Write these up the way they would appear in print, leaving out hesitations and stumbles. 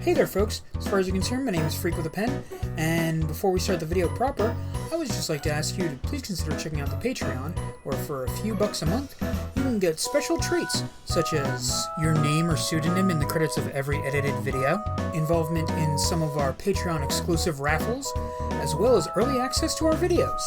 Hey there folks, as far as you're concerned, my name is Freak with a Pen, and before we start the video proper, I would just like to ask you to please consider checking out the Patreon, where for a few bucks a month, you can get special treats, such as your name or pseudonym in the credits of every edited video, involvement in some of our Patreon exclusive raffles, as well as early access to our videos.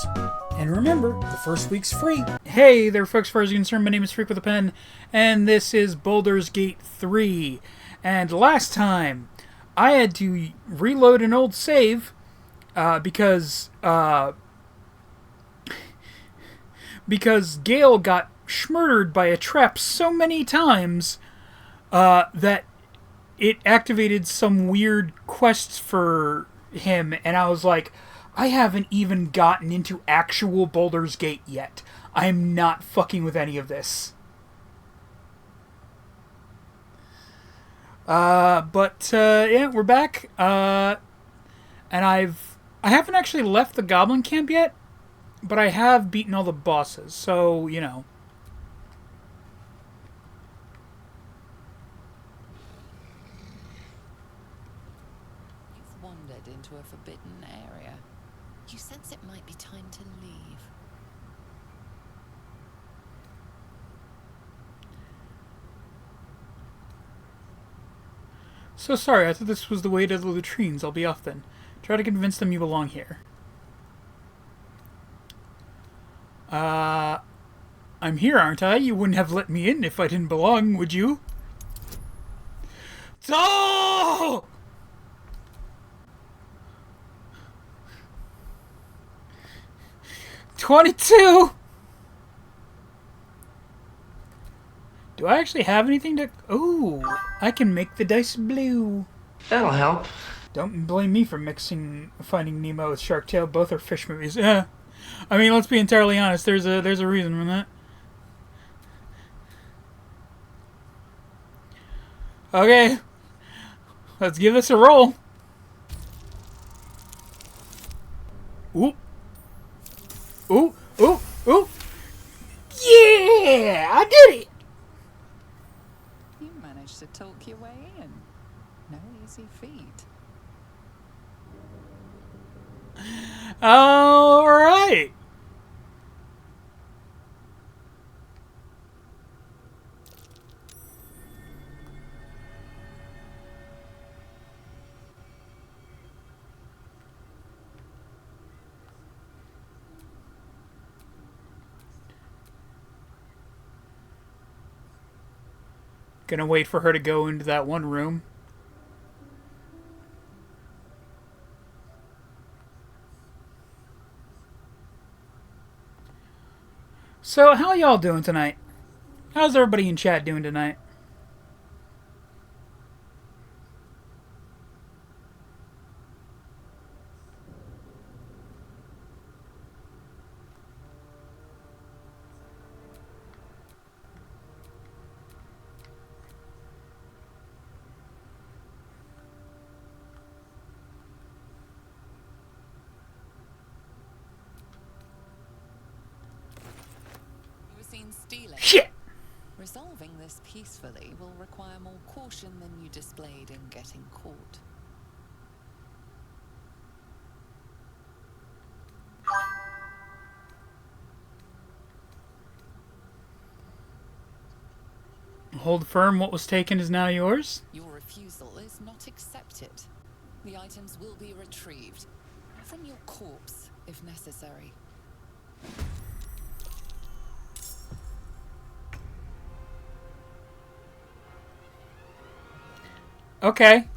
And remember, the first week's free. Hey there folks, as far as you're concerned, my name is Freak with a Pen, and this is Baldur's Gate 3. And last time, I had to reload an old save because Gale got schmurdered by a trap so many times that it activated some weird quests for him, and I was like, I haven't even gotten into actual Baldur's Gate yet. I am not fucking with any of this. Yeah, we're back. And I haven't actually left the Goblin Camp yet, but I have beaten all the bosses, so, you know. You've wandered into a forbidden area. You sense it might be time to leave. So sorry, I thought this was the way to the latrines. I'll be off then. Try to convince them you belong here. I'm here, aren't I? You wouldn't have let me in if I didn't belong, would you? Oh! 22! Do I actually have anything to... Ooh, I can make the dice blue. That'll help. Don't blame me for Finding Nemo with Shark Tale. Both are fish movies. I mean, let's be entirely honest. There's a reason for that. Okay, let's give this a roll. Ooh, ooh, ooh, ooh! Yeah, I did it. You managed to talk your way in. No easy feat. All right. Gonna wait for her to go into that one room. So, how y'all doing tonight? How's everybody in chat doing tonight? Stealing. Shit! Resolving this peacefully will require more caution than you displayed in getting caught. Hold firm, what was taken is now yours. Your refusal is not accepted. The items will be retrieved from your corpse, if necessary. Okay.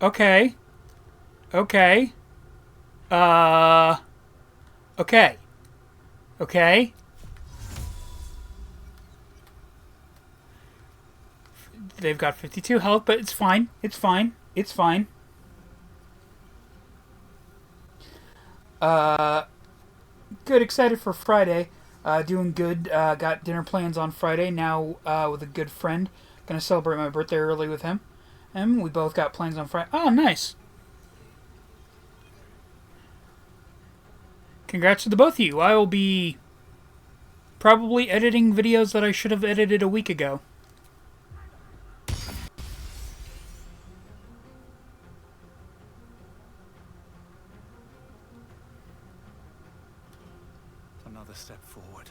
Okay. Okay. Okay. Okay. They've got 52 health, but it's fine. It's fine. It's fine. Good. Excited for Friday. Doing good. Got dinner plans on Friday now with a good friend. Gonna celebrate my birthday early with him. And we both got plans on Friday. Oh, nice. Congrats to the both of you. I will be probably editing videos that I should have edited a week ago. another step forward.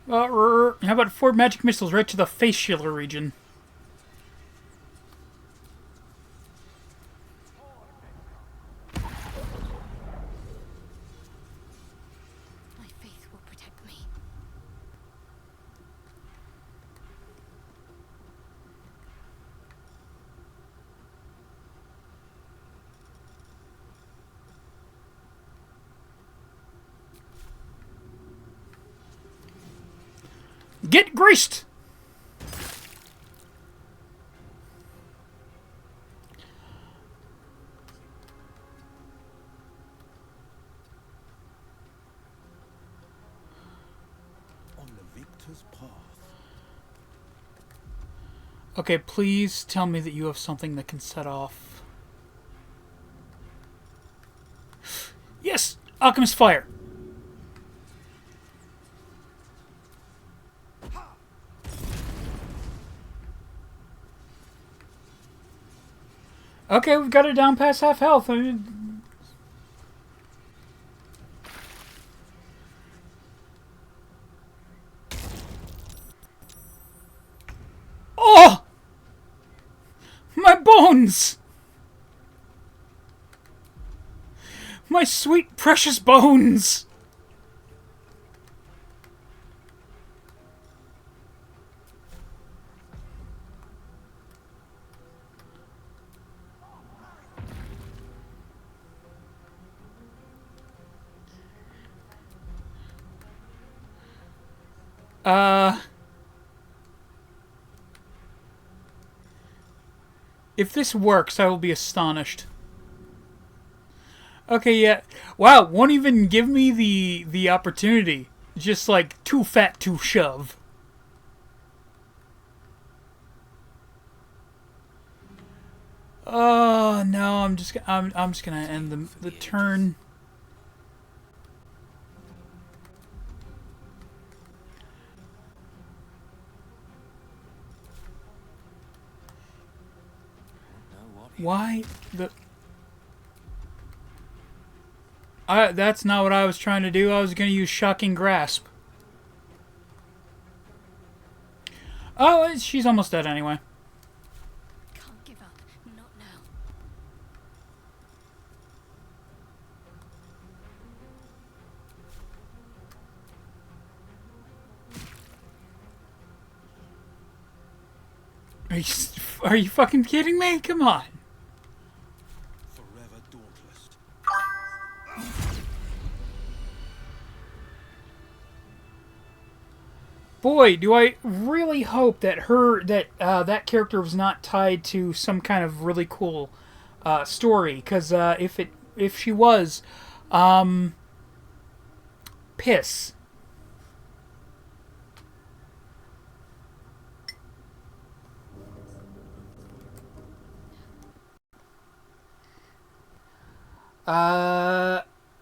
How about 4 magic missiles right to the facial region? My faith will protect me. Get greased! On the victor's path. Okay, please tell me that you have something that can set off. Yes! Alchemist Fire! Okay, we've got it down past half health. Oh! My bones! My sweet, precious bones! If this works, I will be astonished. Okay, yeah. Wow, won't even give me the opportunity. Just like too fat to shove. Oh no, I'm just gonna end the turn. Why the? That's not what I was trying to do. I was gonna use Shocking Grasp. Oh, she's almost dead anyway. Can't give up. Not now. Are you fucking kidding me? Come on. Forever dauntless. Boy, do I really hope that that character was not tied to some kind of really cool story. Because if she was, piss.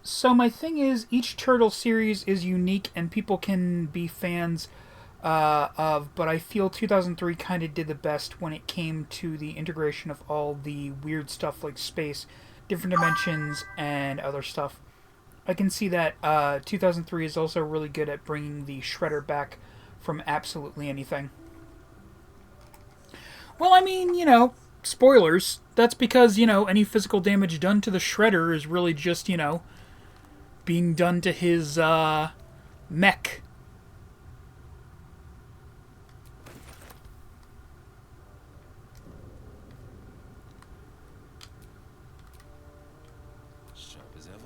So my thing is, each Turtle series is unique and people can be fans of, but I feel 2003 kind of did the best when it came to the integration of all the weird stuff like space, different dimensions, and other stuff. I can see that 2003 is also really good at bringing the Shredder back from absolutely anything. Well, I mean, spoilers. That's because, any physical damage done to the Shredder is really just, being done to his mech. Sharp as ever.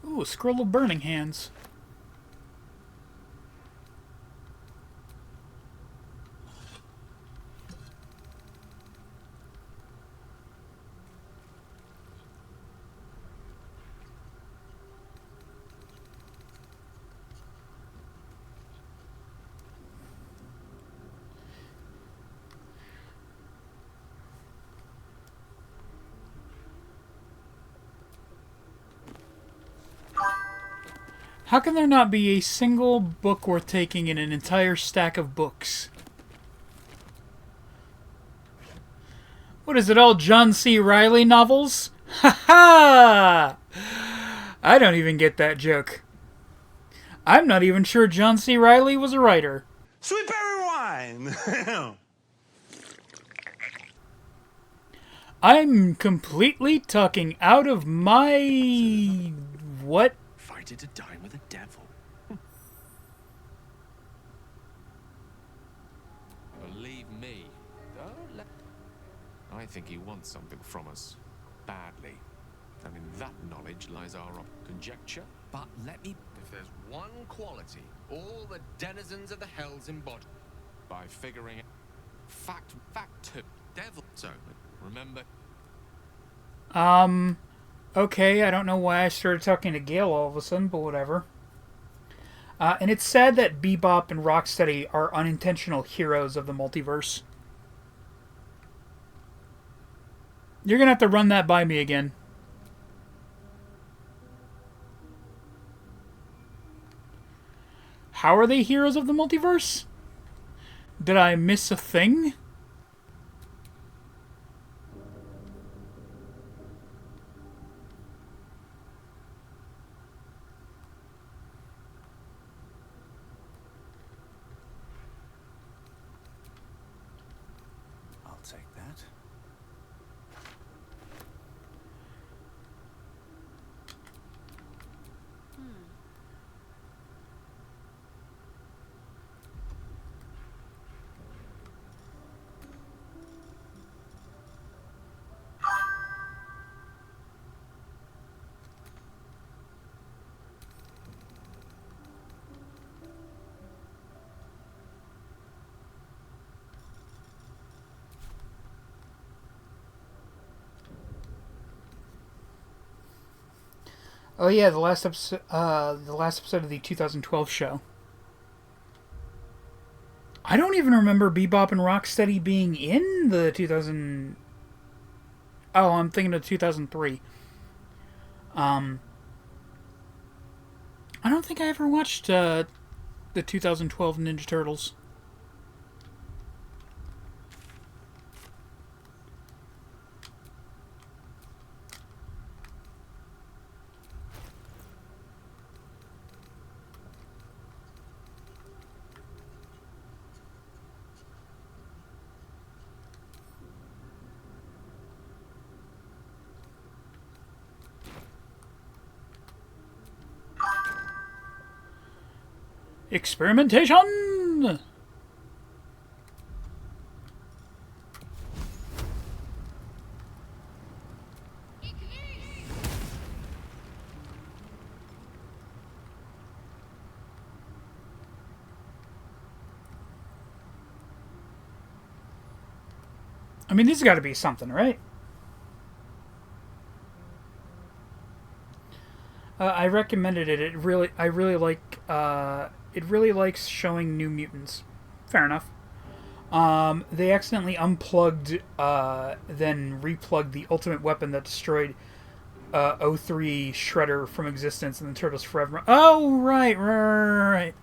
Ooh, a scroll of burning hands. How can there not be a single book worth taking in an entire stack of books? What is it, all John C. Reilly novels? Ha ha! I don't even get that joke. I'm not even sure John C. Reilly was a writer. Sweet berry wine! I'm completely talking out of my... what? Fighter to dine with a devil. Believe me, I think he wants something from us. Badly. And in that knowledge lies our conjecture. But let me... If there's one quality all the denizens of the hells embody... By figuring... Fact two. Devil. So, remember... Okay, I don't know why I started talking to Gale all of a sudden, but whatever. And it's sad that Bebop and Rocksteady are unintentional heroes of the multiverse. You're gonna have to run that by me again. How are they heroes of the multiverse? Did I miss a thing? I'll take that. Oh yeah, the last episode of the 2012 show. I don't even remember Bebop and Rocksteady being in the 2000. Oh, I'm thinking of 2003. I don't think I ever watched the 2012 Ninja Turtles. Experimentation! I mean, this has got to be something, right? I recommended it. I really like. It really likes showing New Mutants. Fair enough. They accidentally unplugged, then replugged the ultimate weapon that destroyed O3 Shredder from existence in the Turtles Forever. Oh, right.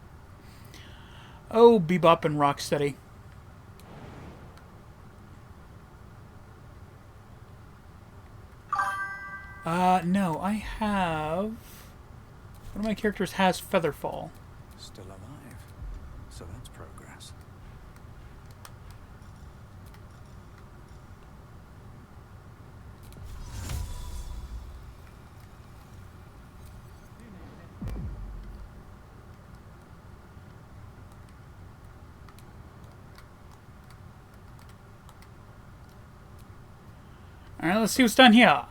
Oh, Bebop and Rocksteady. No, I have... One of my characters has Featherfall. Still alive. So that's progress. Alright, let's see what's done here.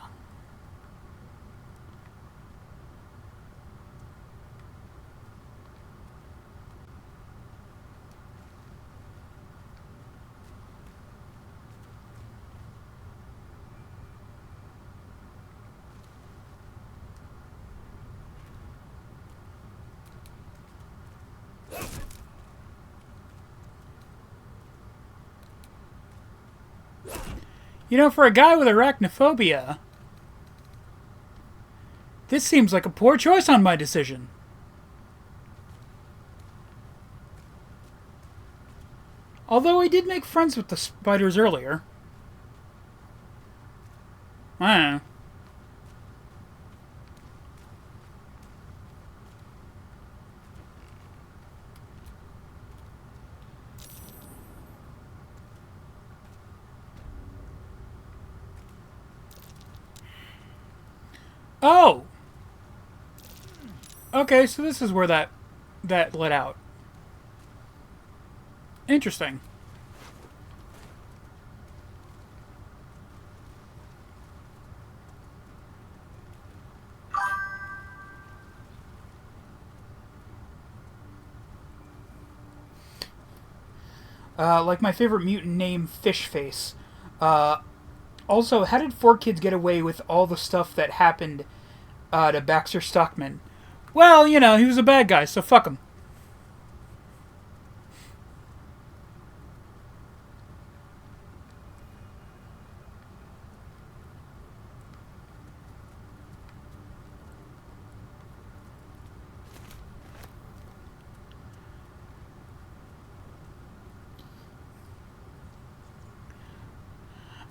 You know, for a guy with arachnophobia, this seems like a poor choice on my decision. Although I did make friends with the spiders earlier. I don't know. Oh! Okay, so this is where that let out. Interesting. Like my favorite mutant name, Fishface. Also, how did 4Kids get away with all the stuff that happened to Baxter Stockman? Well, you know, he was a bad guy, so fuck him.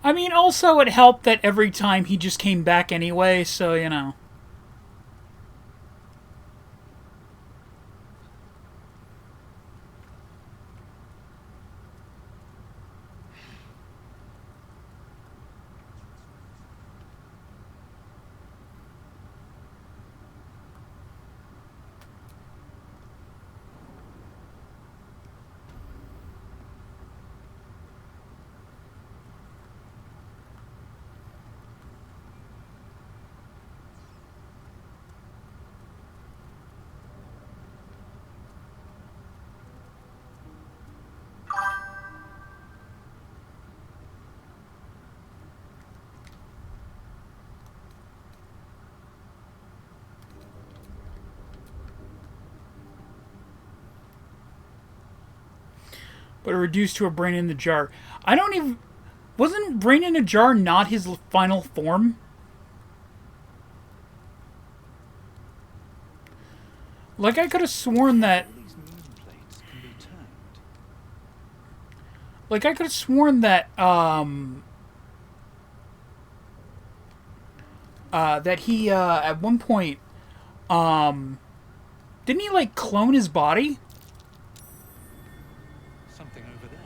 I mean, also it helped that every time he just came back anyway, so, you know. But reduced to a brain in the jar. I don't even... Wasn't brain in a jar not his final form? Like, I could have sworn that... These moon plates can be turned. Like, I could have sworn that, that he, at one point, didn't he, like, clone his body? Something over there.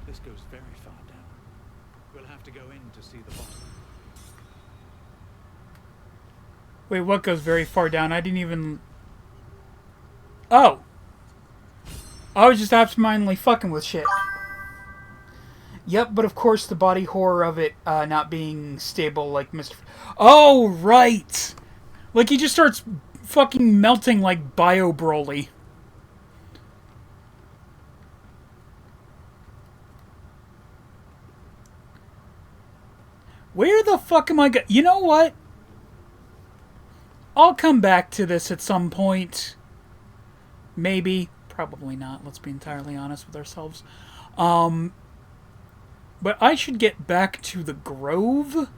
This goes very far down. We'll have to go in to see the bottom. Wait, what goes very far down? I didn't even... Oh! I was just absentmindedly fucking with shit. Yep, but of course the body horror of it not being stable like Mr... Oh, right! Like he just starts fucking melting like Bio Broly. Where the fuck am I go... You know what? I'll come back to this at some point. Maybe. Probably not. Let's be entirely honest with ourselves. But I should get back to the Grove.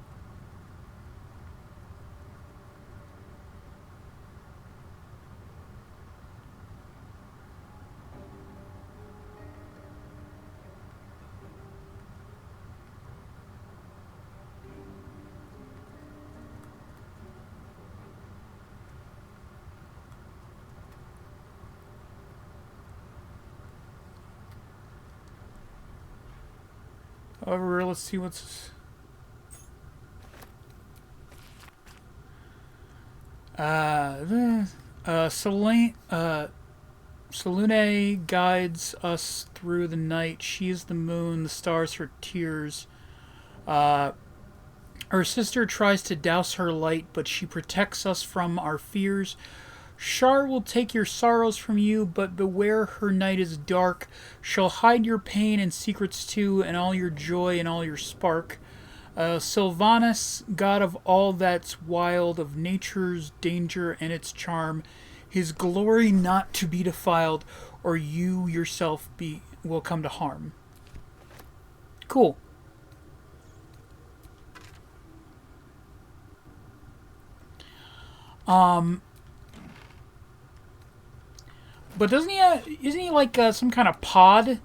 However, let's see what's... Selune guides us through the night. She is the moon, the stars her tears. Her Her sister tries to douse her light, but she protects us from our fears. Shar will take your sorrows from you, but beware, her night is dark. She'll hide your pain and secrets too, and all your joy and all your spark. Sylvanas, god of all that's wild, of nature's danger and its charm, his glory not to be defiled, or you yourself will come to harm. Cool. But doesn't he isn't he like some kind of pod?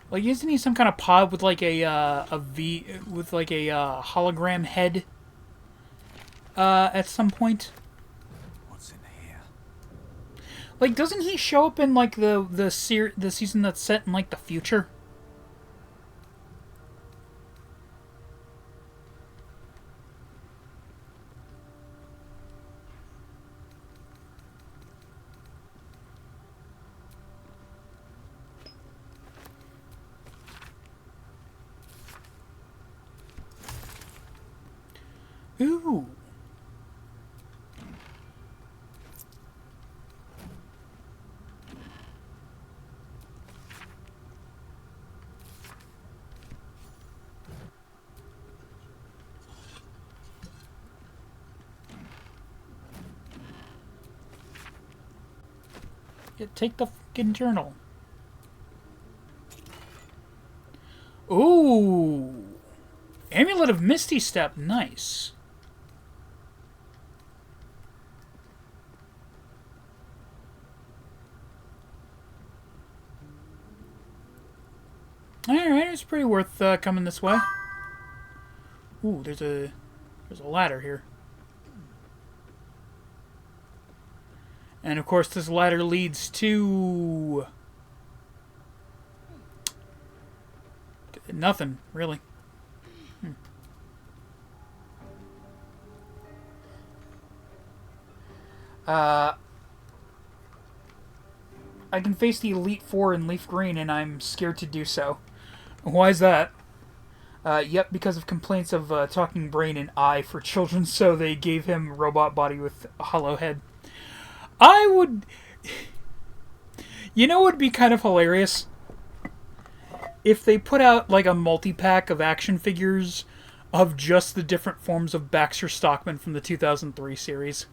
Like, isn't he some kind of pod with like a V with like a hologram head? At some point. What's in here? Like, doesn't he show up in like the season that's set in like the future? Ooh. Yeah, take the fucking journal. Ooh. Amulet of Misty Step, nice. Alright, it's pretty worth coming this way. Ooh, there's a ladder here. And of course this ladder leads to nothing, really. I can face the Elite Four in Leaf Green, and I'm scared to do so. Why is that? Yep, because of complaints of talking brain and eye for children, so they gave him robot body with a hollow head. I would... You know what would be kind of hilarious? If they put out, like, a multi-pack of action figures of just the different forms of Baxter Stockman from the 2003 series.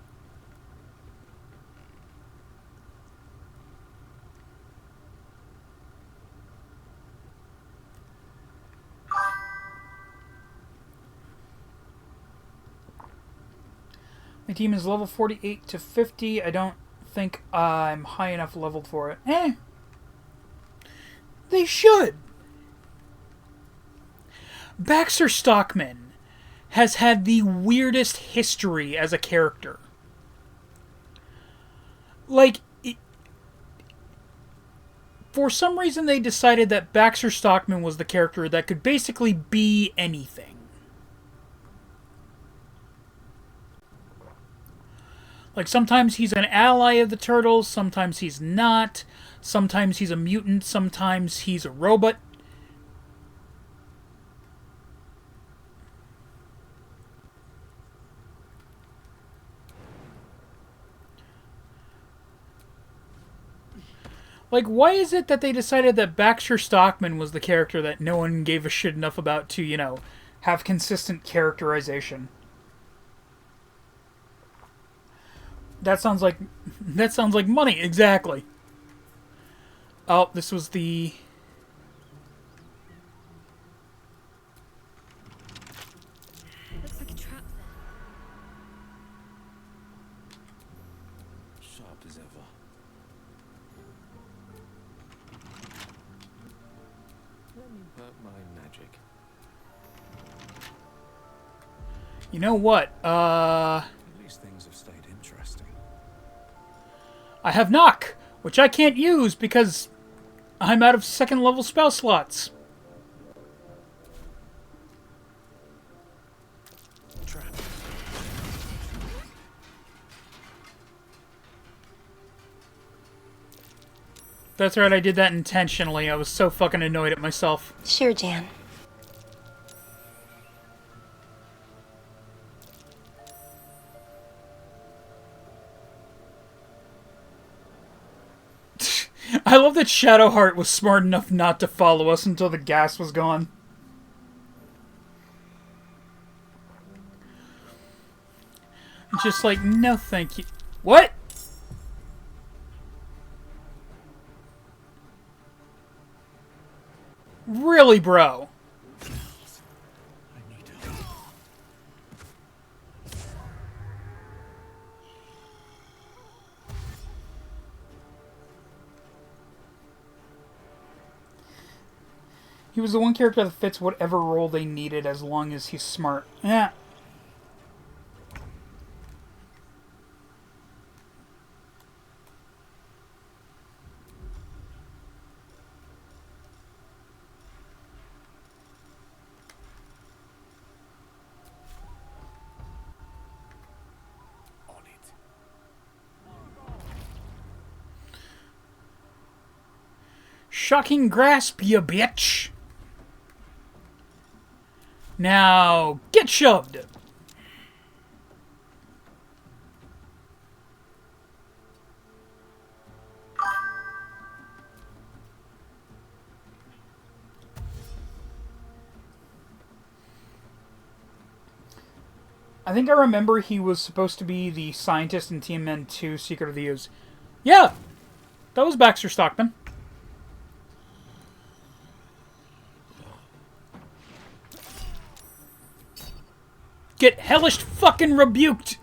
My team is level 48 to 50. I don't think I'm high enough leveled for it. They should. Baxter Stockman has had the weirdest history as a character. Like, for some reason they decided that Baxter Stockman was the character that could basically be anything. Like, sometimes he's an ally of the Turtles, sometimes he's not, sometimes he's a mutant, sometimes he's a robot. Like, why is it that they decided that Baxter Stockman was the character that no one gave a shit enough about to, you know, have consistent characterization? That sounds like money, exactly. Oh, this was the... Looks like a trap there. Sharp as ever. Let me work my magic. You know what? At least things have stayed interesting. I have knock, which I can't use because I'm out of second level spell slots. Trap. That's right, I did that intentionally. I was so fucking annoyed at myself. Sure, Jan. I love that Shadowheart was smart enough not to follow us until the gas was gone. Just like, no thank you. What? Really, bro? I need help. He was the one character that fits whatever role they needed as long as he's smart. Yeah. On it. Shocking grasp, you bitch. Now, get shoved. I think I remember he was supposed to be the scientist in TMN 2 Secret of the Ooze. Yeah, that was Baxter Stockman. Get hellish fucking rebuked!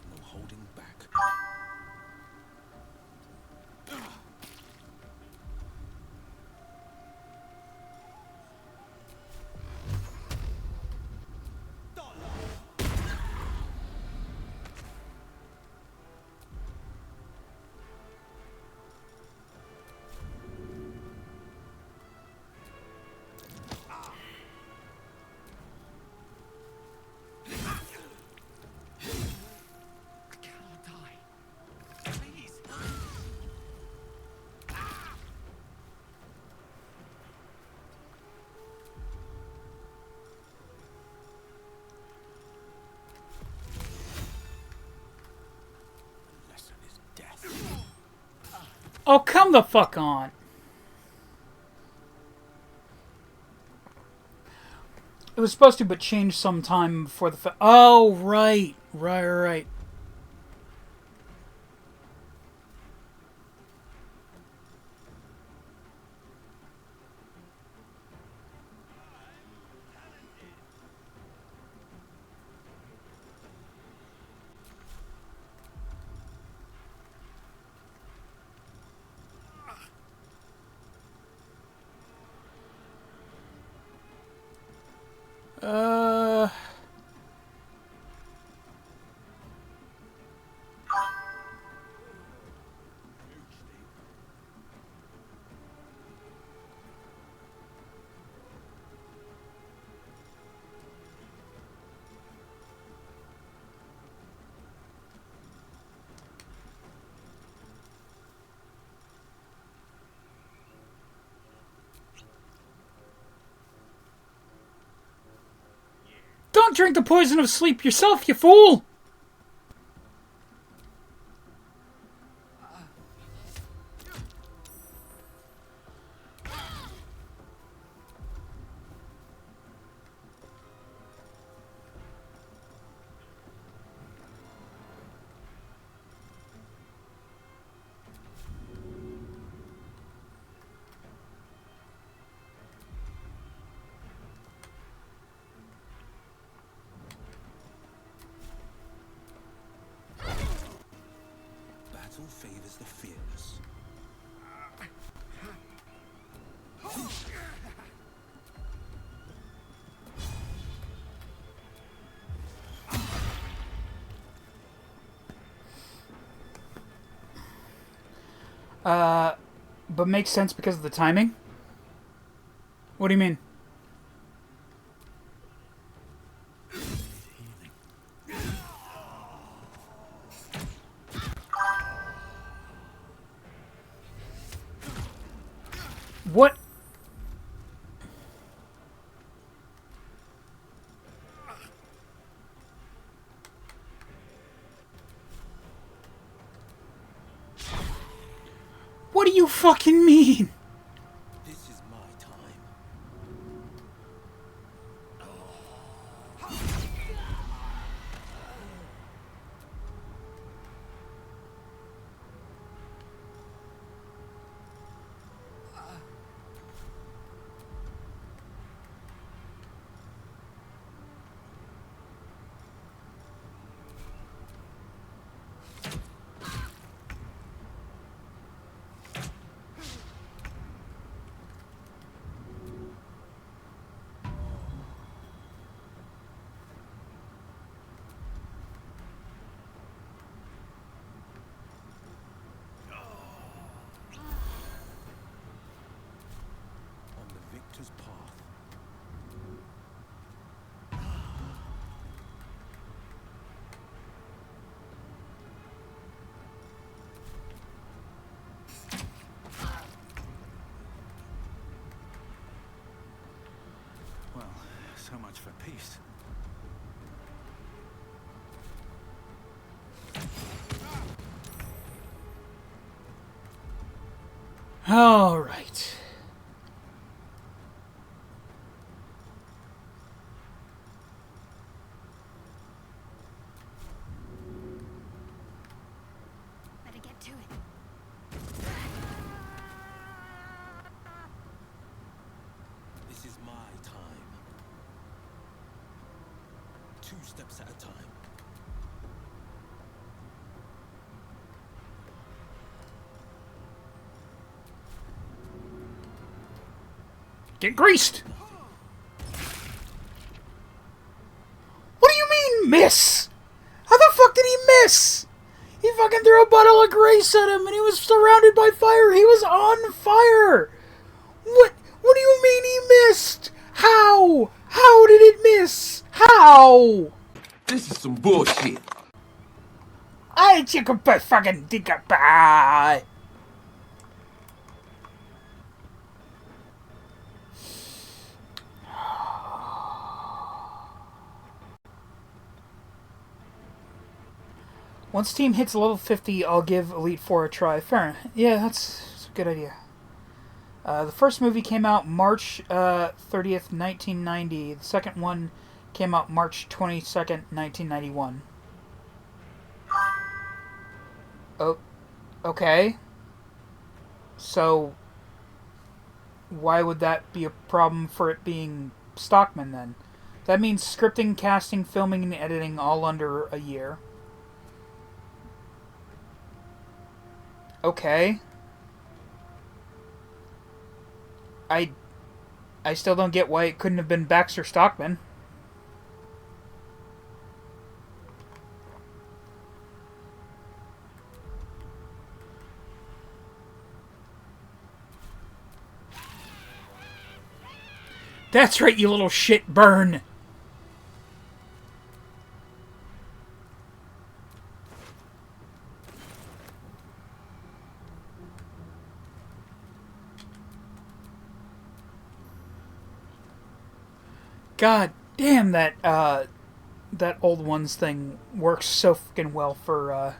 No holding back. I cannot die. Please. The lesson is death. Oh, come the fuck on. It was supposed to, but changed sometime before the oh, right. Right. Uh... Don't drink the poison of sleep yourself, you fool! favors the fearless. But makes sense because of the timing? What do you mean? What? What do you fucking mean? This is my time. On the victor's path. Well, so much for peace. All right. Better get to it. This is my time. 2 steps at a time. Get greased! What do you mean, miss? How the fuck did he miss? He fucking threw a bottle of grease at him and he was surrounded by fire. He was on fire! What do you mean he missed? How? How did it miss? How? This is some bullshit. I chicken fucking digga bye. Once team hits level 50, I'll give Elite 4 a try. Fair. Yeah, that's a good idea. The first movie came out March 30th, 1990. The second one came out March 22nd, 1991. Oh, okay. So, why would that be a problem for it being Stockman then? That means scripting, casting, filming, and editing all under a year. Okay. I still don't get why it couldn't have been Baxter Stockman. That's right, you little shit burn. God damn, that old ones thing works so fucking well for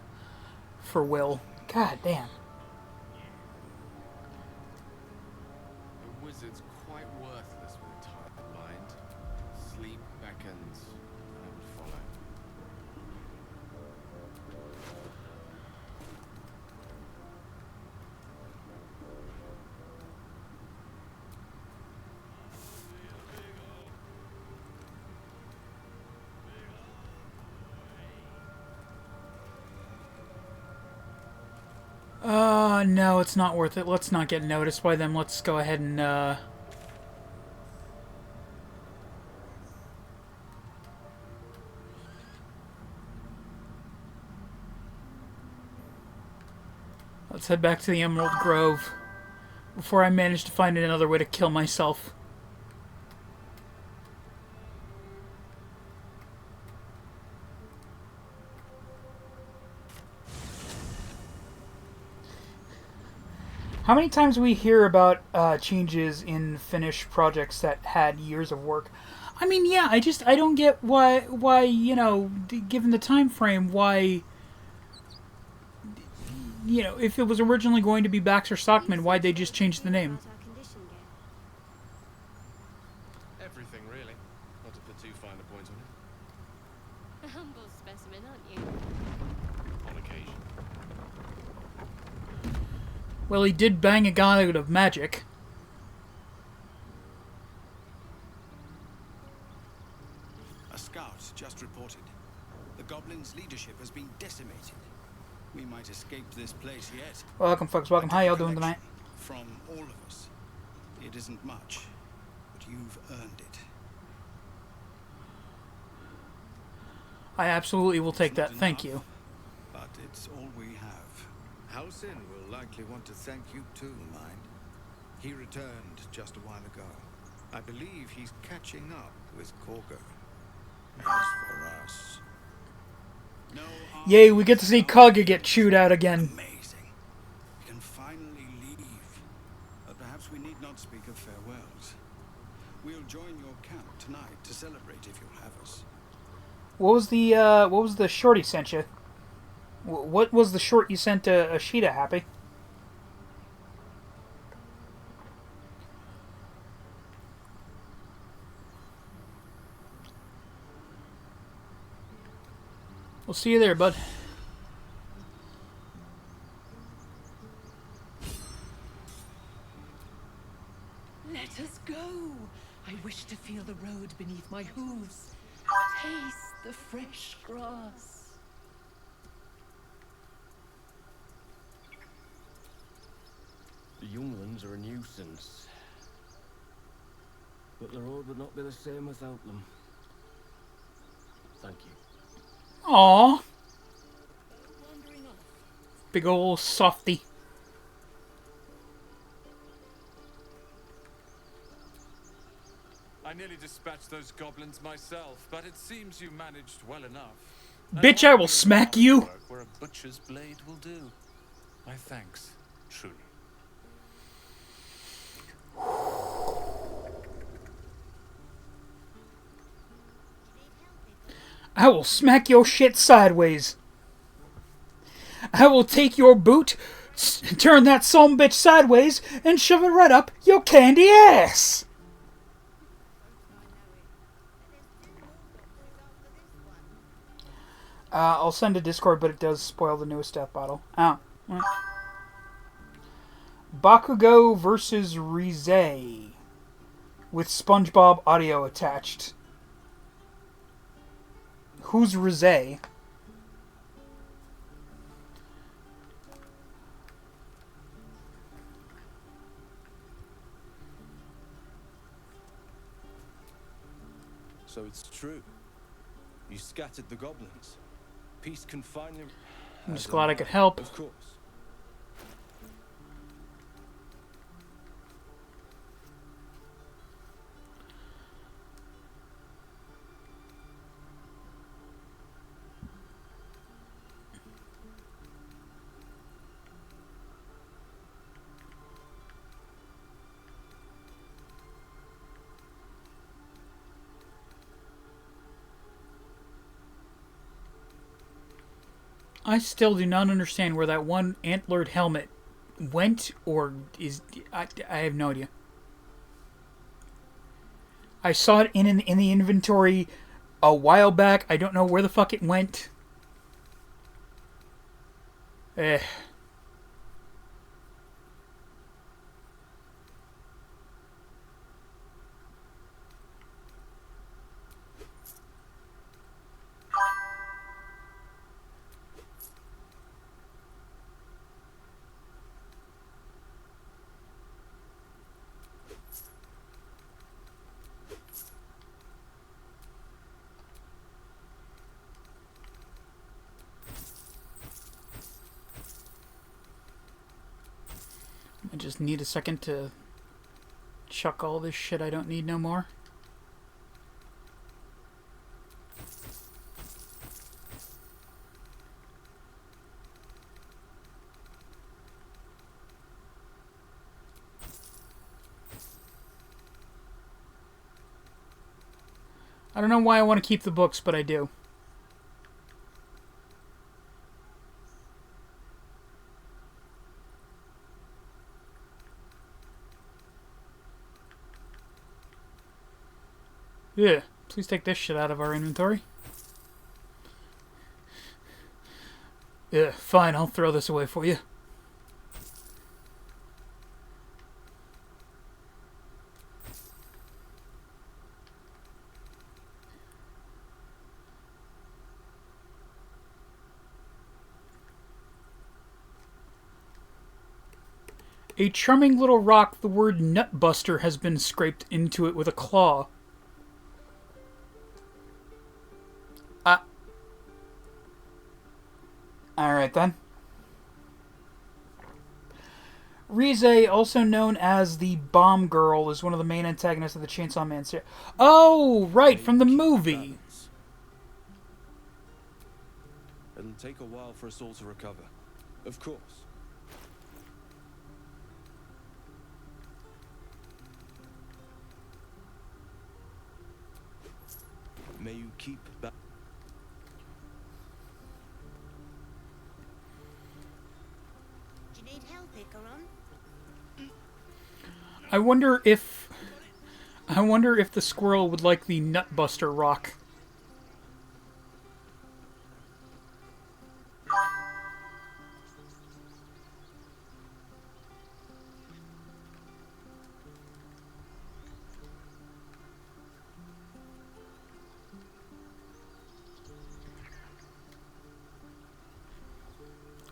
Will. God damn. A wizard's quite worthless with time in mind. Sleep beckons, I would follow. No, it's not worth it. Let's not get noticed by them. Let's go ahead and, let's head back to the Emerald Grove before I manage to find another way to kill myself. How many times we hear about changes in finished projects that had years of work? I mean, yeah, I don't get why you know, given the time frame, why, you know, if it was originally going to be Baxter Stockman, why'd they just change the name? Everything, really. Not to put too fine a point on it. A humble specimen, aren't you? On occasion. Well, he did bang a guy out of magic. A scout just reported. The goblins' leadership has been decimated. We might escape this place yet. Welcome, folks. Welcome. How y'all doing tonight? From all of us. It isn't much, but you've earned it. I absolutely will take It's that. not Thank enough, you. But it's all we have. Halsin will likely want to thank you too, mind. He returned just a while ago. I believe he's catching up with Korgo. As for us... No Yay, we get to see Kaga get chewed out again. Amazing. We can finally leave. But perhaps we need not speak of farewells. We'll join your camp tonight to celebrate if you'll have us. What was the short he sent you? What was the short you sent to Ashita, Happy? We'll see you there, bud. Let us go. I wish to feel the road beneath my hooves. Taste the fresh grass. The young ones are a nuisance. But the road would not be the same without them. Thank you. Aww. Big ol' softy. I nearly dispatched those goblins myself, but it seems you managed well enough. Bitch, I will smack you! Where a butcher's blade will do. My thanks, truly. I will smack your shit sideways. I will take your boot, turn that son bitch sideways, and shove it right up your candy ass! I'll send a Discord, but it does spoil the newest death bottle. Oh. Well. Bakugo versus Rize. With SpongeBob audio attached. Who's Rize? So it's true. You scattered the goblins. Peace can finally... I'm just glad I could help. Of course. I still do not understand where that one antlered helmet went, or is... I have no idea. I saw it in the inventory a while back. I don't know where the fuck it went. just need a second to chuck all this shit I don't need no more. I don't know why I want to keep the books, but I do. Yeah, please take this shit out of our inventory. Yeah, fine, I'll throw this away for you. A charming little rock, the word Nutbuster has been scraped into it with a claw. Alright then. Rize, also known as the Bomb Girl, is one of the main antagonists of the Chainsaw Man series. Oh, right, from the movie. It'll take a while for us all to recover. Of course. May you keep that. Do you need help, Icaron? I wonder if the squirrel would like the Nutbuster rock.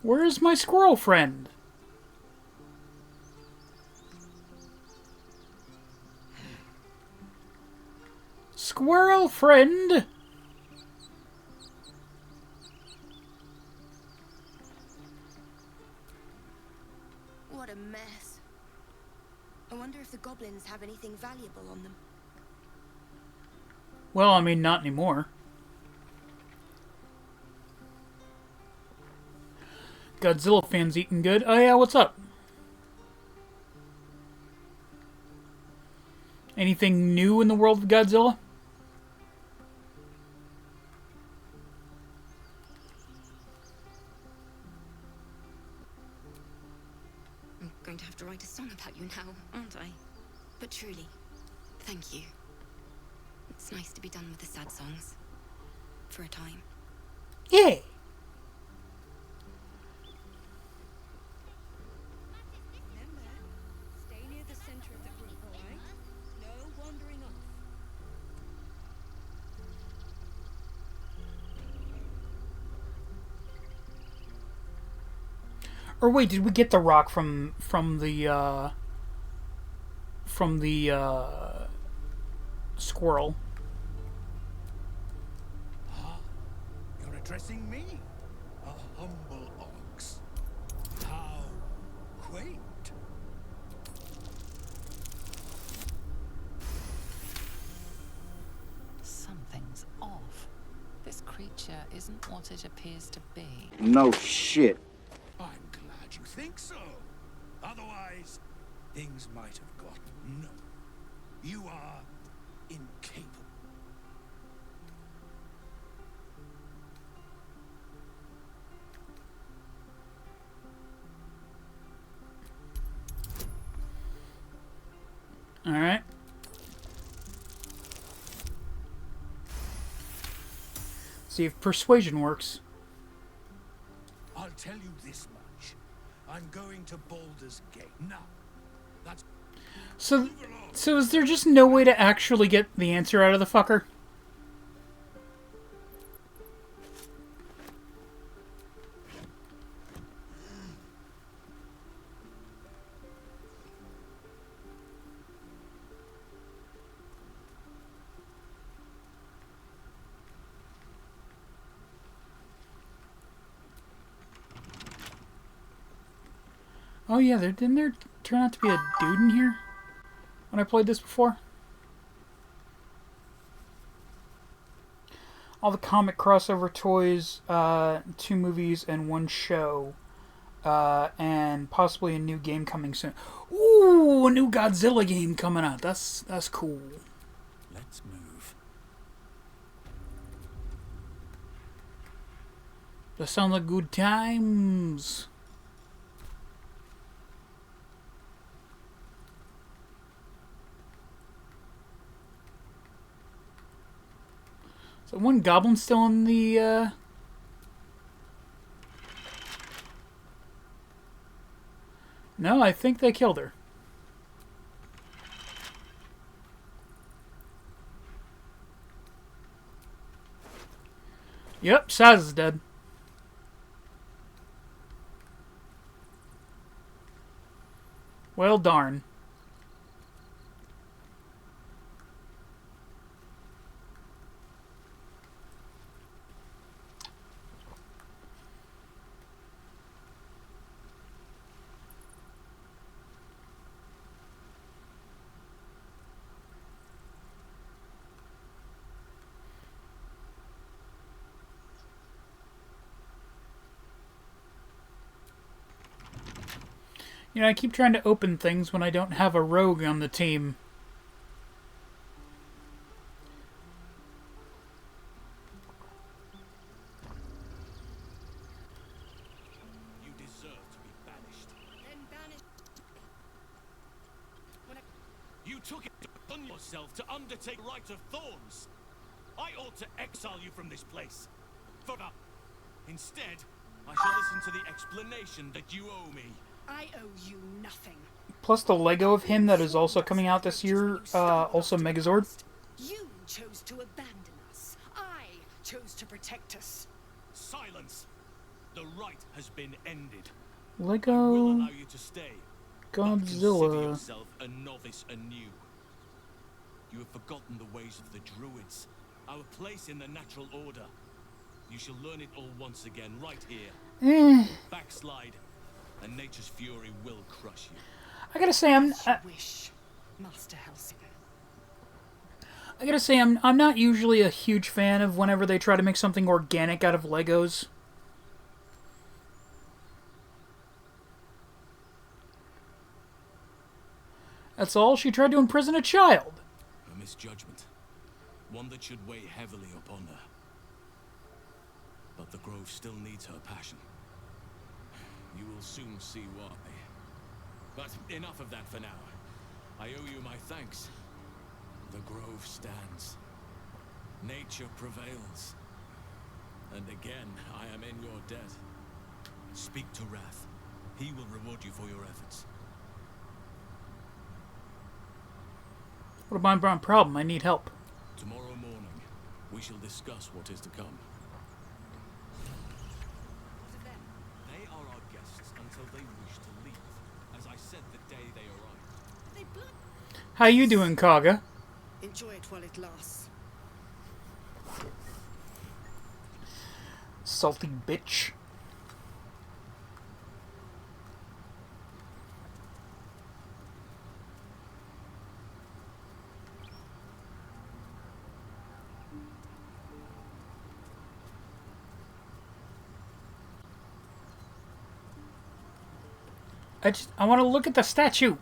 Where is my squirrel friend? Squirrel friend? What a mess. I wonder if the goblins have anything valuable on them. Well, I mean, not anymore. Godzilla fans eating good. Oh yeah, what's up? Anything new in the world of Godzilla? I'm going to have to write a song about you now, aren't I? But truly, thank you. It's nice to be done with the sad songs. For a time. Yeah. Stay near the center of the group, all right? No wandering off. Or wait, did we get the rock from the squirrel? Ah, you're addressing me, a humble ox. How quaint. Something's off. This creature isn't what it appears to be. No shit. I'm glad you think so. Otherwise, things might have gotten. No. You are incapable. All right. See if persuasion works. I'll tell you this much. I'm going to Baldur's Gate. Now, that's... So is there just no way to actually get the answer out of the fucker? Oh yeah, didn't there turn out to be a dude in here when I played this before? All the comic crossover toys, 2 movies, and 1 show. And possibly a new game coming soon. Ooh, a new Godzilla game coming out. That's cool. Let's move. That sounds like good times. So one goblin still in the No, I think they killed her. Yep, Saz is dead. Well, darn. You know, I keep trying to open things when I don't have a rogue on the team. You deserve to be banished. Then banished. You took it upon yourself to undertake Rite of Thorns. I ought to exile you from this place. Forever. Instead, I shall listen to the explanation that you owe me. I owe you nothing. Plus the Lego of him that is also coming out this year, also Megazord. You chose to abandon us. I chose to protect us. Silence. The rite has been ended. Lego I will allow you to stay. Consider Godzilla. yourself a novice anew. You have forgotten the ways of the druids, our place in the natural order. You shall learn it all once again, right here. Backslide, and nature's fury will crush you. I gotta say, Wish, Master Helsing. I gotta say, I'm not usually a huge fan of whenever they try to make something organic out of Legos. That's all. She tried to imprison a child. A misjudgment. One that should weigh heavily upon her. But the Grove still needs her passion. You will soon see why. But enough of that for now. I owe you my thanks. The Grove stands. Nature prevails. And again, I am in your debt. Speak to Wrath. He will reward you for your efforts. What about my problem? I need help. Tomorrow morning, we shall discuss what is to come. They are our guests until they wish to leave, as I said the day they arrived. How you doing, Kaga? Enjoy it while it lasts. Salty bitch. I want to look at the statue.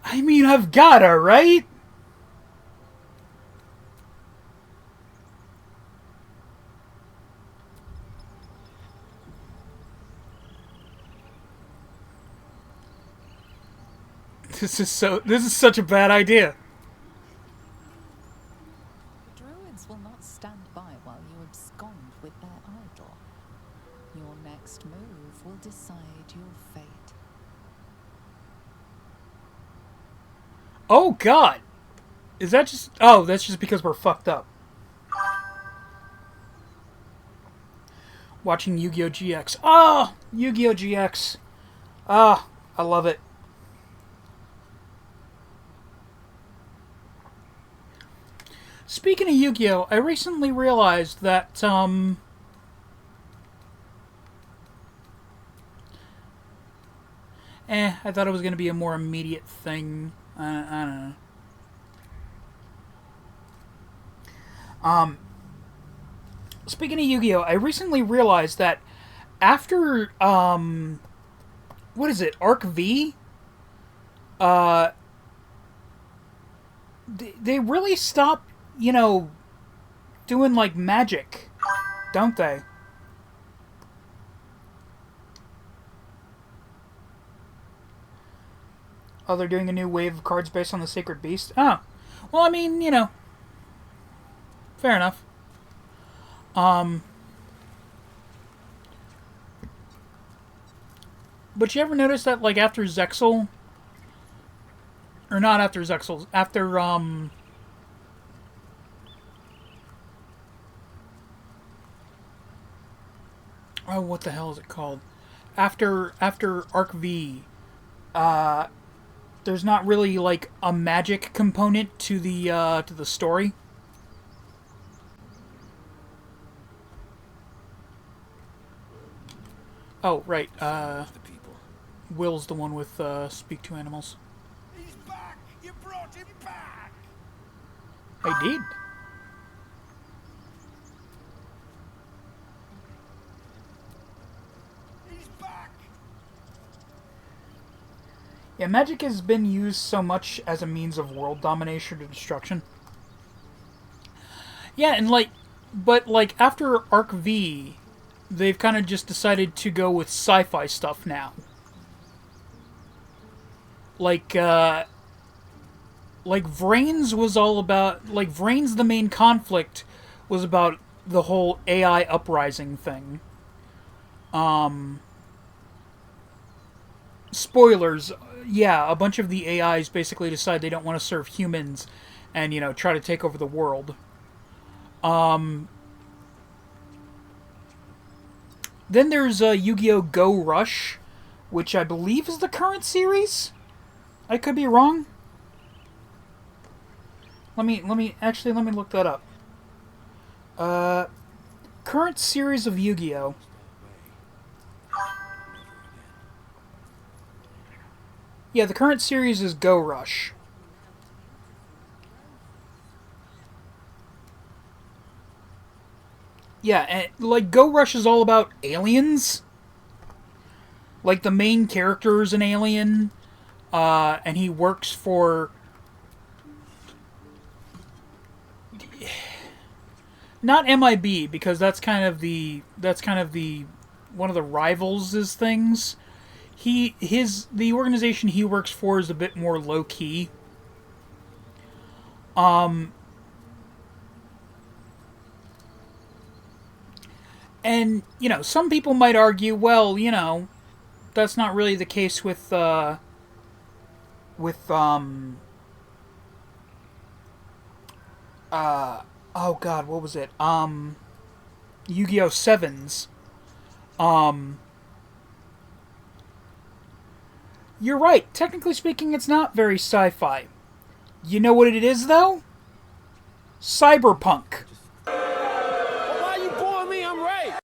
I mean, I've got her, right? This is such a bad idea. The druids will not stand by while you abscond with their idol. Your next move will decide your fate. Oh God! Is that just... Oh, that's just because we're fucked up. Watching Yu-Gi-Oh! GX. Oh! Yu-Gi-Oh! GX. Ah, I love it. Speaking of Yu-Gi-Oh, I recently realized that, I thought it was going to be a more immediate thing. I don't know. Speaking of Yu-Gi-Oh, I recently realized that after, what is it, Arc V? They really stopped, you know, doing, like, magic, don't they? Oh, they're doing a new wave of cards based on the Sacred Beast? Oh. Well, I mean, you know, fair enough. But you ever notice that, like, after Zexal, or not after Zexal, after, oh, what the hell is it called? After Arc V, there's not really, like, a magic component to the story. Oh, right, Will's the one with, speak to animals. He's back! You brought him back! I did. He's back! Yeah, magic has been used so much as a means of world domination or destruction. Yeah, and like, but like after Arc V, they've kind of just decided to go with sci-fi stuff now. Like Vrains was all about, like, Vrains, the main conflict was about the whole AI uprising thing. Spoilers, yeah, a bunch of the AIs basically decide they don't want to serve humans and, you know, try to take over the world. Then there's Yu-Gi-Oh! Go Rush, which I believe is the current series? I could be wrong. Let me look that up. Current series of Yu-Gi-Oh! Yeah, the current series is Go Rush. Yeah, and, like, Go Rush is all about aliens. Like, the main character is an alien, and he works for... Not MIB, because that's kind of the one of the rivals' things. The organization he works for is a bit more low key. And, you know, some people might argue, well, you know, that's not really the case with oh god, what was it? Yu-Gi-Oh! Sevens. You're right. Technically speaking, it's not very sci-fi. You know what it is, though? Cyberpunk. Well, why you boring me? I'm right.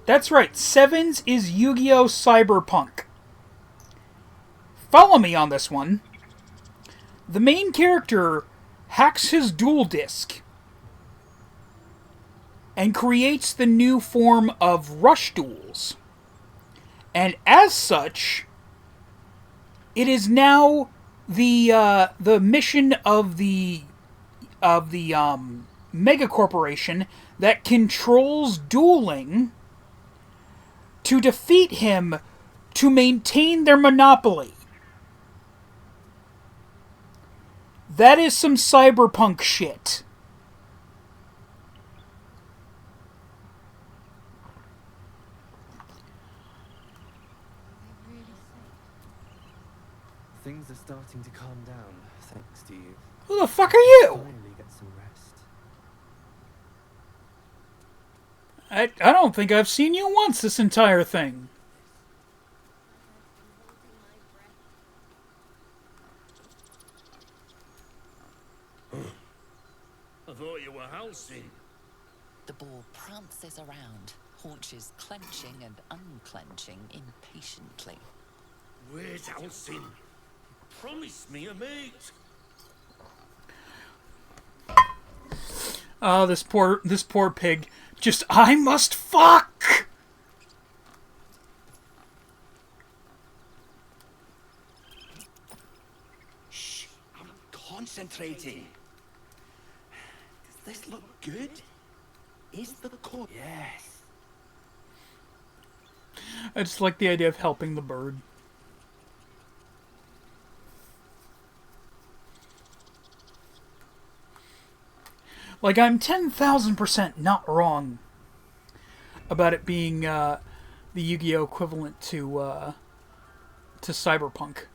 That's right. Sevens is Yu-Gi-Oh! Cyberpunk. Follow me on this one. The main character hacks his dual disk and creates the new form of Rush Duels. And as such, it is now the mission of the mega corporation that controls dueling to defeat him to maintain their monopoly. That is some cyberpunk shit. Things are starting to calm down, thanks to you. Who the fuck are you? Finally get some rest. I don't think I've seen you once this entire thing. you were housing. The boar prances around, haunches clenching and unclenching impatiently. Where's Halsin? Promise me a mate. Oh, this poor pig. Just, I must fuck! Shh, I'm concentrating. Does this look good? Is the core? Yes. I just like the idea of helping the bird. Like, I'm 10,000% not wrong about it being the Yu-Gi-Oh equivalent to Cyberpunk.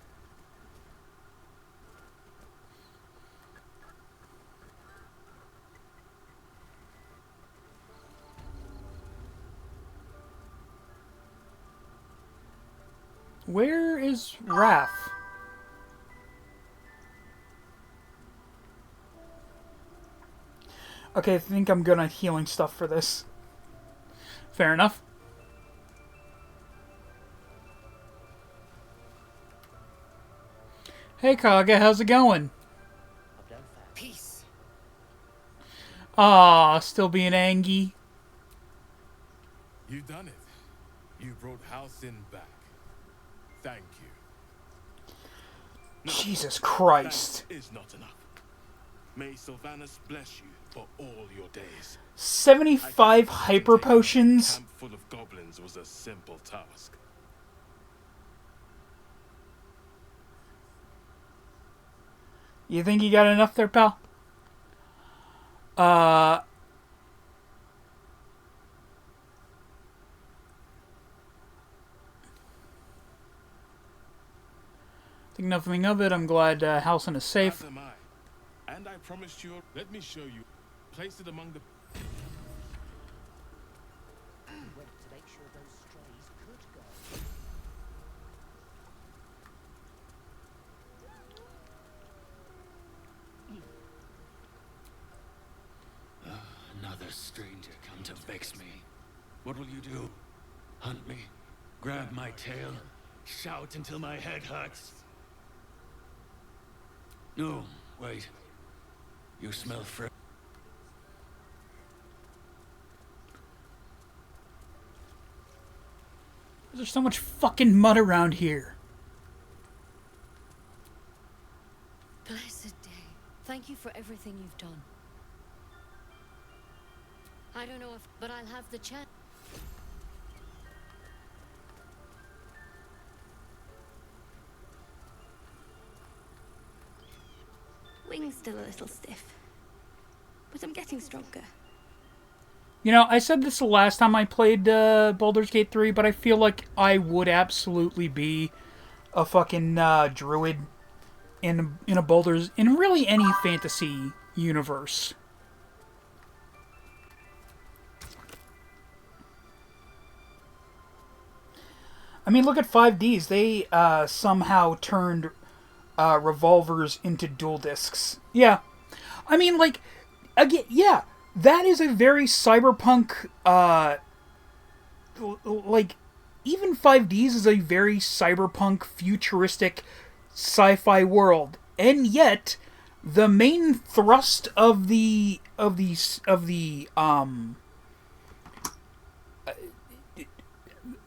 Where is Wrath? Okay, I think I'm good on healing stuff for this. Fair enough. Hey Kaga, how's it going? Peace. Ah, still being angry. You done it. You brought Halsin back. Thank you. Jesus Christ. That is not enough. May Sylvanus bless you for all your days. 75 hyper potions? A camp full of goblins was a simple task. You think you got enough there, pal? Think nothing of it. I'm glad Halsin is safe. As am I. And I promised you. Let me show you. Place it among the. Another stranger come to vex me. What will you do? Hunt me? Grab my tail? Shout until my head hurts? No, wait. You smell fresh. There's so much fucking mud around here. Blessed day. Thank you for everything you've done. I don't know if, but I'll have the chance. Wing's still a little stiff, but I'm getting stronger. You know, I said this the last time I played Baldur's Gate 3, but I feel like I would absolutely be a fucking druid in a Baldur's, in really any fantasy universe. I mean, look at 5Ds. They somehow turned revolvers into dual discs. Yeah. I mean, like, again, yeah, that is a very cyberpunk, like, even 5Ds is a very cyberpunk, futuristic sci-fi world. And yet, the main thrust of the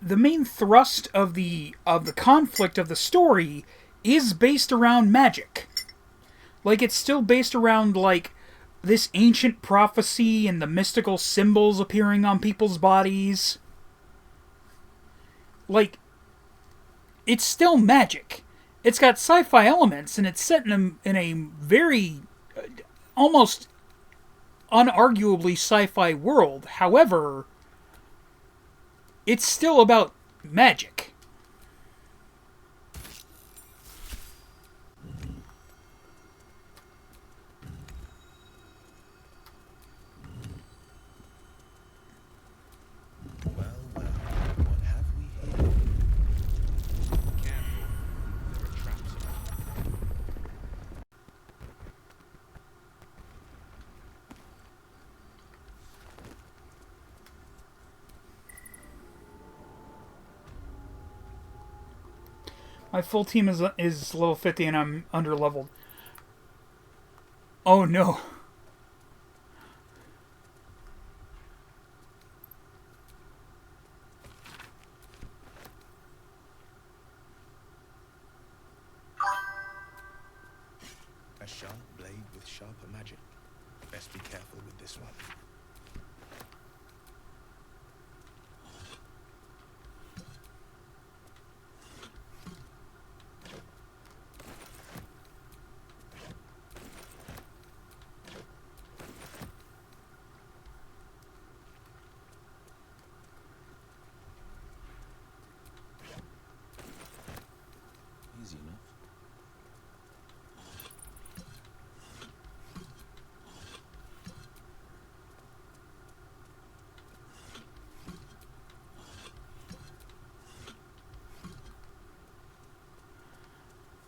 main thrust of the conflict of the story is based around magic. Like, it's still based around, like, this ancient prophecy and the mystical symbols appearing on people's bodies. Like, it's still magic. It's got sci-fi elements, and it's set in a very, almost unarguably sci-fi world. However, it's still about magic. My full team is level 50 and I'm under-leveled. Oh no. A sharp blade with sharper magic. Best be careful with this one. Easy enough.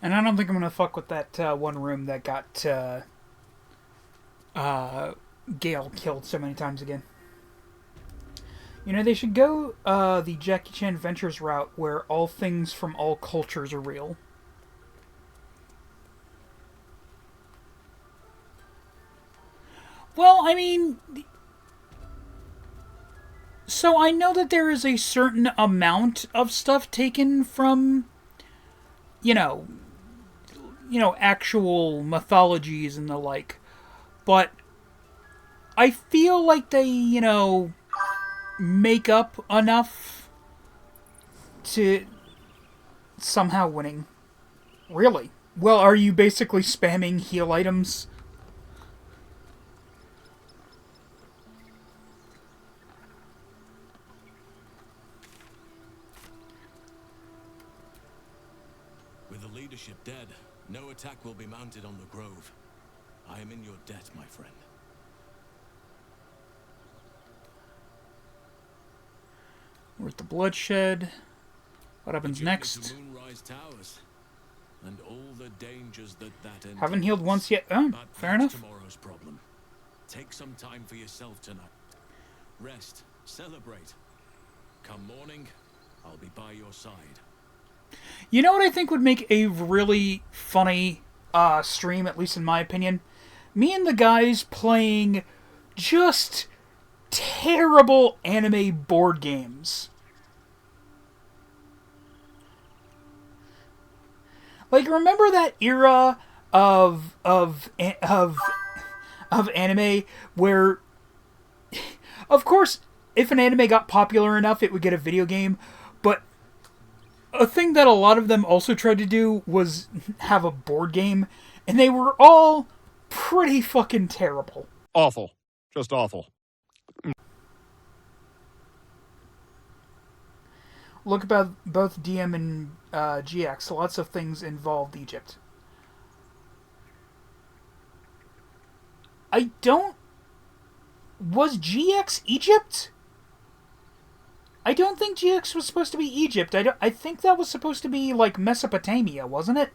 And I don't think I'm going to fuck with that one room that got Gale killed so many times again. You know, they should go the Jackie Chan Adventures route where all things from all cultures are real. Well, I mean... So I know that there is a certain amount of stuff taken from, you know, actual mythologies and the like. But I feel like they, make up enough to somehow winning. Really? Well, are you basically spamming heal items? With the leadership dead, no attack will be mounted on the Grove. I am in your debt, my friend. We're at the bloodshed. What happens next? Moonrise Towers, and all the dangers that entails. Haven't healed once yet. Oh, but fair enough. Tomorrow's problem. Take some time for yourself tonight. Rest, celebrate. Come morning, I'll be by your side. You know what I think would make a really funny stream, at least in my opinion? Me and the guys playing just terrible anime board games. Like, remember that era of anime where, of course, if an anime got popular enough, it would get a video game, but a thing that a lot of them also tried to do was have a board game, and they were all pretty fucking terrible. Awful. Just awful. Look about both DM and GX. Lots of things involved Egypt. Was GX Egypt? I don't think GX was supposed to be Egypt. I think that was supposed to be, like, Mesopotamia, wasn't it?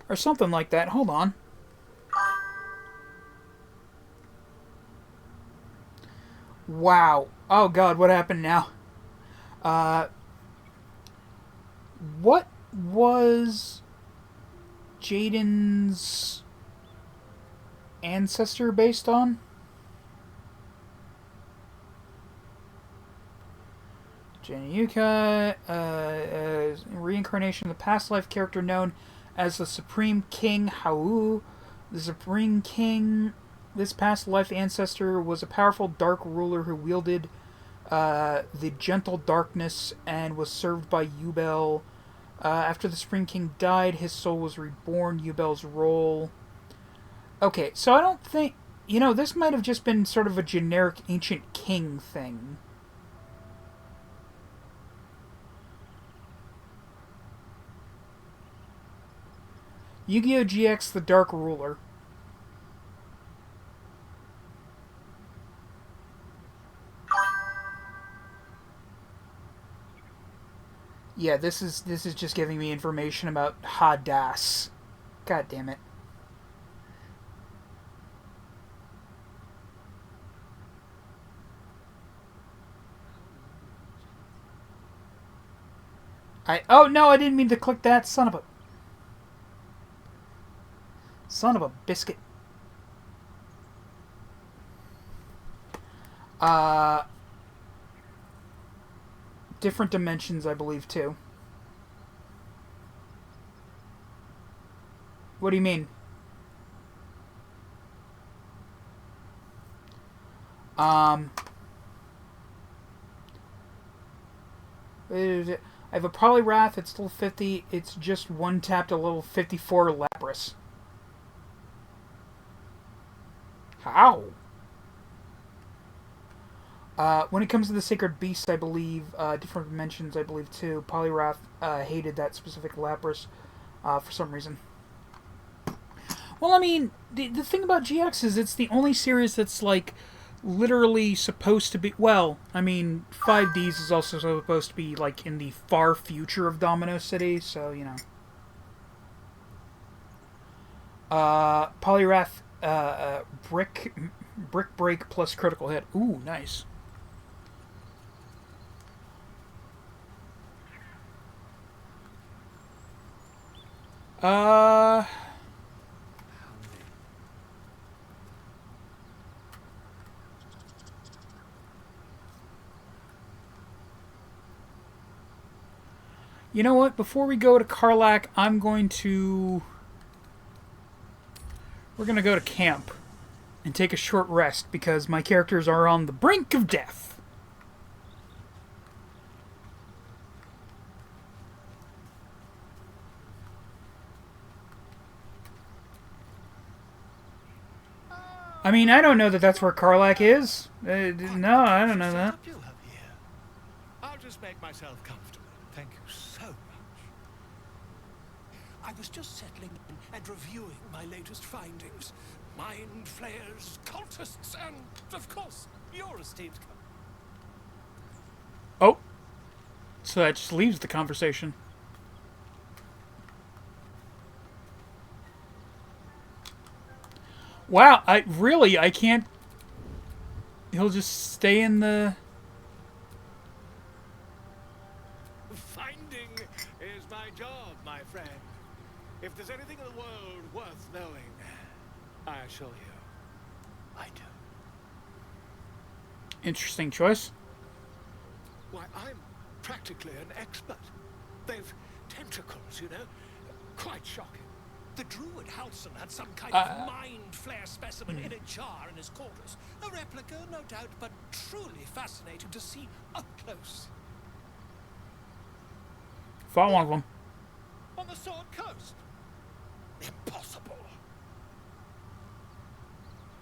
Or something like that. Hold on. Wow. Oh, God, what happened now? What was Jaden's ancestor based on? Jenny Yuka, reincarnation of the past life character known as the Supreme King Hau. The Supreme King, this past life ancestor, was a powerful dark ruler who wielded the gentle darkness and was served by Yubel. After the Supreme King died, his soul was reborn. Yubel's role... Okay, so I don't think... this might have just been sort of a generic ancient king thing. Yu-Gi-Oh! GX, the Dark Ruler. Yeah, this is just giving me information about Hadass. God damn it. Oh no, I didn't mean to click that. Son of a biscuit. Different dimensions, I believe, too. What do you mean? I have a Polyrath, it's level 50, it's just one tapped a level 54 Lapras. How? When it comes to the Sacred Beasts, I believe, different dimensions, I believe, too. Polyrath hated that specific Lapras for some reason. Well, I mean, the thing about GX is it's the only series that's, like, literally supposed to be... Well, I mean, 5Ds is also supposed to be, like, in the far future of Domino City, so, you know. Polyrath, Brick Break plus Critical Hit. Ooh, nice. You know what? Before we go to Karlak, we're going to go to camp and take a short rest because my characters are on the brink of death. I mean, I don't know that that's where Karlak is. No, I don't know that. I'll just make myself comfortable. Thank you so much. I was just settling in and reviewing my latest findings. Mind flayers, cultists, and, of course, your esteemed company. Oh. So that just leaves the conversation. Wow, I can't... He'll just stay in the... Finding is my job, my friend. If there's anything in the world worth knowing, I assure you, I do. Interesting choice. Why, I'm practically an expert. They've tentacles, you know? Quite shocking. The druid Halson had some kind of mind flare specimen in a jar in his quarters. A replica, no doubt, but truly fascinating to see up close. Fought one of them. On the Sword Coast? Impossible.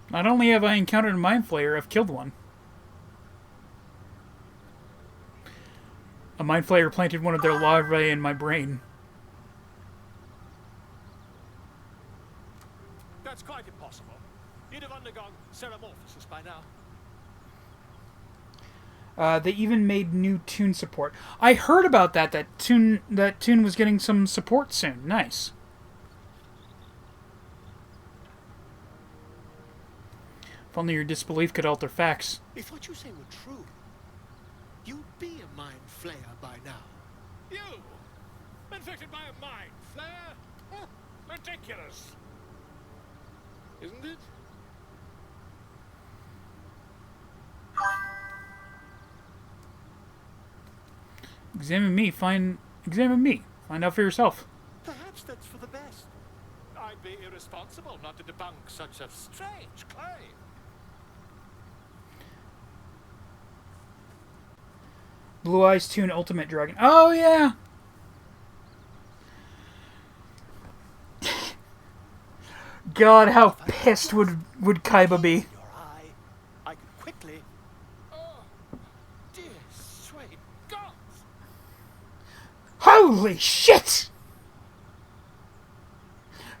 Not only have I encountered a Mind Flayer, I've killed one. A Mind Flayer planted one of their larvae in my brain. That's quite impossible. You'd have undergone ceramorphosis by now. They even made new tune support. I heard about that. That tune was getting some support soon. Nice. If only your disbelief could alter facts. If what you say were true, you'd be a mind flayer by now. You, infected by a mind flare? Huh, ridiculous. Isn't it? Examine me. Find out for yourself. Perhaps that's for the best. I'd be irresponsible not to debunk such a strange claim. Blue Eyes Tune Ultimate Dragon. Oh yeah. God, how pissed would Kaiba be? I could quickly. Oh, dear sweet gods! Holy shit!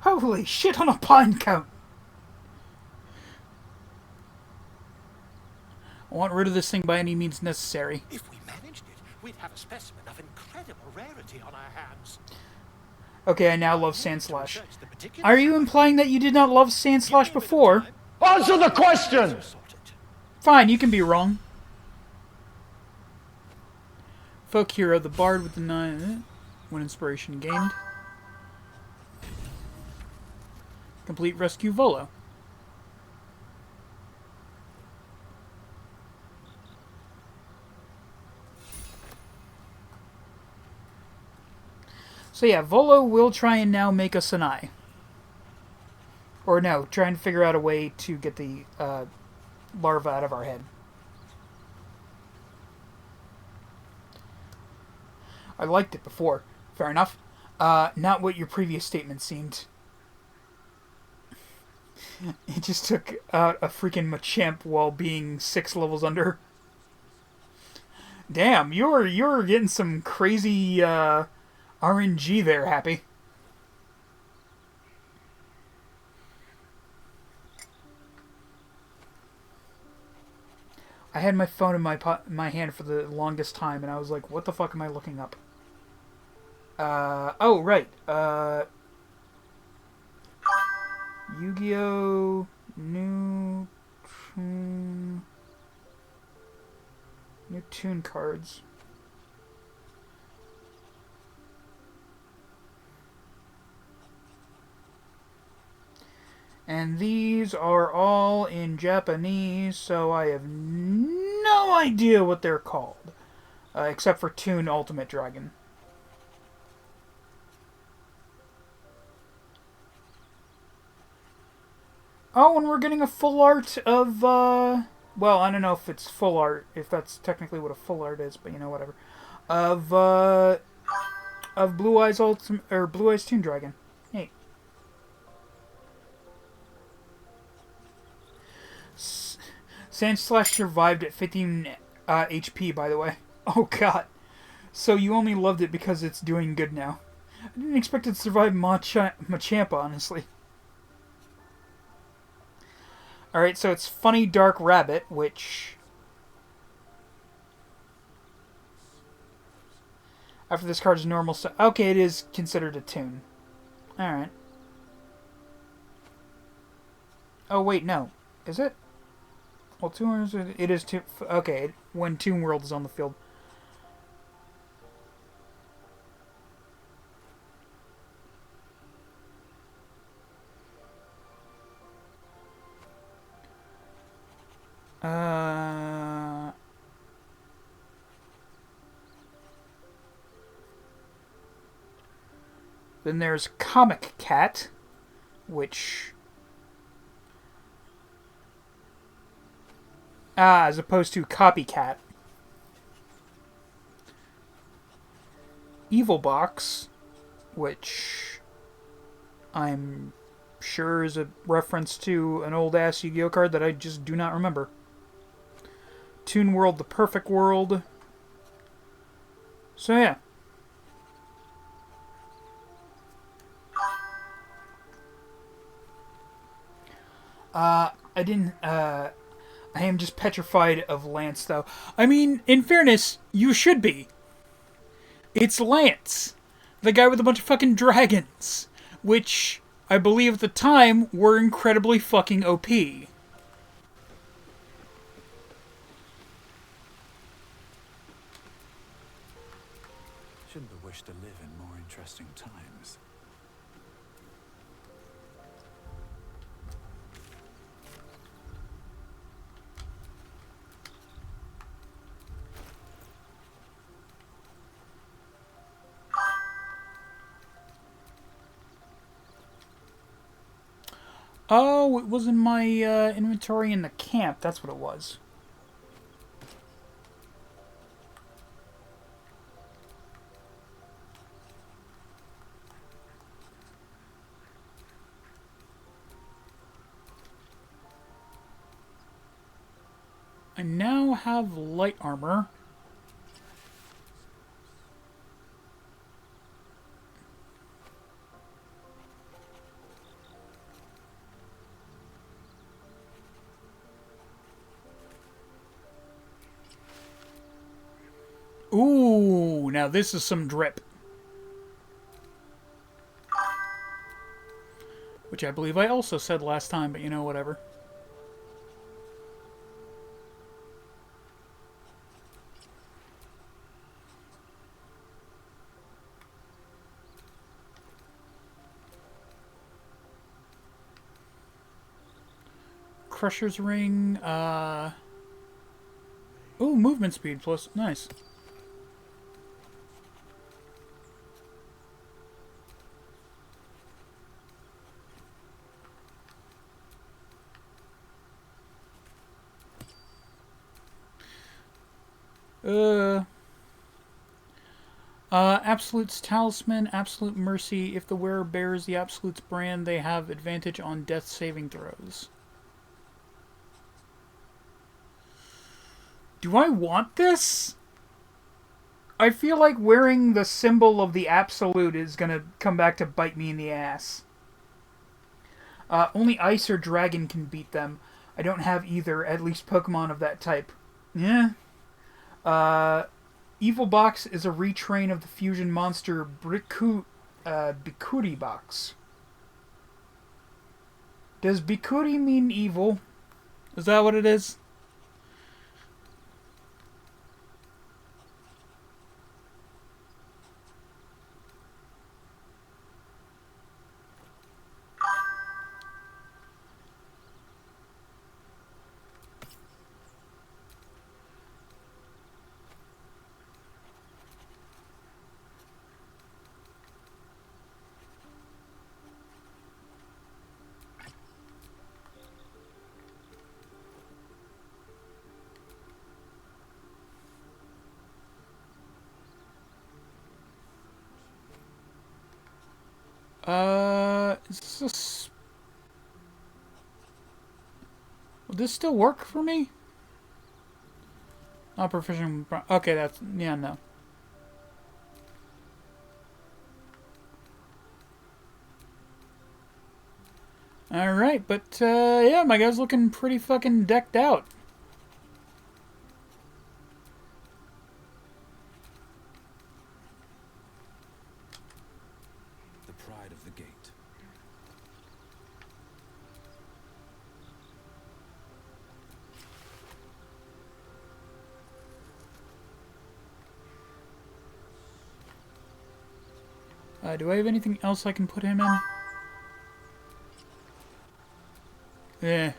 Holy shit on a pine count! I want rid of this thing by any means necessary. If we managed it, we'd have a specimen of incredible rarity on our hands. Okay, I now love Sandslash. Are you implying that you did not love Sandslash before? Answer the question! Fine, you can be wrong. Folk hero, the bard with the 9... One inspiration gained. Complete rescue Volo. So yeah, Volo will try and now make us an eye. Or no, trying to figure out a way to get the larva out of our head. I liked it before. Fair enough. Not what your previous statement seemed. It just took out a freaking Machamp while being 6 levels under. Damn, you're getting some crazy RNG there, Happy. I had my phone in my hand for the longest time, and I was like, what the fuck am I looking up? Oh, right. Yu-Gi-Oh! New Toon cards. And these are all in Japanese, so I have no idea what they're called. Except for Toon Ultimate Dragon. Oh, and we're getting a full art of, well, I don't know if it's full art, if that's technically what a full art is, but you know, whatever. Of Blue Eyes Blue Eyes Toon Dragon. Hey. Sandslash survived at 15 HP, by the way. Oh, God. So you only loved it because it's doing good now. I didn't expect it to survive Machamp, honestly. Alright, so it's Funny Dark Rabbit, which... After this card's normal... Okay, it is considered a toon. Alright. Oh, wait, no. Is it? Well, it is Toon... Okay, when Toon World is on the field. Then there's Comic Cat, which... as opposed to Copycat. Evil Box, which I'm sure is a reference to an old-ass Yu-Gi-Oh card that I just do not remember. Toon World, The Perfect World. So yeah. I am just petrified of Lance, though. I mean, in fairness, you should be. It's Lance. The guy with a bunch of fucking dragons. Which, I believe at the time, were incredibly fucking OP. Shouldn't have wished to live in more interesting times. Oh, it was in my inventory in the camp. That's what it was. I now have light armor. Ooh, now this is some drip. Which I believe I also said last time, but you know, whatever. Crusher's Ring. Ooh, movement speed plus. Nice. Absolute's Talisman, Absolute Mercy. If the wearer bears the Absolute's brand, they have advantage on death saving throws. Do I want this? I feel like wearing the symbol of the Absolute is gonna come back to bite me in the ass. Only Ice or Dragon can beat them. I don't have either, at least Pokemon of that type. Yeah. Evil Box is a retrain of the fusion monster Bikuri Box. Does Bikuri mean evil? Is that what it is? Is this will this still work for me? Not proficient. Okay, that's yeah, no. All right, but yeah, my guy's looking pretty fucking decked out. The pride of the gate. Do I have anything else I can put him in? Yeah.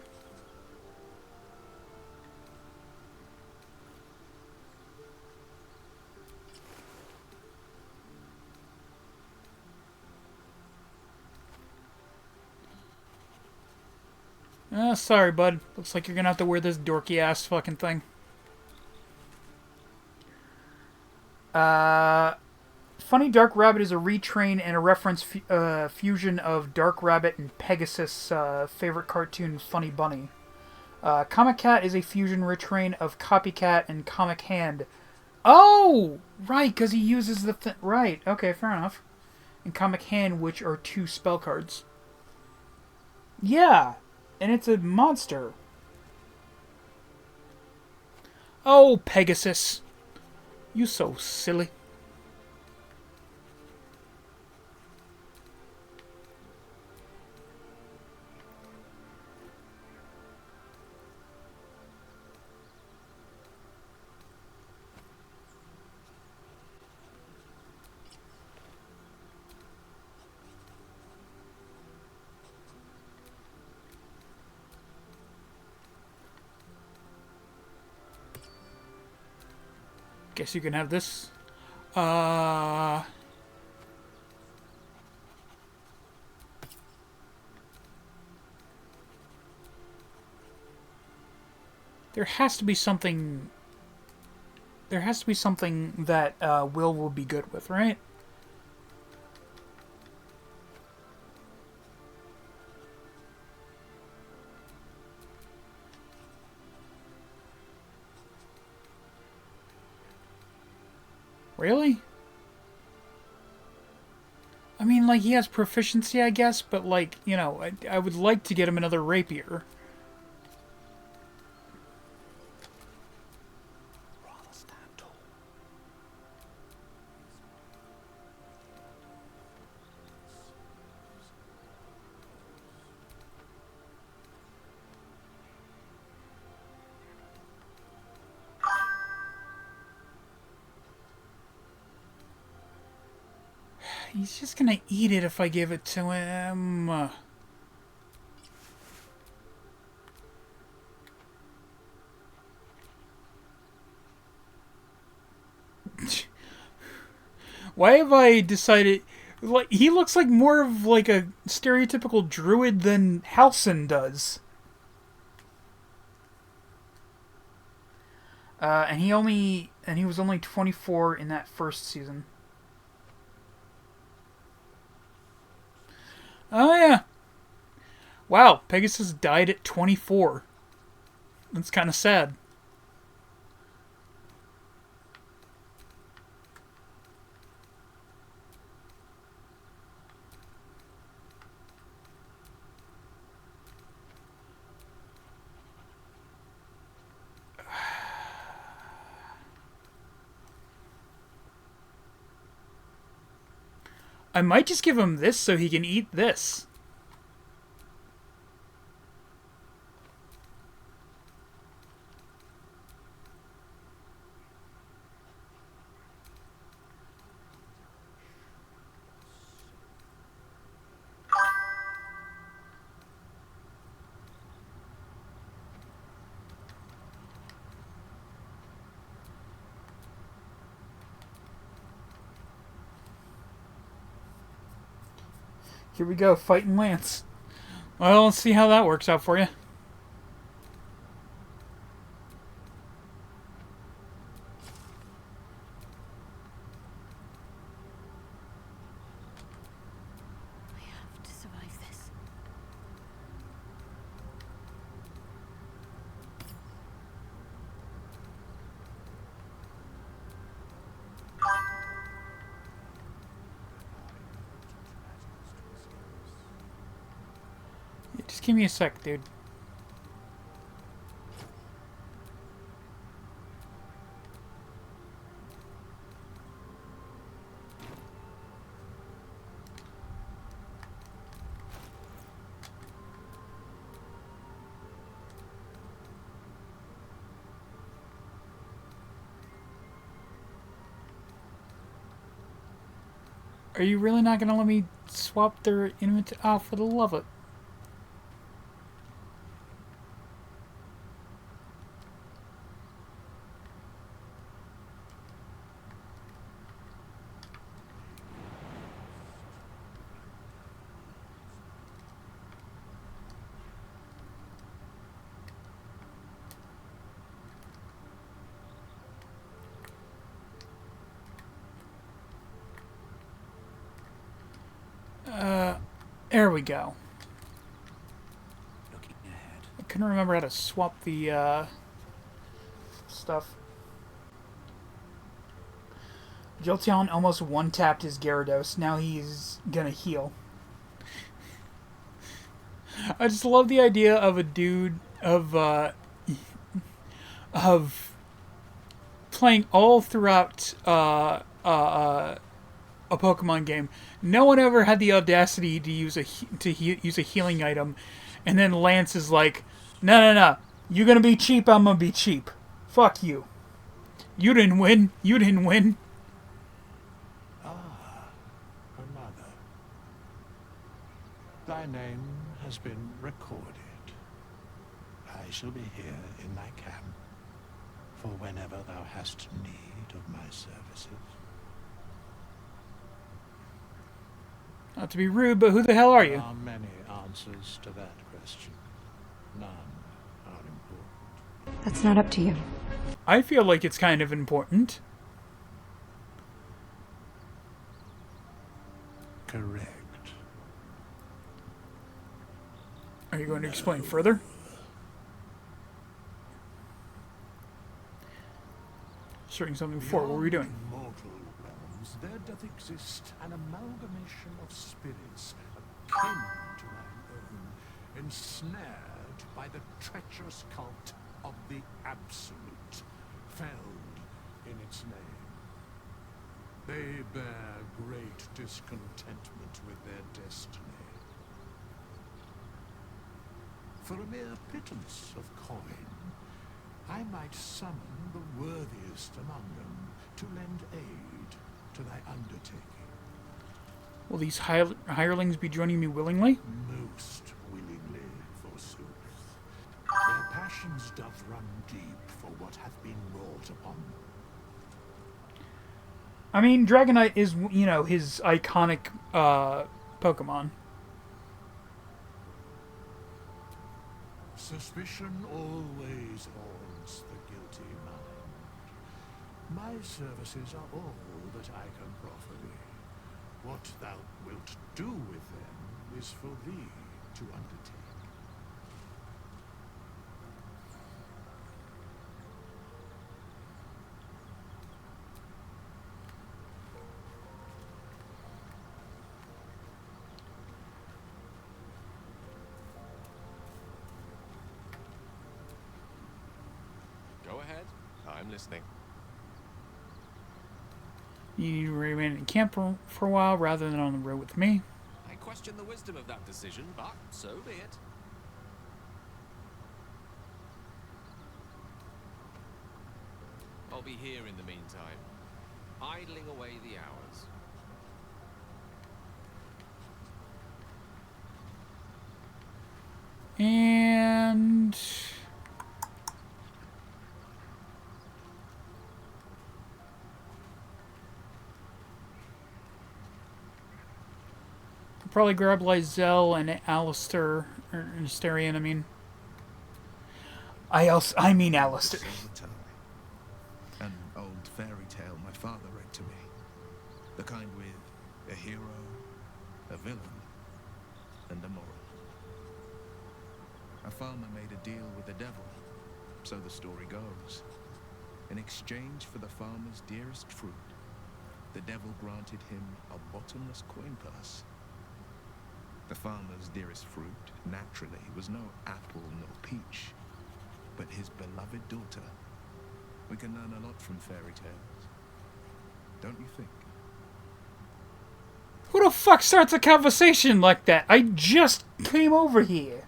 Sorry, bud. Looks like you're gonna have to wear this dorky ass fucking thing. Funny Dark Rabbit is a retrain and a reference fusion of Dark Rabbit and Pegasus' favorite cartoon, Funny Bunny. Comic Cat is a fusion retrain of Copycat and Comic Hand. Oh! Right, because he uses the... Right, okay, fair enough. And Comic Hand, which are 2 spell cards. Yeah, and it's a monster. Oh, Pegasus. You so silly. Guess you can have this. There has to be something... There has to be something that Will be good with, right? Really? I mean, like, he has proficiency, I guess, but, like, you know, I would like to get him another rapier. He's just gonna eat it if I give it to him. Why have I decided... Like, he looks like more of like a stereotypical druid than Halsin does. And he was only 24 in that first season. Oh yeah. Wow, Pegasus died at 24. That's kind of sad. I might just give him this so he can eat this. Here we go, fighting Lance. Well, let's see how that works out for you. I have to survive this. Just give me a sec, dude. Are you really not going to let me swap their inventory? Oh, for the love of it. There we go. I couldn't remember how to swap the stuff. Jolteon almost one-tapped his Gyarados. Now he's gonna heal. I just love the idea of a dude of playing all throughout a Pokemon game. No one ever had the audacity to use a healing item, and then Lance is like, "No, you're gonna be cheap. I'm gonna be cheap. Fuck you. You didn't win. You didn't win." Her mother. Thy name has been recorded. I shall be here in thy camp for whenever thou hast need of my services. Not to be rude, but who the hell are you? There are many answers to that question. None are important. That's not up to you. I feel like it's kind of important. Correct. Are you going to explain further? Starting something before. What were we doing? Mortal realms, there doth exist an amalgamation of spirits akin to thine own, ensnared by the treacherous cult of the Absolute, felled in its name. They bear great discontentment with their destiny. For a mere pittance of coin, I might summon the worthiest among them to lend aid to thy undertaking. Will these hirelings be joining me willingly? Most willingly, forsooth. Their passions doth run deep for what hath been wrought upon them. I mean, Dragonite is, you know, his iconic Pokemon. Suspicion always haunts the guilty mind. My services are all that I can proffer thee. What thou wilt do with them is for thee to undertake. Go ahead. I'm listening. You remain in camp for a while rather than on the road with me. I question the wisdom of that decision, but so be it. I'll be here in the meantime, idling away the hours. And I'll probably grab Lizelle and Alistair, or Asterion, I mean. I mean Alistair. An old fairy tale my father read to me. The kind with a hero, a villain, and a moral. A farmer made a deal with the devil, so the story goes. In exchange for the farmer's dearest fruit, the devil granted him a bottomless coin purse. The farmer's dearest fruit, naturally, was no apple nor peach, but his beloved daughter. We can learn a lot from fairy tales, don't you think? Who the fuck starts a conversation like that? I just came over here.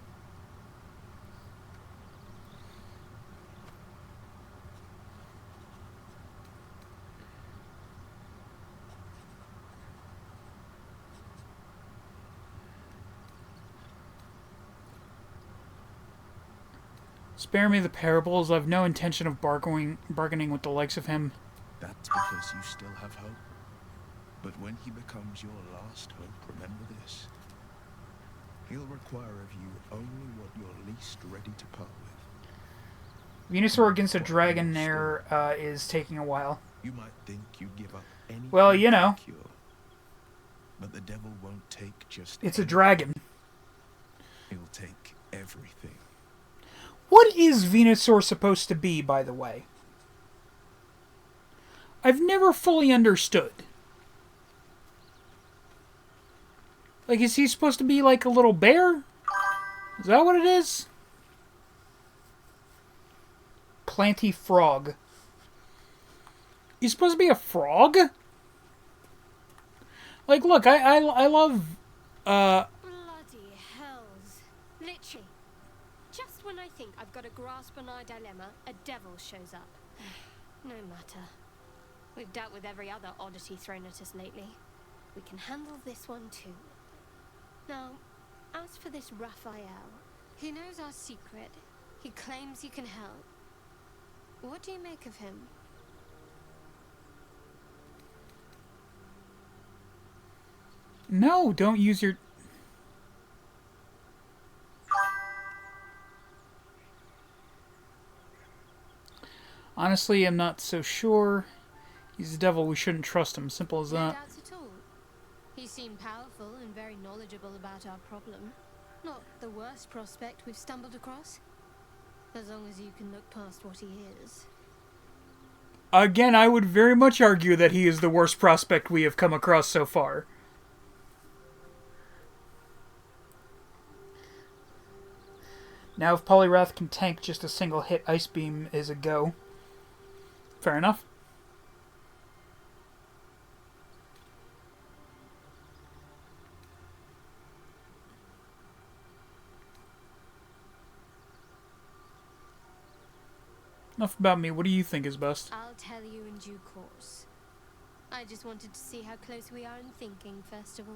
Spare me the parables. I've no intention of bargaining with the likes of him. That's because you still have hope. But when he becomes your last hope, remember this. He'll require of you only what you're least ready to part with. Venusaur against a dragon there is taking a while. You might think you'd give up anything. Well, you know. But the devil won't take just It's a dragon. He'll take everything. What is Venusaur supposed to be, by the way? I've never fully understood. Like, is he supposed to be like a little bear? Is that what it is? Planty frog. He's supposed to be a frog? Like, look, I love, Bloody hells. Literally. Just when I think I've got a grasp on our dilemma, a devil shows up. No matter. We've dealt with every other oddity thrown at us lately. We can handle this one too. Now, as for this Raphael, he knows our secret. He claims he can help. What do you make of him? No, don't use your... Honestly, I'm not so sure. He's the devil, we shouldn't trust him. Simple as that. No doubts at all. He seemed powerful and very knowledgeable about our problem. Not the worst prospect we've stumbled across. As long as you can look past what he is. Again, I would very much argue that he is the worst prospect we have come across so far. Now, if Poliwrath can tank just a single hit, Ice Beam is a go. Fair enough. Enough about me. What do you think is best? I'll tell you in due course. I just wanted to see how close we are in thinking, first of all.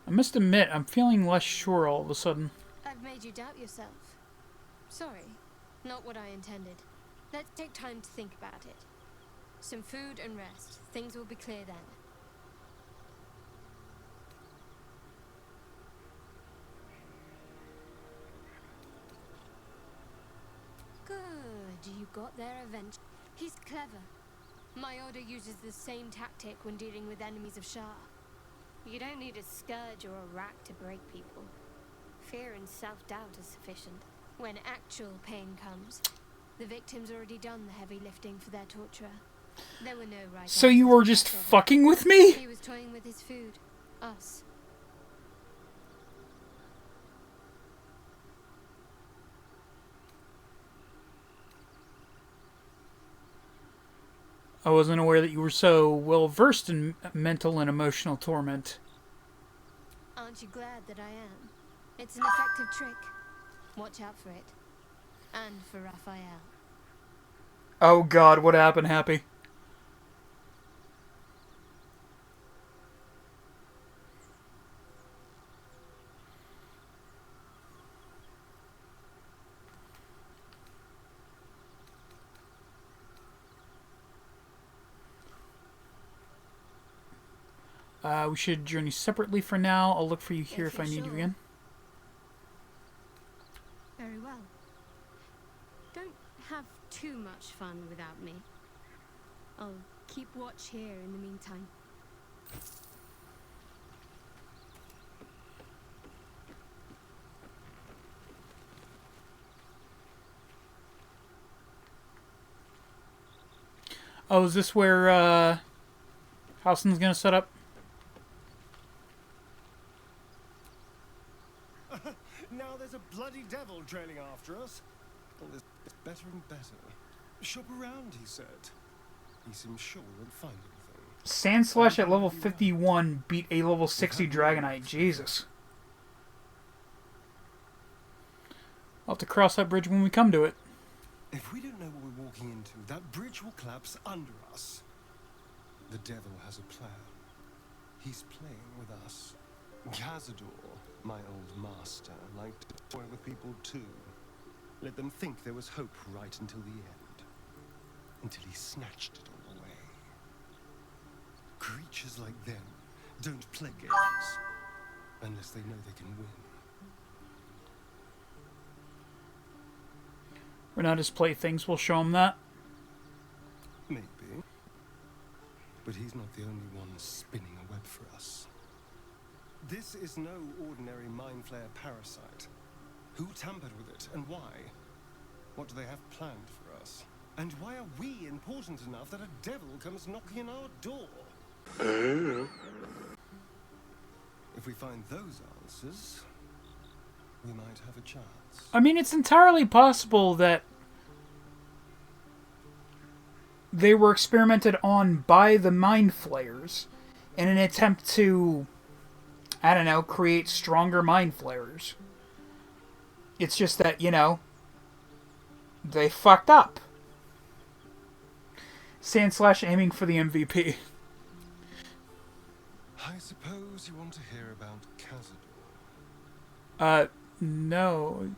I must admit, I'm feeling less sure all of a sudden. I've made you doubt yourself. Sorry, not what I intended. Let's take time to think about it. Some food and rest. Things will be clear then. Good, you got there eventually. He's clever. My order uses the same tactic when dealing with enemies of Shah. You don't need a scourge or a rack to break people. Fear and self-doubt is sufficient. When actual pain comes, the victim's already done the heavy lifting for their torturer. There were no right So you were just fucking with me? He was toying with his food. Us. I wasn't aware that you were so well versed in mental and emotional torment. Aren't you glad that I am? It's an effective trick. Watch out for it. And for Raphael. Oh god, what happened, Happy? We should journey separately for now. I'll look for you here if I need you again. Very well. Don't have too much fun without me. I'll keep watch here in the meantime. Oh, is this where Howson's gonna set up? Now there's a bloody devil trailing after us. Well, it's better and better. Shop around, he said. He seems sure we won't find anything. Sandslash at level 51 beat a level 60 Dragonite. Jesus. I'll have to cross that bridge when we come to it. If we don't know what we're walking into, that bridge will collapse under us. The devil has a plan. He's playing with us. Cazador, my old master, liked to toy with people too. Let them think there was hope right until the end. Until he snatched it all away. Creatures like them don't play games unless they know they can win. We're not his playthings, we'll show him that. Maybe. But he's not the only one spinning a web for us. This is no ordinary mind flayer parasite. Who tampered with it, and why? What do they have planned for us? And why are we important enough that a devil comes knocking on our door? If we find those answers, we might have a chance. I mean, it's entirely possible that they were experimented on by the Mind Flayers in an attempt to, I don't know, create stronger Mind Flayers. It's just that, you know, they fucked up. Sandslash aiming for the MVP. I suppose you want to hear about Cazador. No.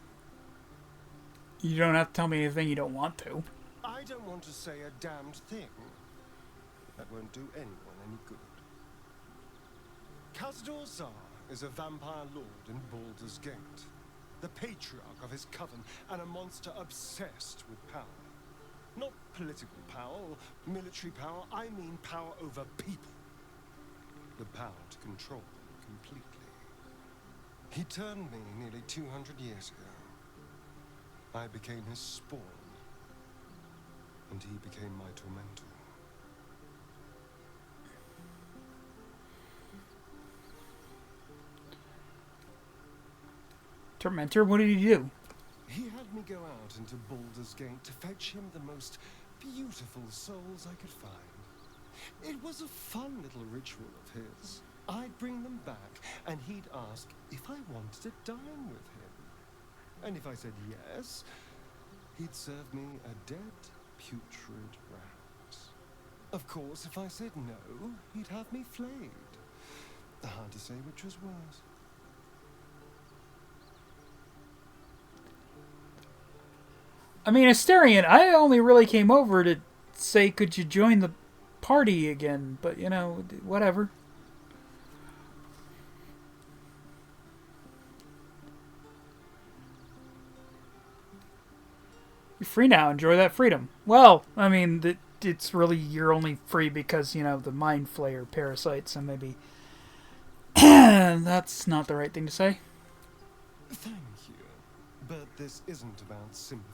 You don't have to tell me anything you don't want to. I don't want to say a damned thing. That won't do anyone any good. Cazador Zar is a vampire lord in Baldur's Gate. The patriarch of his coven, and a monster obsessed with power. Not political power or military power, I mean power over people. The power to control them completely. He turned me nearly 200 years ago. I became his spawn, and he became my tormentor. Tormentor, what did he do? He had me go out into Baldur's Gate to fetch him the most beautiful souls I could find. It was a fun little ritual of his. I'd bring them back, and he'd ask if I wanted to dine with him. And if I said yes, he'd serve me a dead, putrid rat. Of course, if I said no, he'd have me flayed. Hard to say which was worse. I mean, Asterion, I only really came over to say, could you join the party again? But, you know, whatever. You're free now. Enjoy that freedom. Well, I mean, it's really, you're only free because, you know, the Mind Flayer parasite, so maybe that's not the right thing to say. Thank you. But this isn't about sympathy.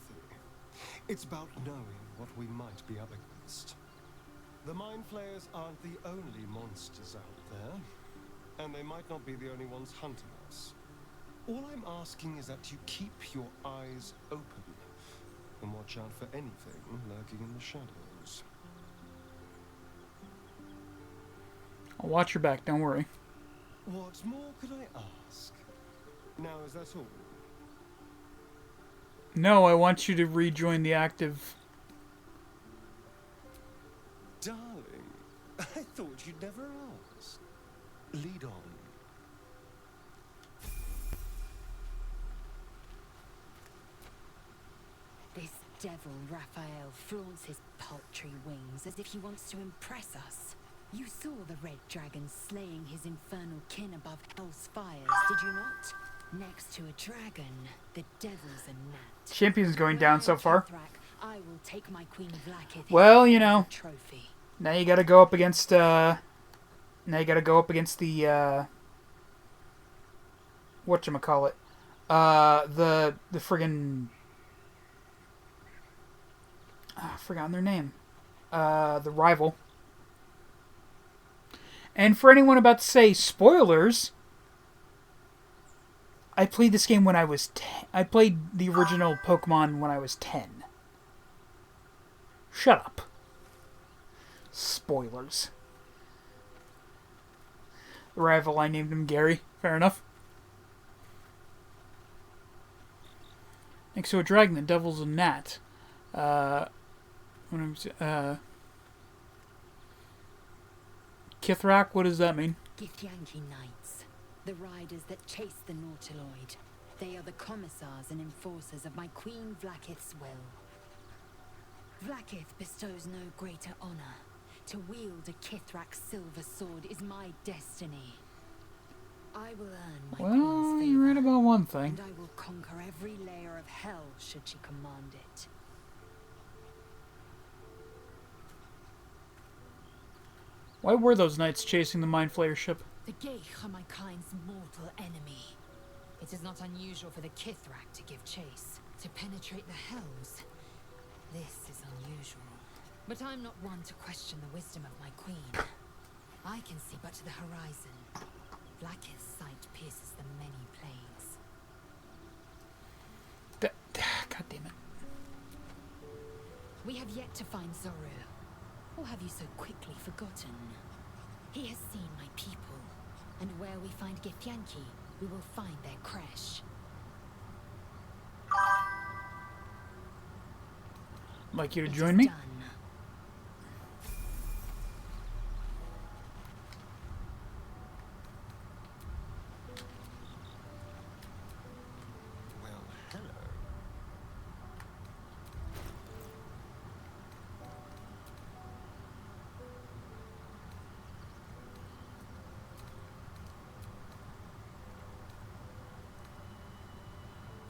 It's about knowing what we might be up against. The Mind Flayers aren't the only monsters out there, and they might not be the only ones hunting us. All I'm asking is that you keep your eyes open and watch out for anything lurking in the shadows. I'll watch your back, don't worry. What more could I ask? Now, is that all? No, I want you to rejoin the active. Darling, I thought you'd never ask. Lead on. This devil Raphael flaunts his paltry wings as if he wants to impress us. You saw the red dragon slaying his infernal kin above hell's fires, did you not? Next to a dragon, the devil's a gnat. Champion's going down so far. I will take my Queen Blackith. Well, you know, trophy. now you gotta go up against, now you gotta go up against the, whatchamacallit, the friggin', I've forgotten their name, the rival. And for anyone about to say spoilers, I played this game when I was 10. I played the original Pokemon when I was 10. Shut up. Spoilers. The rival, I named him Gary. Fair enough. Next to a dragon, the devil's a gnat. Kithrak, what does that mean? Githyanki Knights, the riders that chase the Nautiloid. They are the commissars and enforcers of my Queen Vlaakith's will. Vlaakith bestows no greater honor. To wield a Kithrak's silver sword is my destiny. I will earn my Well, queen's you're right about one thing. and I will conquer every layer of hell should she command it. Why were those knights chasing the Mind Flayer ship? The Geich are my kind's mortal enemy. It is not unusual for the Kithrak to give chase, to penetrate the hells. This is unusual. But I'm not one to question the wisdom of my queen. I can see but to the horizon. Blackest sight pierces the many planes. God damn it. We have yet to find Zoru. Or have you so quickly forgotten? He has seen my people, and where we find Githyanki, we will find their crash. I'd like you to join me? Done. Well, hello.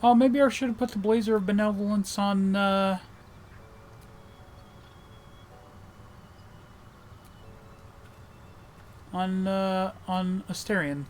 Oh, maybe I should have put the Blazer of Benevolence on, on Asterion.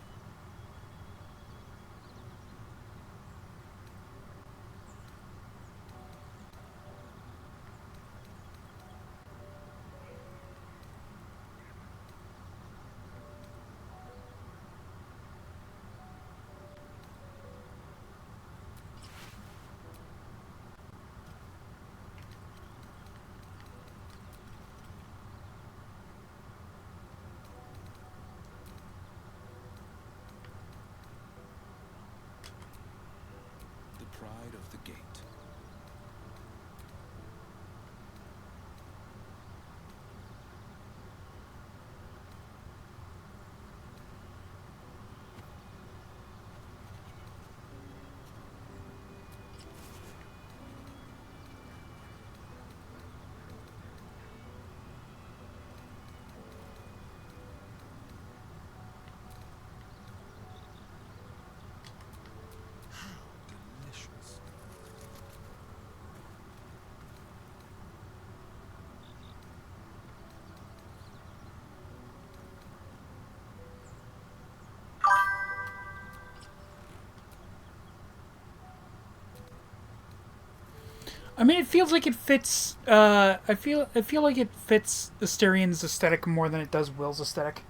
I mean, it feels like it fits. I feel like it fits Asterian's aesthetic more than it does Will's aesthetic.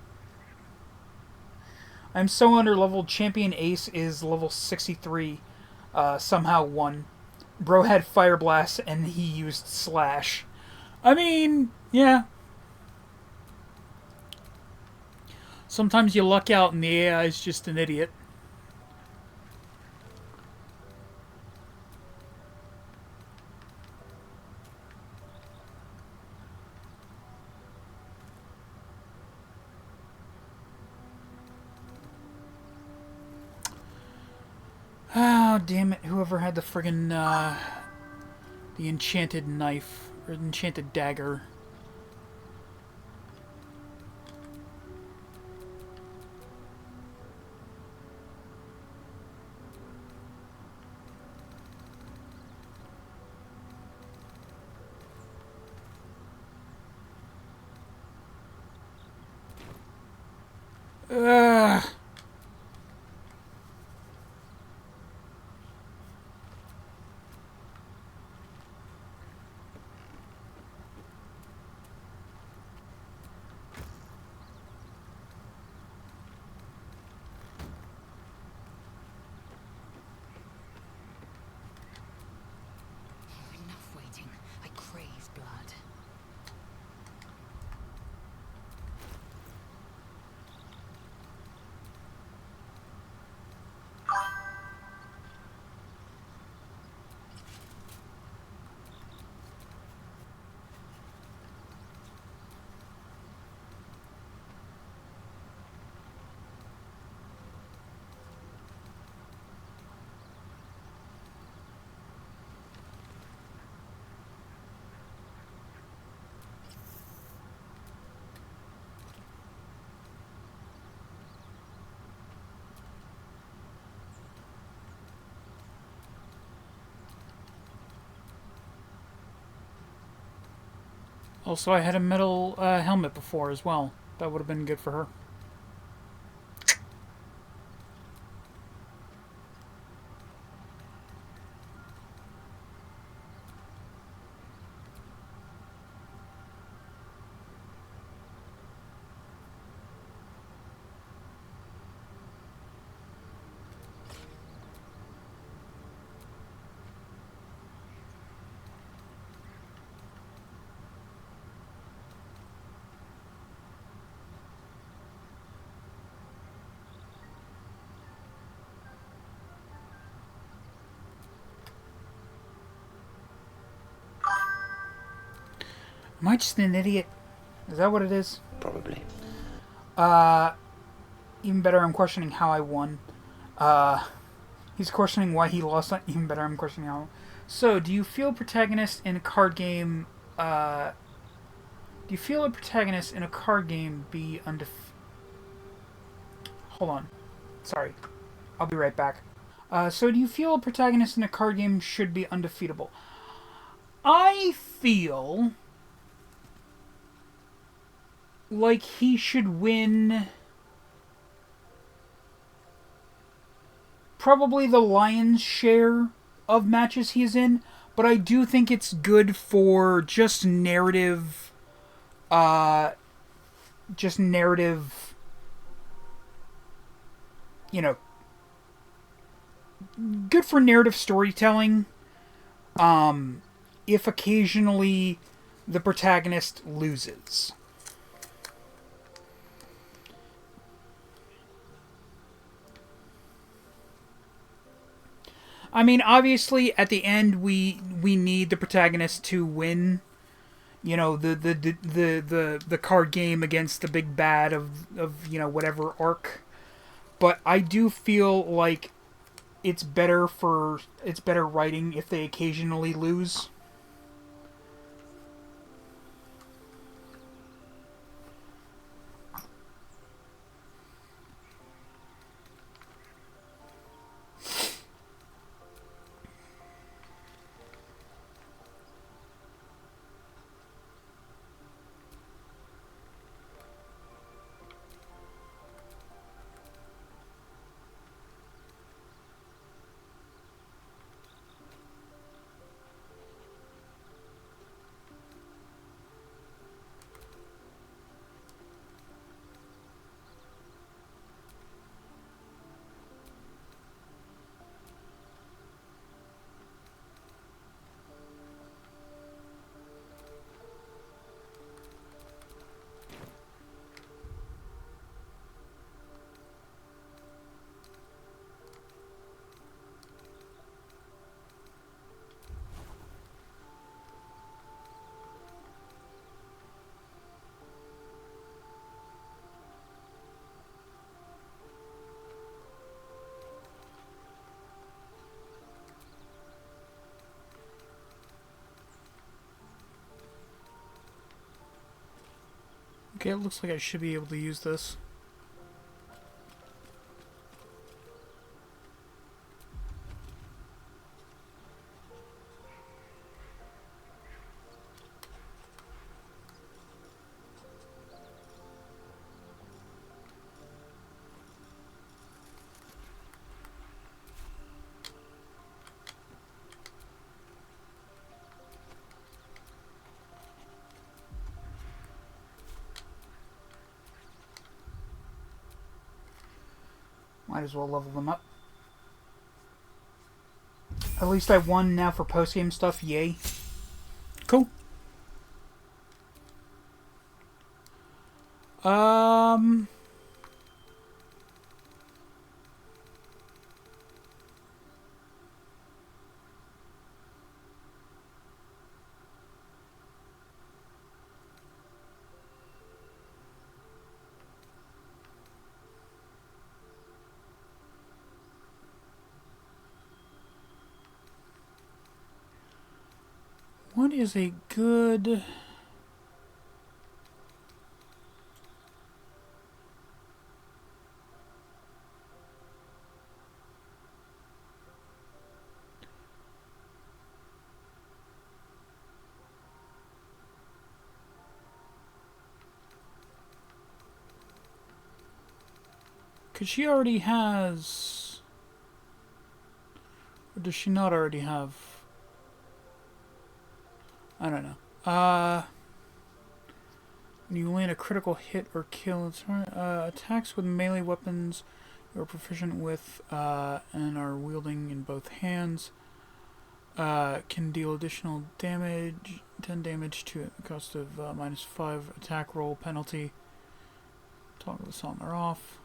I'm so underleveled. Champion Ace is level 63. Somehow won. Bro had Fire Blast and he used Slash. I mean, yeah. Sometimes you luck out and the AI is just an idiot. Oh, damn it. Whoever had the friggin', the enchanted knife, or enchanted dagger. Ugh. Enough waiting. I crave blood. Also, I had a metal helmet before as well. That would have been good for her. Am I just an idiot? Is that what it is? Probably. Even better, I'm questioning how I won. He's questioning why he lost. Even better, I'm questioning how. So, do you feel protagonist in a card game? Do you feel a protagonist in a card game be Hold on. Sorry. I'll be right back. So, do you feel a protagonist in a card game should be undefeatable? I feel like he should win probably the lion's share of matches he's in, but I do think it's good for just narrative, you know, good for narrative storytelling, if occasionally the protagonist loses. I mean, obviously, at the end, we need the protagonist to win. You know, the card game against the big bad of you know, whatever arc. But I do feel like it's better writing if they occasionally lose. Okay, it looks like I should be able to use this. Might as well level them up. At least I won now for post-game stuff, yay. Cool. What is a good... Because she already has... Or does she not already have... I don't know. When you land a critical hit or kill, attacks with melee weapons you're proficient with and are wielding in both hands can deal additional damage, 10 damage to the cost of -5 attack roll penalty. Toggle this on or off.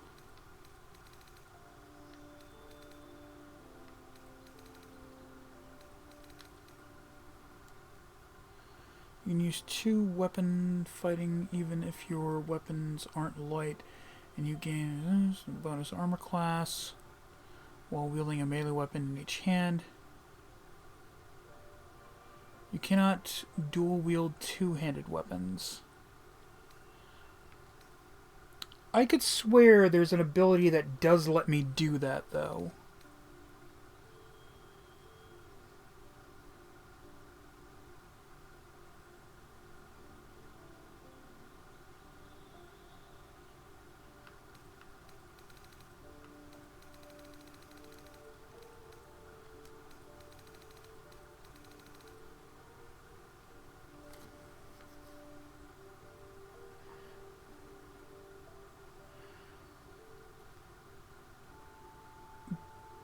You can use 2 weapon fighting even if your weapons aren't light, and you gain bonus armor class while wielding a melee weapon in each hand. You cannot dual wield 2-handed weapons. I could swear there's an ability that does let me do that, though.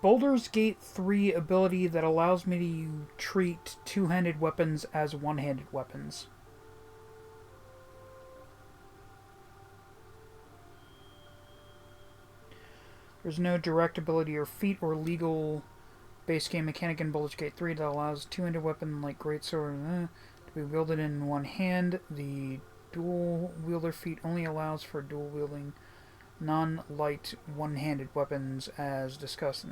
Baldur's Gate 3 ability that allows me to treat 2-handed weapons as 1-handed weapons. There's no direct ability or feat or legal base game mechanic in Baldur's Gate 3 that allows 2-handed weapon like greatsword to be wielded in one hand. The dual wielder feat only allows for dual wielding non-light one-handed weapons as discussed in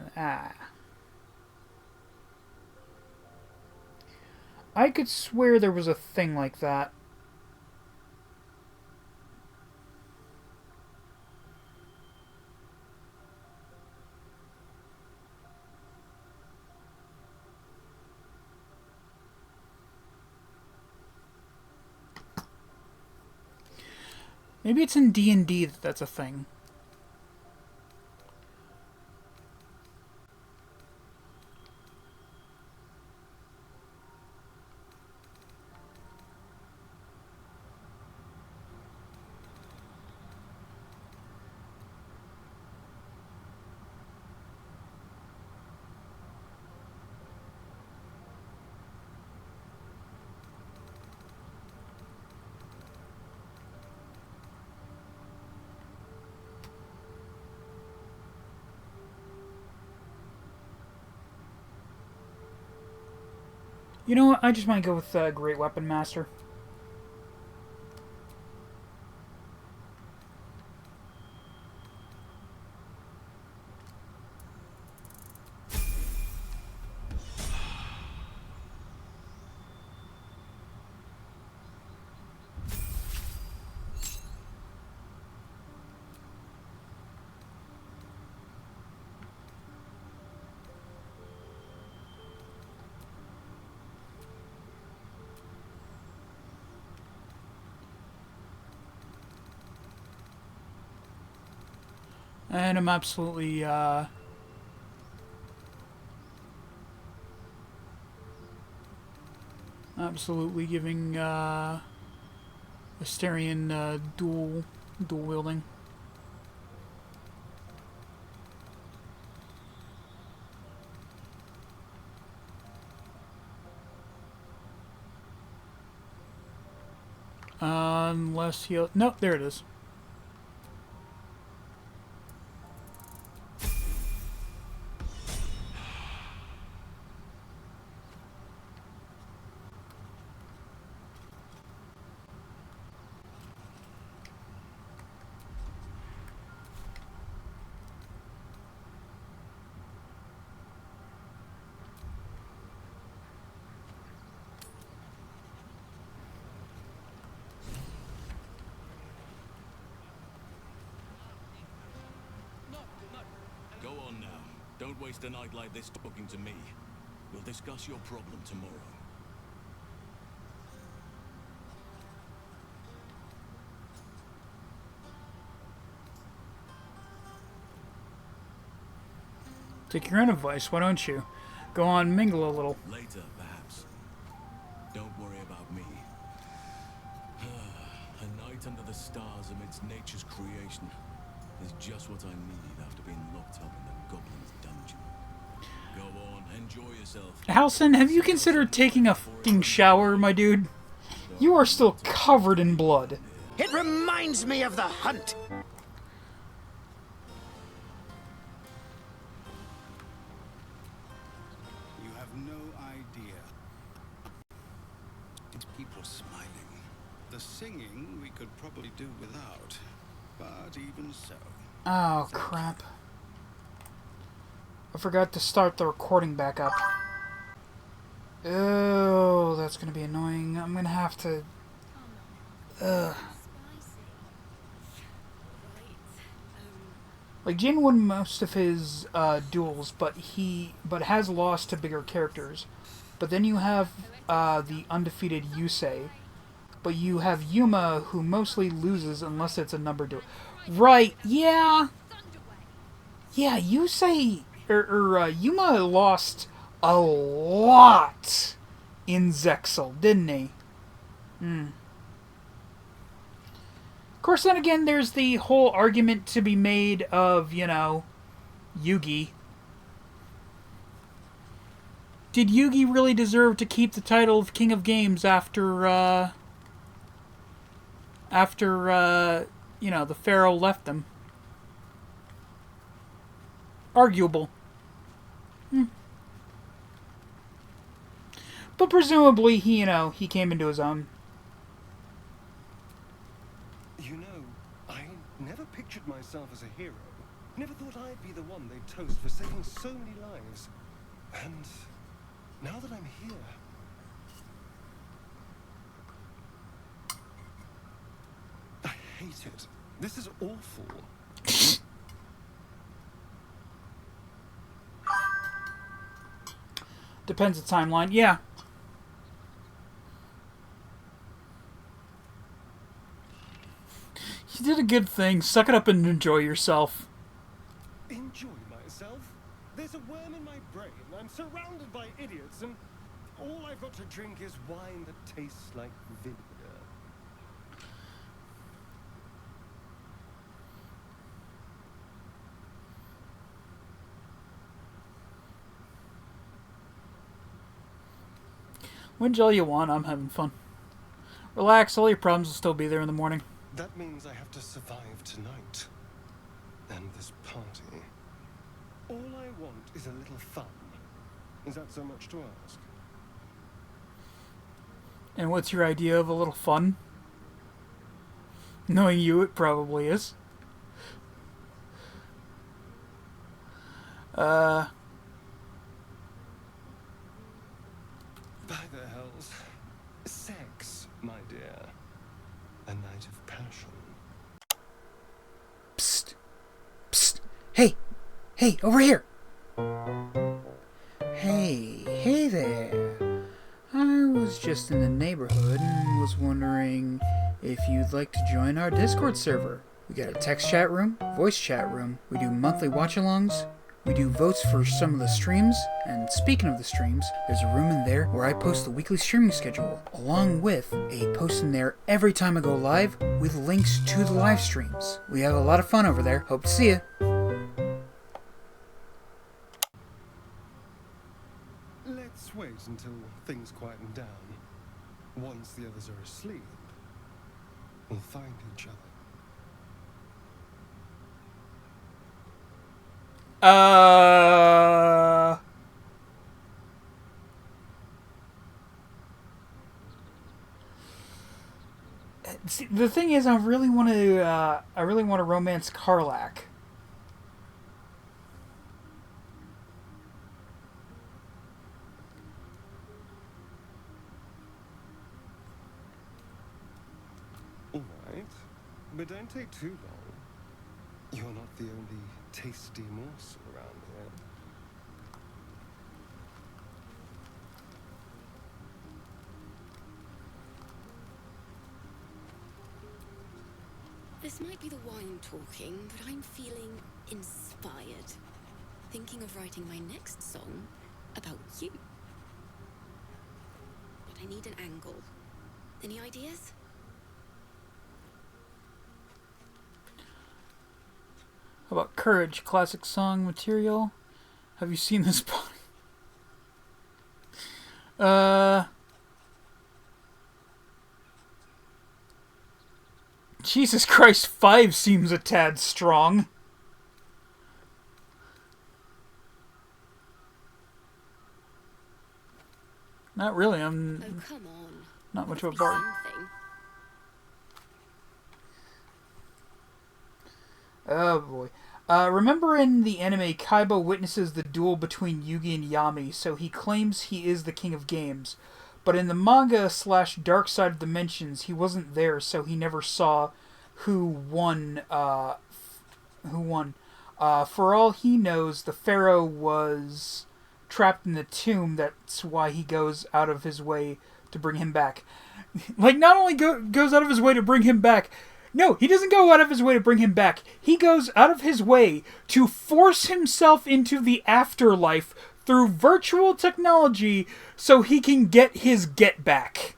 I could swear there was a thing like that. Maybe it's in D&D that that's a thing. You know what? I just might go with Great Weapon Master. And I'm absolutely, absolutely giving, Asterion, dual wielding. Unless he'll... Nope, there it is. Go on now. Don't waste a night like this talking to me. We'll discuss your problem tomorrow. Take your own advice, why don't you? Go on, mingle a little. Later, perhaps. Don't worry about me. A night under the stars amidst nature's creation is just what I need after being locked up in the goblin's dungeon. Go on, enjoy yourself. Halson, have you considered taking a fucking shower, my dude? You are still covered in blood. It reminds me of the hunt. You have no idea. It's people smiling. The singing we could probably do without, but even so. Oh, crap. I forgot to start the recording back up. Oh, that's gonna be annoying. I'm gonna have to... Ugh. Like, Jin won most of his duels, but has lost to bigger characters. But then you have the undefeated Yusei. But you have Yuma, who mostly loses unless it's a number duel. Right, yeah. Yeah, Yusei... Yuma lost a lot in Zexal, didn't he? Of course, then again, there's the whole argument to be made of, you know, Yugi. Did Yugi really deserve to keep the title of King of Games after, you know, the Pharaoh left him? Arguable. But presumably, he came into his own. You know, I never pictured myself as a hero. Never thought I'd be the one they'd toast for saving so many lives. And now that I'm here... I hate it. This is awful. Depends the timeline. Yeah. You did a good thing. Suck it up and enjoy yourself. Enjoy myself? There's a worm in my brain. I'm surrounded by idiots, and all I've got to drink is wine that tastes like vinegar. Whinge all you want, I'm having fun. Relax, all your problems will still be there in the morning. That means I have to survive tonight. And this party. All I want is a little fun. Is that so much to ask? And what's your idea of a little fun? Knowing you, it probably is. By the hells. Sex, my dear. A night of passion. Psst. Psst. Hey. Hey, over here. Hey there. I was just in the neighborhood and was wondering if you'd like to join our Discord server. We got a text chat room, voice chat room. We do monthly watch-alongs. We do votes for some of the streams, and speaking of the streams, there's a room in there where I post the weekly streaming schedule, along with a post in there every time I go live with links to the live streams. We have a lot of fun over there. Hope to see you. Let's wait until things quieten down. Once the others are asleep, we'll find each other. See, the thing is, I really want to romance Karlak. All right, but don't take too long. You're not the only tasty morsel around here. This might be the wine talking, but I'm feeling inspired. Thinking of writing my next song about you. But I need an angle. Any ideas? How about Courage, classic song material? Have you seen this book? Jesus Christ, 5 seems a tad strong. Not really, I'm come on. Not much of a bard. Oh boy. Remember in the anime, Kaiba witnesses the duel between Yugi and Yami, so he claims he is the king of games. But in the manga / Dark Side of Dimensions, he wasn't there, so he never saw who won. For all he knows, the pharaoh was trapped in the tomb. That's why he goes out of his way to bring him back. Like, not only goes out of his way to bring him back. No, he doesn't go out of his way to bring him back. He goes out of his way to force himself into the afterlife through virtual technology so he can get his get back.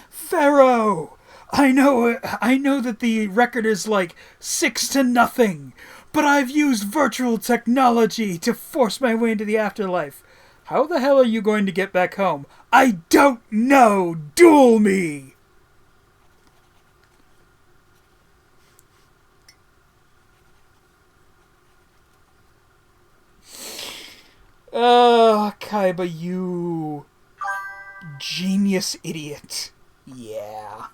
Pharaoh! I know that the record is like 6-0, but I've used virtual technology to force my way into the afterlife. How the hell are you going to get back home? I don't know! Duel me! Kaiba, you genius idiot. Yeah.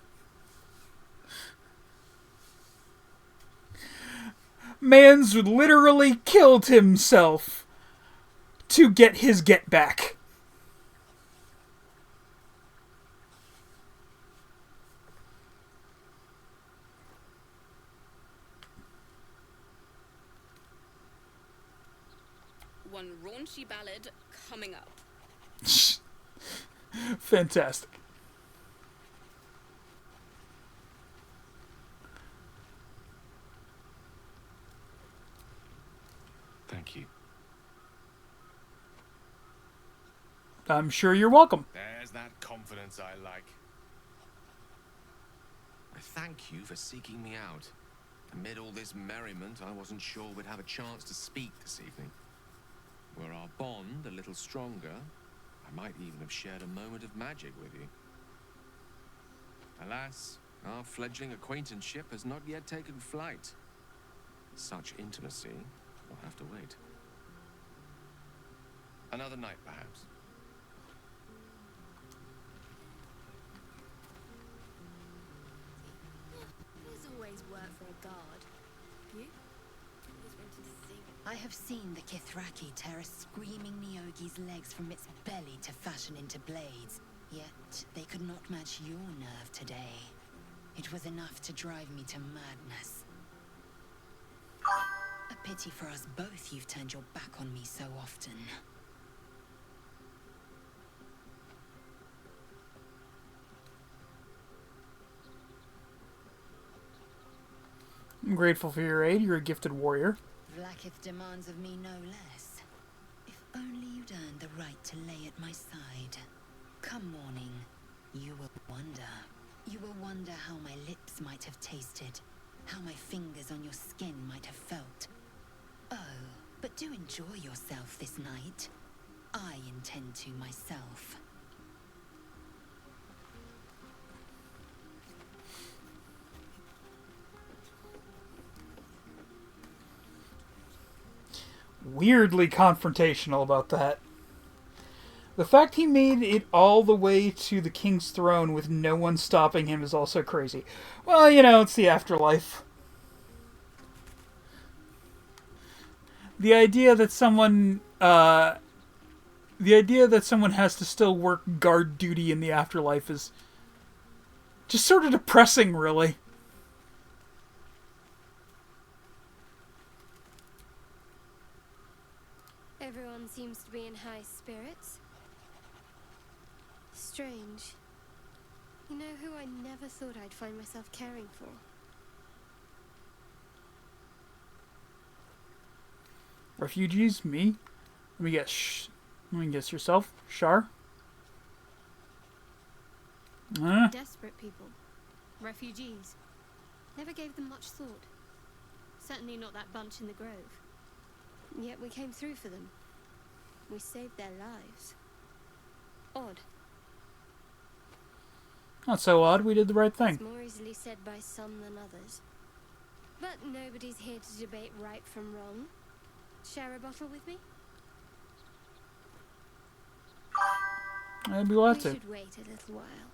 Man's literally killed himself to get his get back. One raunchy ballad coming up. Fantastic. Thank you. I'm sure you're welcome. There's that confidence I like. I thank you for seeking me out. Amid all this merriment, I wasn't sure we'd have a chance to speak this evening. Were our bond a little stronger, I might even have shared a moment of magic with you. Alas, our fledgling acquaintanceship has not yet taken flight. Such intimacy will have to wait. Another night, perhaps. There's always work for a guard. You? Always wanted to sing. I have seen the Kithraki tear a screaming Nyogi's legs from its belly to fashion into blades. Yet they could not match your nerve today. It was enough to drive me to madness. A pity for us both you've turned your back on me so often. I'm grateful for your aid. You're a gifted warrior. Vlaakith demands of me no less. If only you'd earned the right to lay at my side. Come morning, you will wonder. You will wonder how my lips might have tasted, how my fingers on your skin might have felt. Oh, but do enjoy yourself this night. I intend to myself. Weirdly confrontational about that. The fact he made it all the way to the king's throne with no one stopping him is also crazy. Well, you know, it's the afterlife. The idea that someone has to still work guard duty in the afterlife is just sort of depressing, really. Everyone seems to be in high spirits. Strange. You know who I never thought I'd find myself caring for? Refugees? Me? Let me guess yourself. Shar? Desperate people. Refugees. Never gave them much thought. Certainly not that bunch in the grove. Yet we came through for them. We saved their lives. Odd. Not so odd. We did the right thing. It's more easily said by some than others. But nobody's here to debate right from wrong. Share a bottle with me? I'd be glad to. We should wait a little while.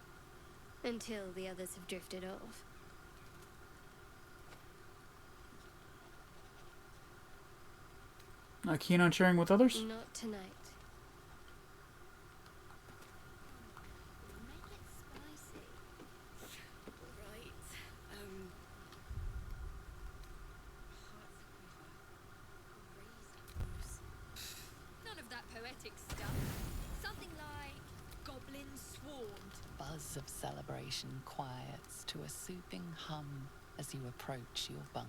Until the others have drifted off. Not keen on sharing with others? Not tonight. Make it spicy. Right. None of that poetic stuff. Something like goblins swarmed. Buzz of celebration quiets to a soothing hum as you approach your bunk.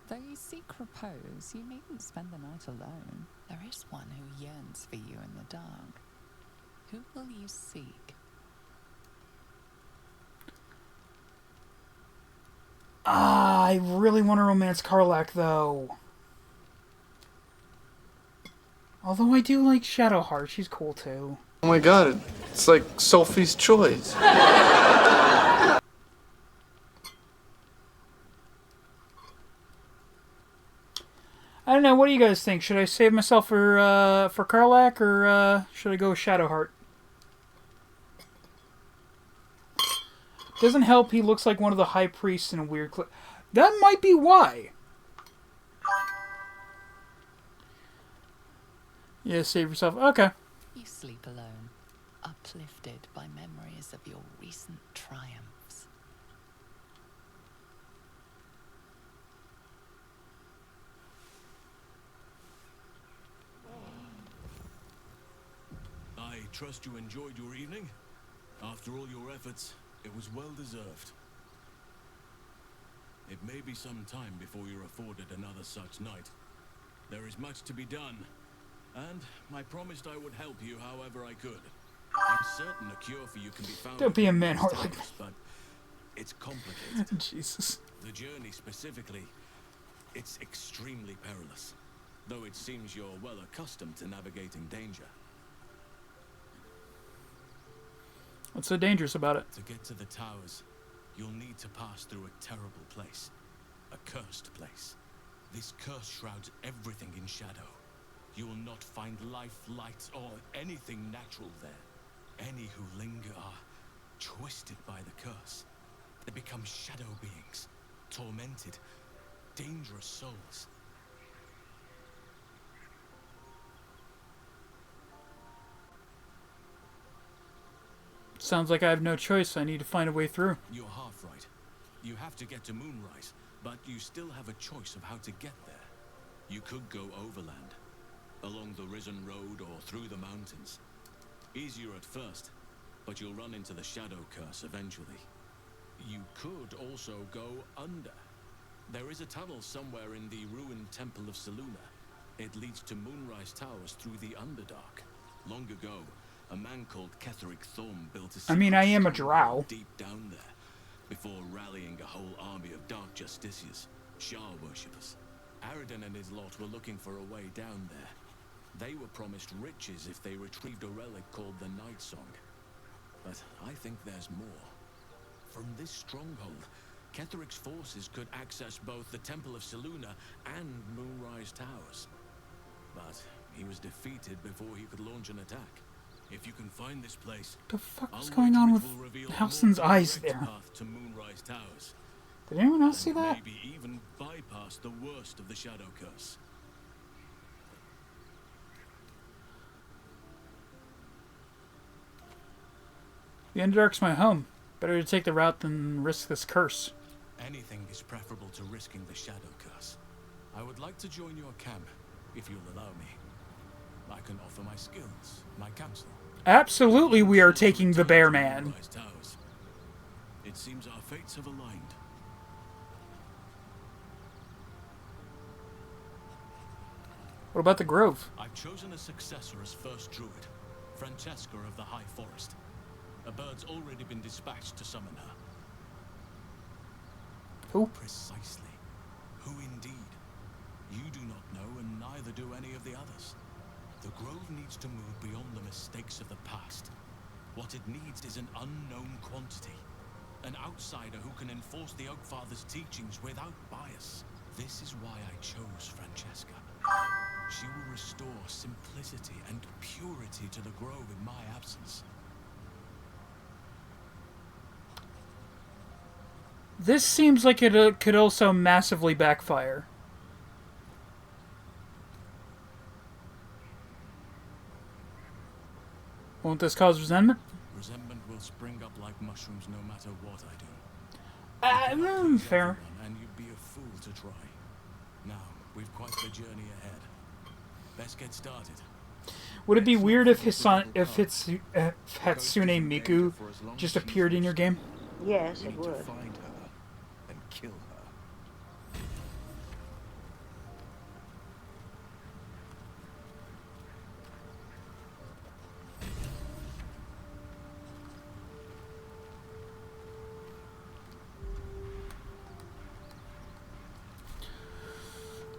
Though you seek repose, you needn't spend the night alone. There is one who yearns for you in the dark. Who will you seek? I really want to romance Karlach, though. Although I do like Shadowheart. She's cool, too. Oh my god, it's like Sophie's Choice. I don't know. What do you guys think? Should I save myself for Karlach, or should I go with Shadowheart? Doesn't help. He looks like one of the high priests in a weird clip. That might be why. Yeah, save yourself. Okay. You sleep alone, uplifted by memories of your recent triumphs. I trust you enjoyed your evening. After all your efforts, it was well deserved. It may be some time before you're afforded another such night. There is much to be done, and I promised I would help you however I could. I'm certain a cure for you can be found. Don't be a man, Harlan. But it's complicated. Jesus. The journey specifically, it's extremely perilous. Though it seems you're well accustomed to navigating danger. What's so dangerous about it? To get to the towers, you'll need to pass through a terrible place. A cursed place. This curse shrouds everything in shadow. You will not find life, light, or anything natural there. Any who linger are twisted by the curse. They become shadow beings, tormented, dangerous souls. Sounds like I have no choice. I need to find a way through. You're half right. You have to get to Moonrise, but you still have a choice of how to get there. You could go overland, along the Risen Road or through the mountains. Easier at first, but you'll run into the Shadow Curse eventually. You could also go under. There is a tunnel somewhere in the ruined Temple of Selûne. It leads to Moonrise Towers through the Underdark. Long ago, a man called Ketheric Thorm built a I mean, I am a secret drow. deep down there, before rallying a whole army of dark justiciars, Shah worshippers. Aradin and his lot were looking for a way down there. They were promised riches if they retrieved a relic called the Night Song. But I think there's more. From this stronghold, Ketheric's forces could access both the Temple of Selûne and Moonrise Towers. But he was defeated before he could launch an attack. If you can find this place, The fuck was going on with Halsin's eyes there? path to Moonrise Towers. Did anyone else see that? Maybe even bypass the worst of the Shadow Curse. The Underdark's my home. Better to take the route than risk this curse. Anything is preferable to risking the Shadow Curse. I would like to join your camp, if you'll allow me. I can offer my skills, my counsel. Absolutely, we are taking the Bear Man. Towers. It seems our fates have aligned. What about the Grove? I've chosen a successor as first druid, Francesca of the High Forest. A bird's already been dispatched to summon her. Who? Precisely. Who indeed? You do not know, and neither do any of the others. The Grove needs to move beyond the mistakes of the past. What it needs is an unknown quantity. An outsider who can enforce the Oakfather's teachings without bias. This is why I chose Francesca. She will restore simplicity and purity to the Grove in my absence. This seems like it could also massively backfire. Won't this cause resentment? Resentment will spring up like mushrooms no matter what I do. Fair. And you'd be a fool to try. Now, we've quite the journey ahead. Let's get started. Would it be weird if Hatsune Miku just appeared in your game? Yes, it would. Find her and kill her.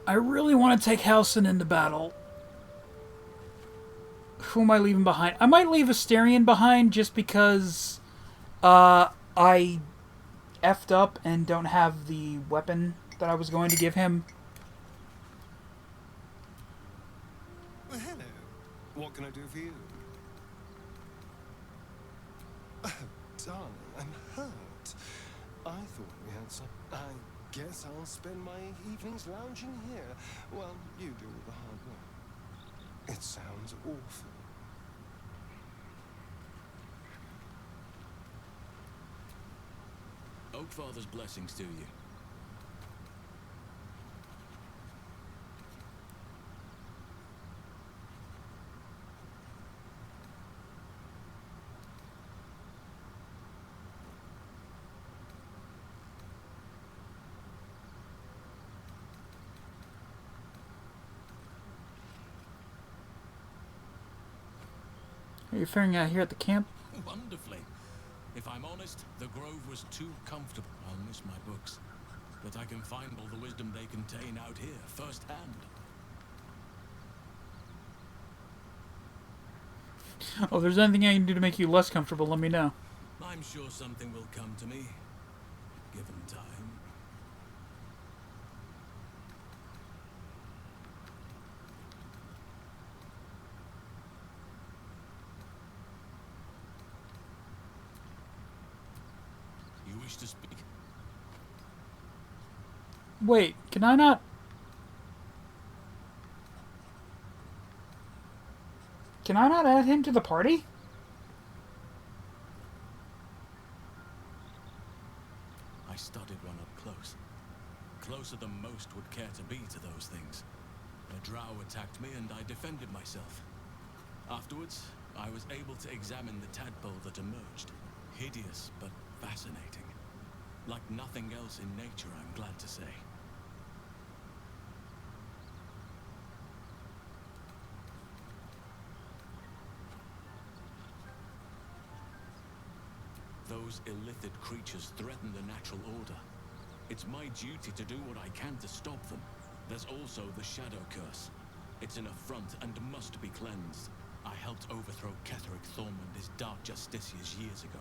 I really want to take Halsin into battle. Who am I leaving behind? I might leave Asterion behind just because I effed up and don't have the weapon that I was going to give him. Well, hello. What can I do for you? Oh, darling, I'm hurt. I thought we had some... I guess I'll spend my evenings lounging here while you do all the hard work. It sounds awful. Oakfather's blessings to you. Are you faring out here at the camp? Wonderfully. If I'm honest, the Grove was too comfortable. I'll miss my books. But I can find all the wisdom they contain out here, firsthand. Oh, if there's anything I can do to make you less comfortable, let me know. I'm sure something will come to me, given time. You wish to speak? Wait, can I not... Can I not add him to the party? I studied one up close. Closer than most would care to be to those things. A drow attacked me and I defended myself. Afterwards, I was able to examine the tadpole that emerged. Hideous, but fascinating. Like nothing else in nature, I'm glad to say. Those illithid creatures threaten the natural order. It's my duty to do what I can to stop them. There's also the Shadow Curse. It's an affront and must be cleansed. I helped overthrow Ketheric Thormund, his Dark Justiciars, years ago.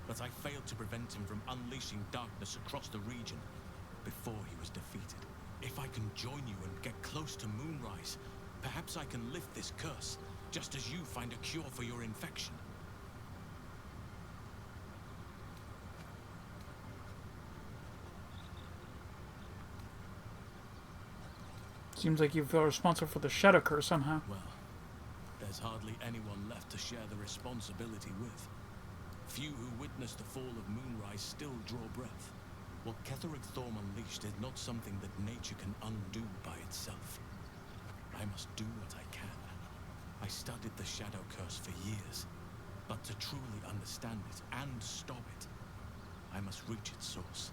But I failed to prevent him from unleashing darkness across the region before he was defeated. If I can join you and get close to Moonrise, perhaps I can lift this curse, just as you find a cure for your infection. Seems like you feel responsible for the Shadow Curse somehow. Well, there's hardly anyone left to share the responsibility with. Few who witnessed the fall of Moonrise still draw breath. What Ketheric Thorm unleashed is not something that nature can undo by itself. I must do what I can. I studied the Shadow Curse for years, but to truly understand it and stop it, I must reach its source.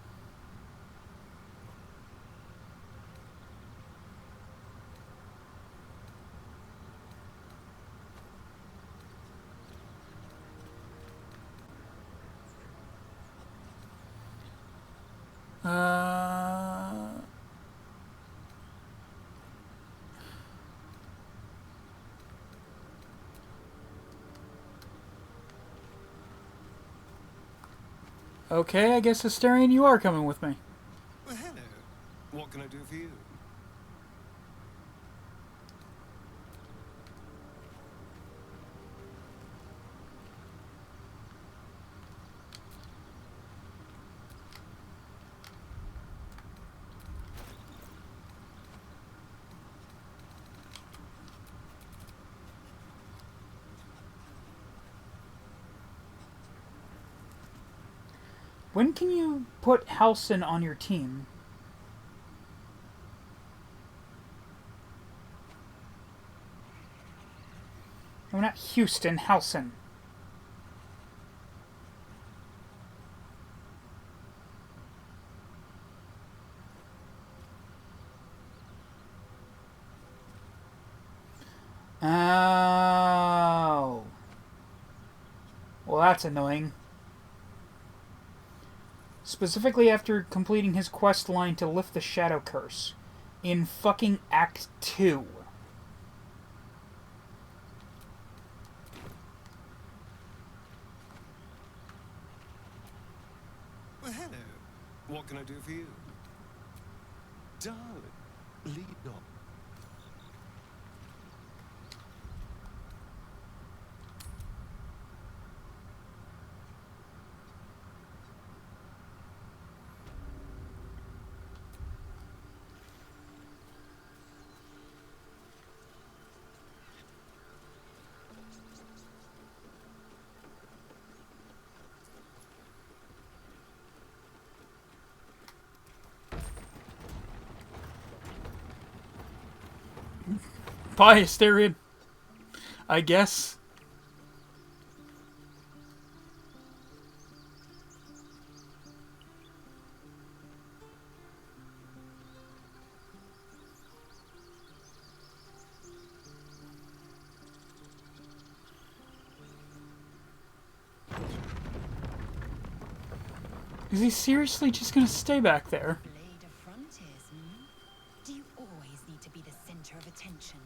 Okay, I guess Asterion, you are coming with me. Well, hello. What can I do for you? When can you put Halsin on your team? No, not Houston, Halsin. Oh. Well, that's annoying. Specifically after completing his quest line to lift the Shadow Curse. In fucking Act 2. Well, hello. What can I do for you? Darling, lead on. Bye, Asterion. I guess. Is he seriously just gonna stay back there? Blade of Frontiers, hmm? Do you always need to be the center of attention?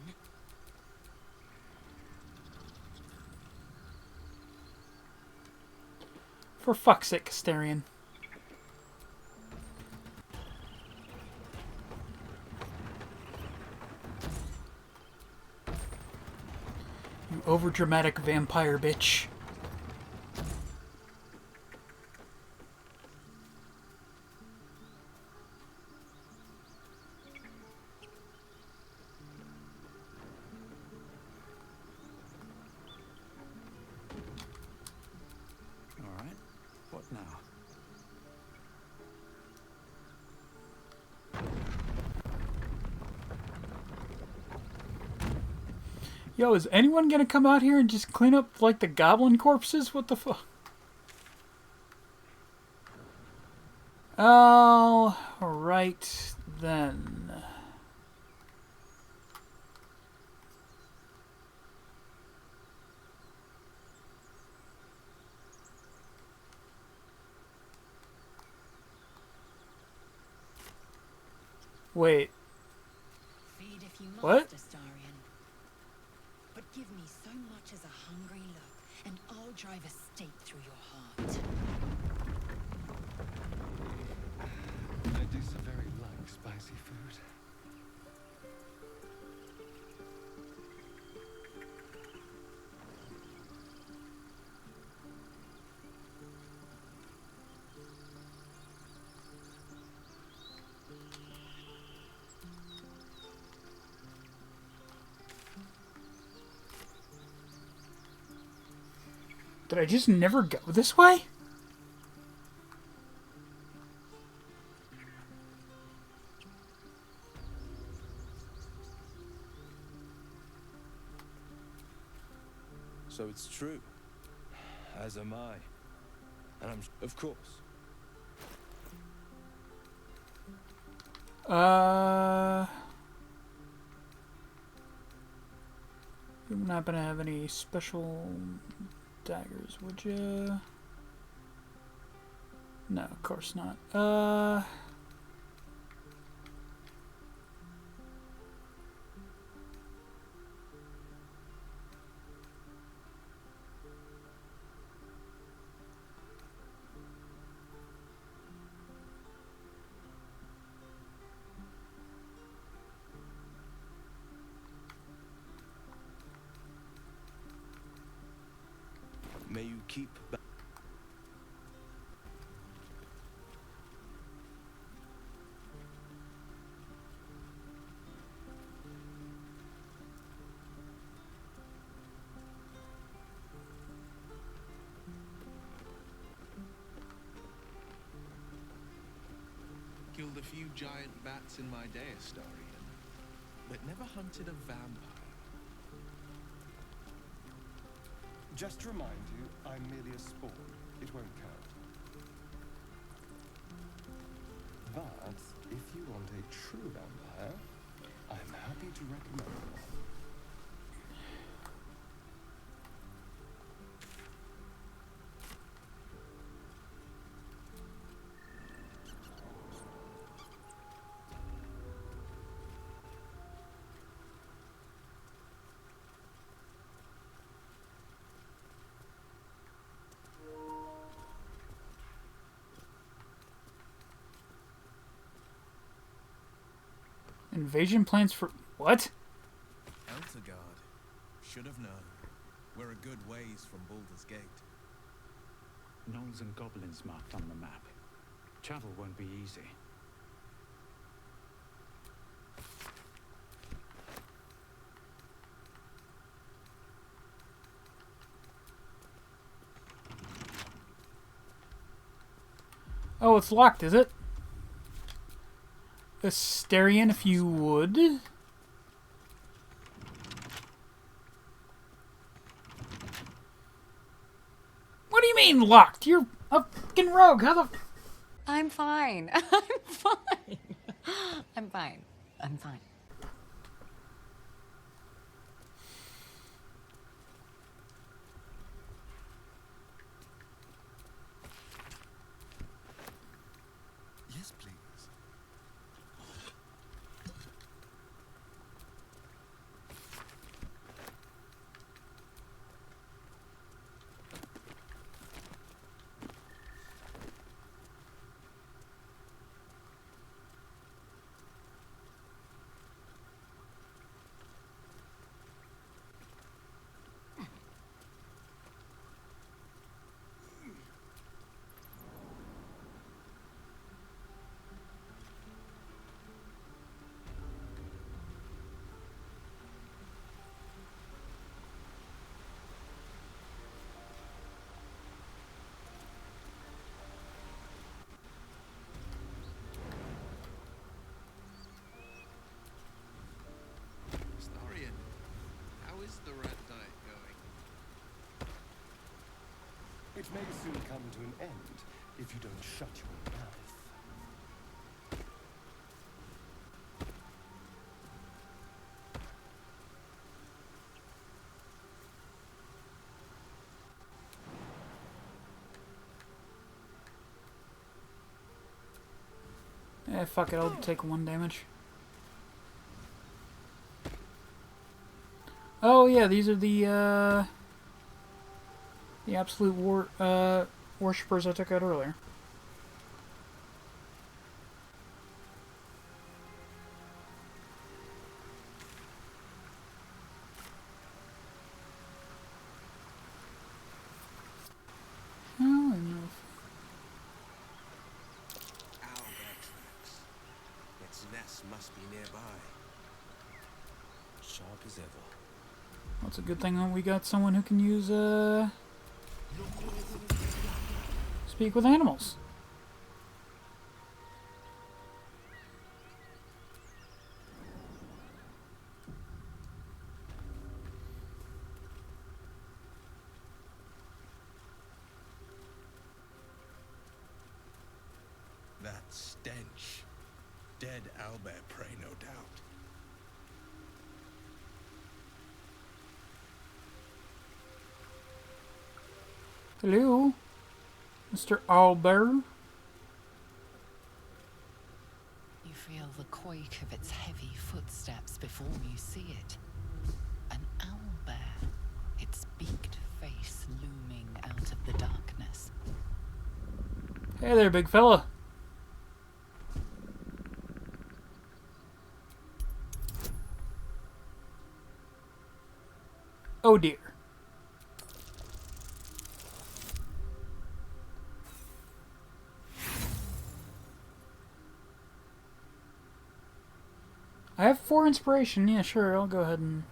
For fuck's sake, Asterion. You overdramatic vampire bitch. All right. What now? Yo, is anyone gonna come out here and just clean up, like, the goblin corpses? What the fuck? Oh, right then. Wait. Feed if you must, What? Astarion. But give me so much as a hungry look, and I'll drive a stake through your heart. I do so very like spicy food. Did I just never go this way? So it's true. As am I. And I'm... Of course. You wouldn't happen to have any special daggers, would you? No, of course not. May you keep back. Killed a few giant bats in my day, Astarion, but never hunted a vampire. Just to remind you, I'm merely a spawn. It won't count. But if you want a true vampire, I'm happy to recommend one. Invasion plans for... What? Eltergard. Should have known. We're a good ways from Baldur's Gate. Gnolls and goblins marked on the map. Travel won't be easy. Oh, it's locked, is it? Astarion, if you would. What do you mean locked? You're a fucking rogue. How the... I'm fine. I'm fine. I'm fine. I'm fine. Yes, please. Astarion, how is the rat diet going? It may soon come to an end if you don't shut your mouth. Eh, fuck it, I'll take 1 damage. yeah, these are the absolute worshippers I took out earlier. Oh, enough. Owlbear tracks. Its nest must be nearby. Sharp as ever. Well, it's a good thing that we got someone who can use speak with animals. That stench. Dead owlbear prey, no doubt. Hello, Mr. Owlbear. You feel the quake of its heavy footsteps before you see it. An owlbear, its beaked face looming out of the darkness. Hey there, big fella. Oh dear. I have 4 inspiration. Yeah, sure. I'll go ahead and...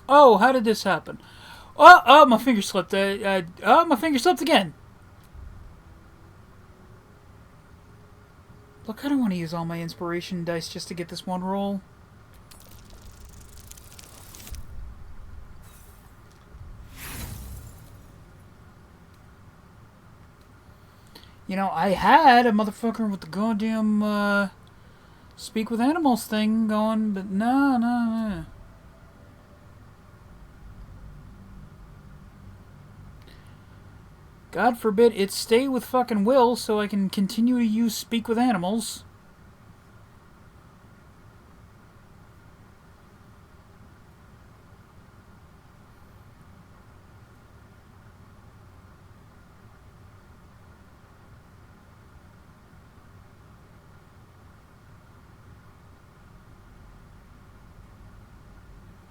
Oh, how did this happen? Oh, my finger slipped. Oh, my finger slipped again. Look, I don't want to use all my inspiration dice just to get this one roll. You know, I had a motherfucker with the goddamn, speak with animals thing going, but no. God forbid it stay with fucking Will so I can continue to use speak with animals.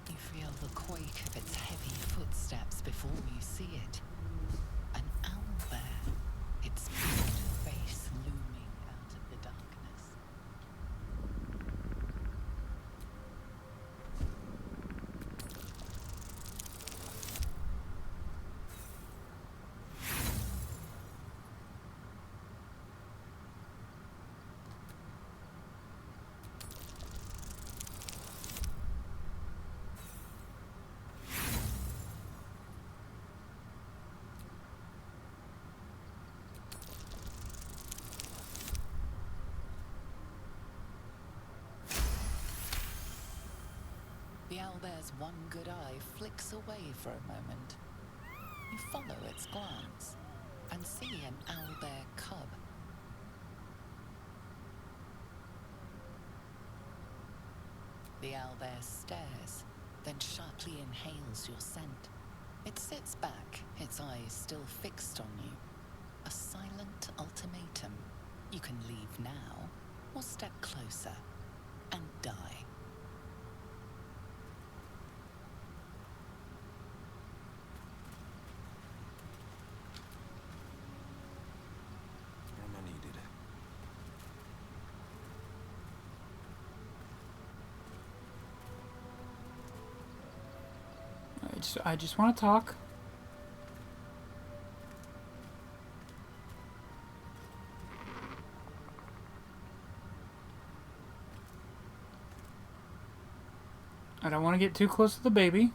You feel the quake of its heavy footsteps before you see it. An owlbear, its beaked face looming out of the darkness. The owlbear's one good eye flicks away for a moment. You follow its glance and see an owlbear cub. The owlbear stares, then sharply inhales your scent. It sits back, its eyes still fixed on you. A silent ultimatum. You can leave now, or step closer and die. Am I needed? I just want to talk. I don't want to get too close to the baby.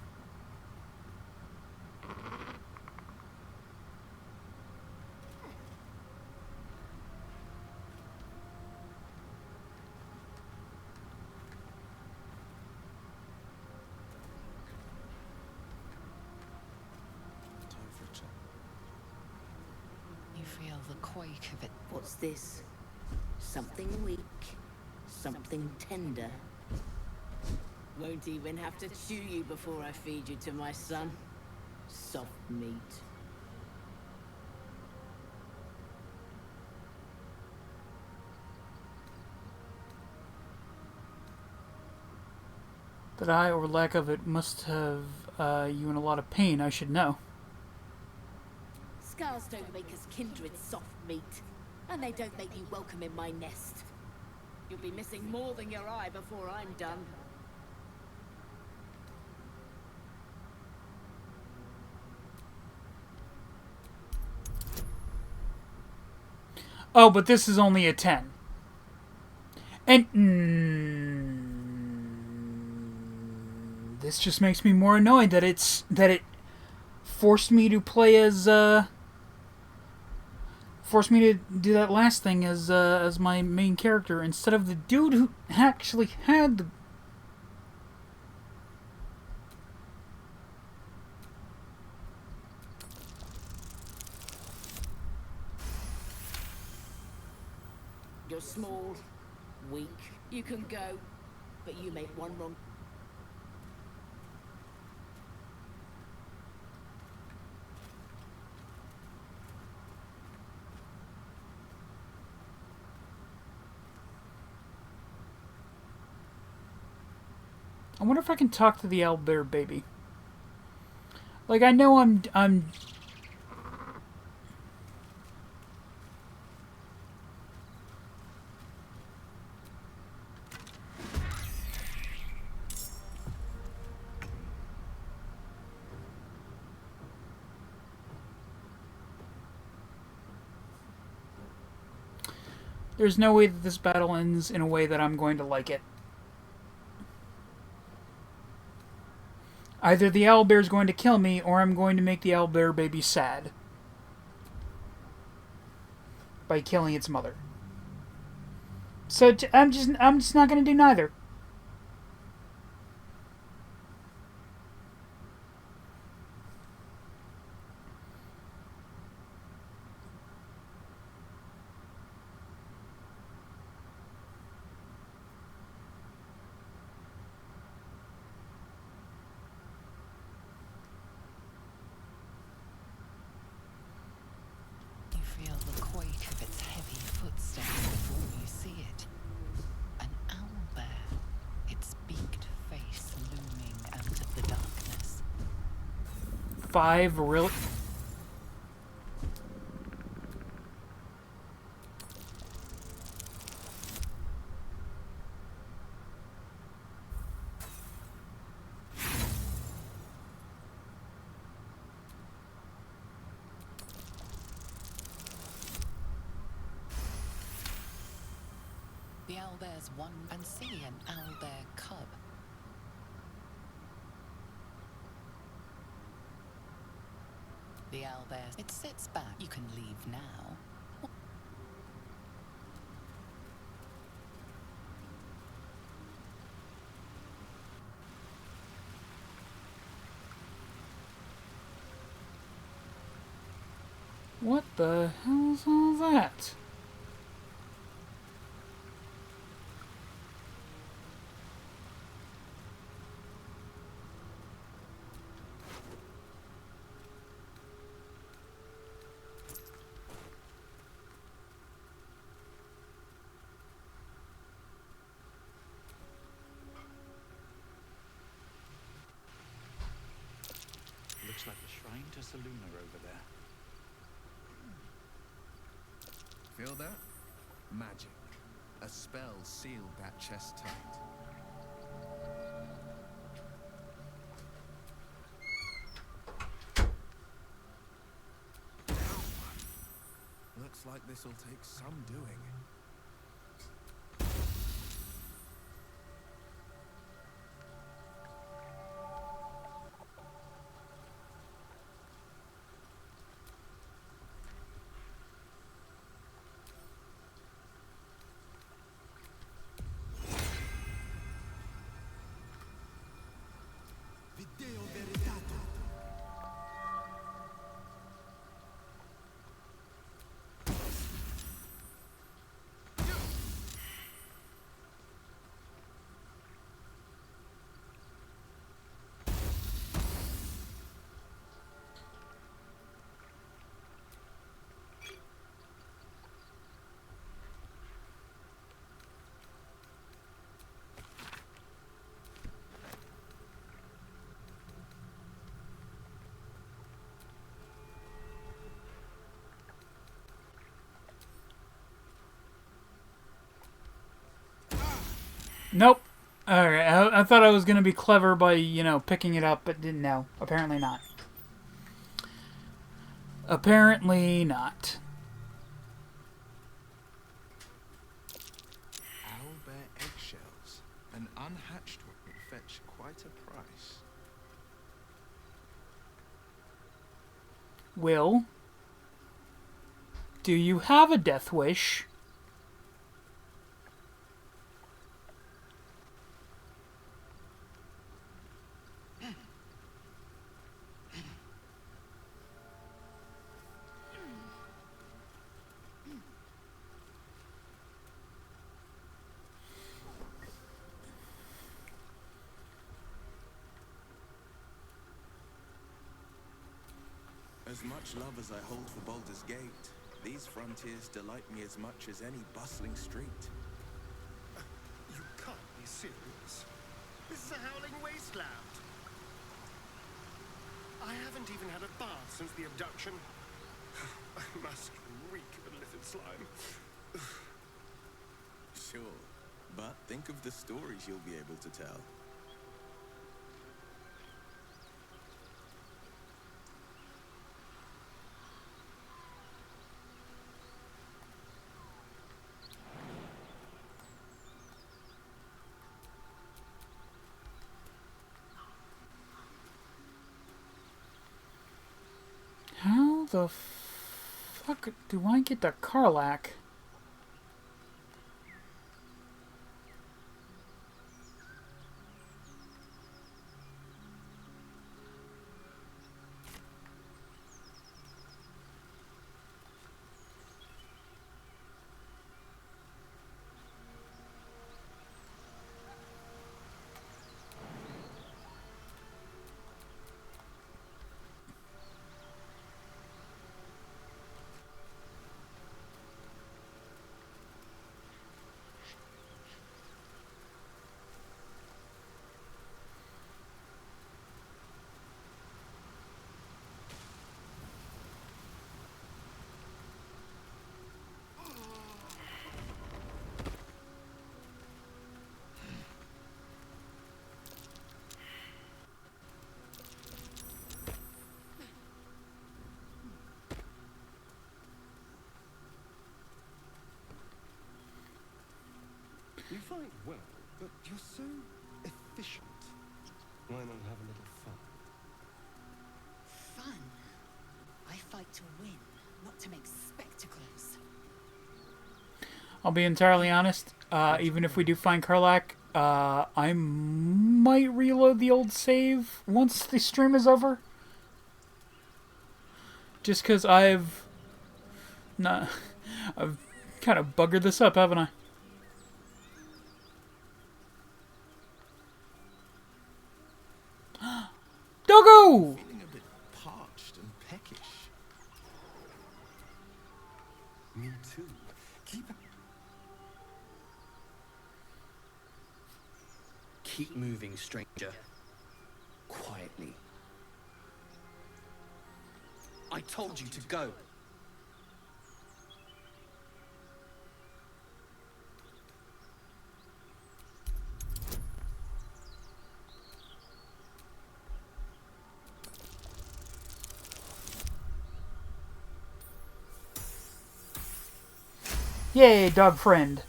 Time for a chat. You feel the quake of it. What's this? Something weak, something tender. Won't even have to chew you before I feed you to my son. Soft meat. That I, or lack of it, must have you in a lot of pain, I should know. Scars don't make us kindred soft meat, and they don't make you welcome in my nest. You'll be missing more than your eye before I'm done. Oh, but this is only a 10. And this just makes me more annoyed that it forced me to play as forced me to do that last thing as my main character instead of the dude who actually had the. You're small, weak. You can go, but you make one wrong. I wonder if I can talk to the owlbear baby. Like, I know I'm. There's no way that this battle ends in a way that I'm going to like it. Either the owlbear is going to kill me, or I'm going to make the owlbear baby sad by killing its mother. So I'm just not going to do neither. Feel the quake of its heavy footsteps before you see it. An owlbear, its beaked face looming out of the darkness. 5 really. The owlbear's one and see an owlbear cub. The owlbear, it sits back. You can leave now. What the hell's all that? Looks like the shrine to Saluna over there. Feel that? Magic. A spell sealed that chest tight. Looks like this'll take some doing. Nope. Alright, I thought I was going to be clever by, you know, picking it up, but didn't know. Apparently not. Apparently not. Owlbear eggshells. An unhatched one would fetch quite a price. Will, do you have a death wish? As much love as I hold for Baldur's Gate, these frontiers delight me as much as any bustling street. You can't be serious. This is a howling wasteland. I haven't even had a bath since the abduction. I must reek of illicit slime. Sure, but think of the stories you'll be able to tell. How the fuck do I get to Karlach? You fight well, but you're so efficient. Why not have a little fun? Fun? I fight to win, not to make spectacles. I'll be entirely honest. Even if we do find Karlach, I might reload the old save once the stream is over. Just because I've kind of buggered this up, haven't I? Doggo! Feeling a bit parched and peckish. Me too. Keep moving, stranger. Quietly. I told you to go. Yay, dog friend.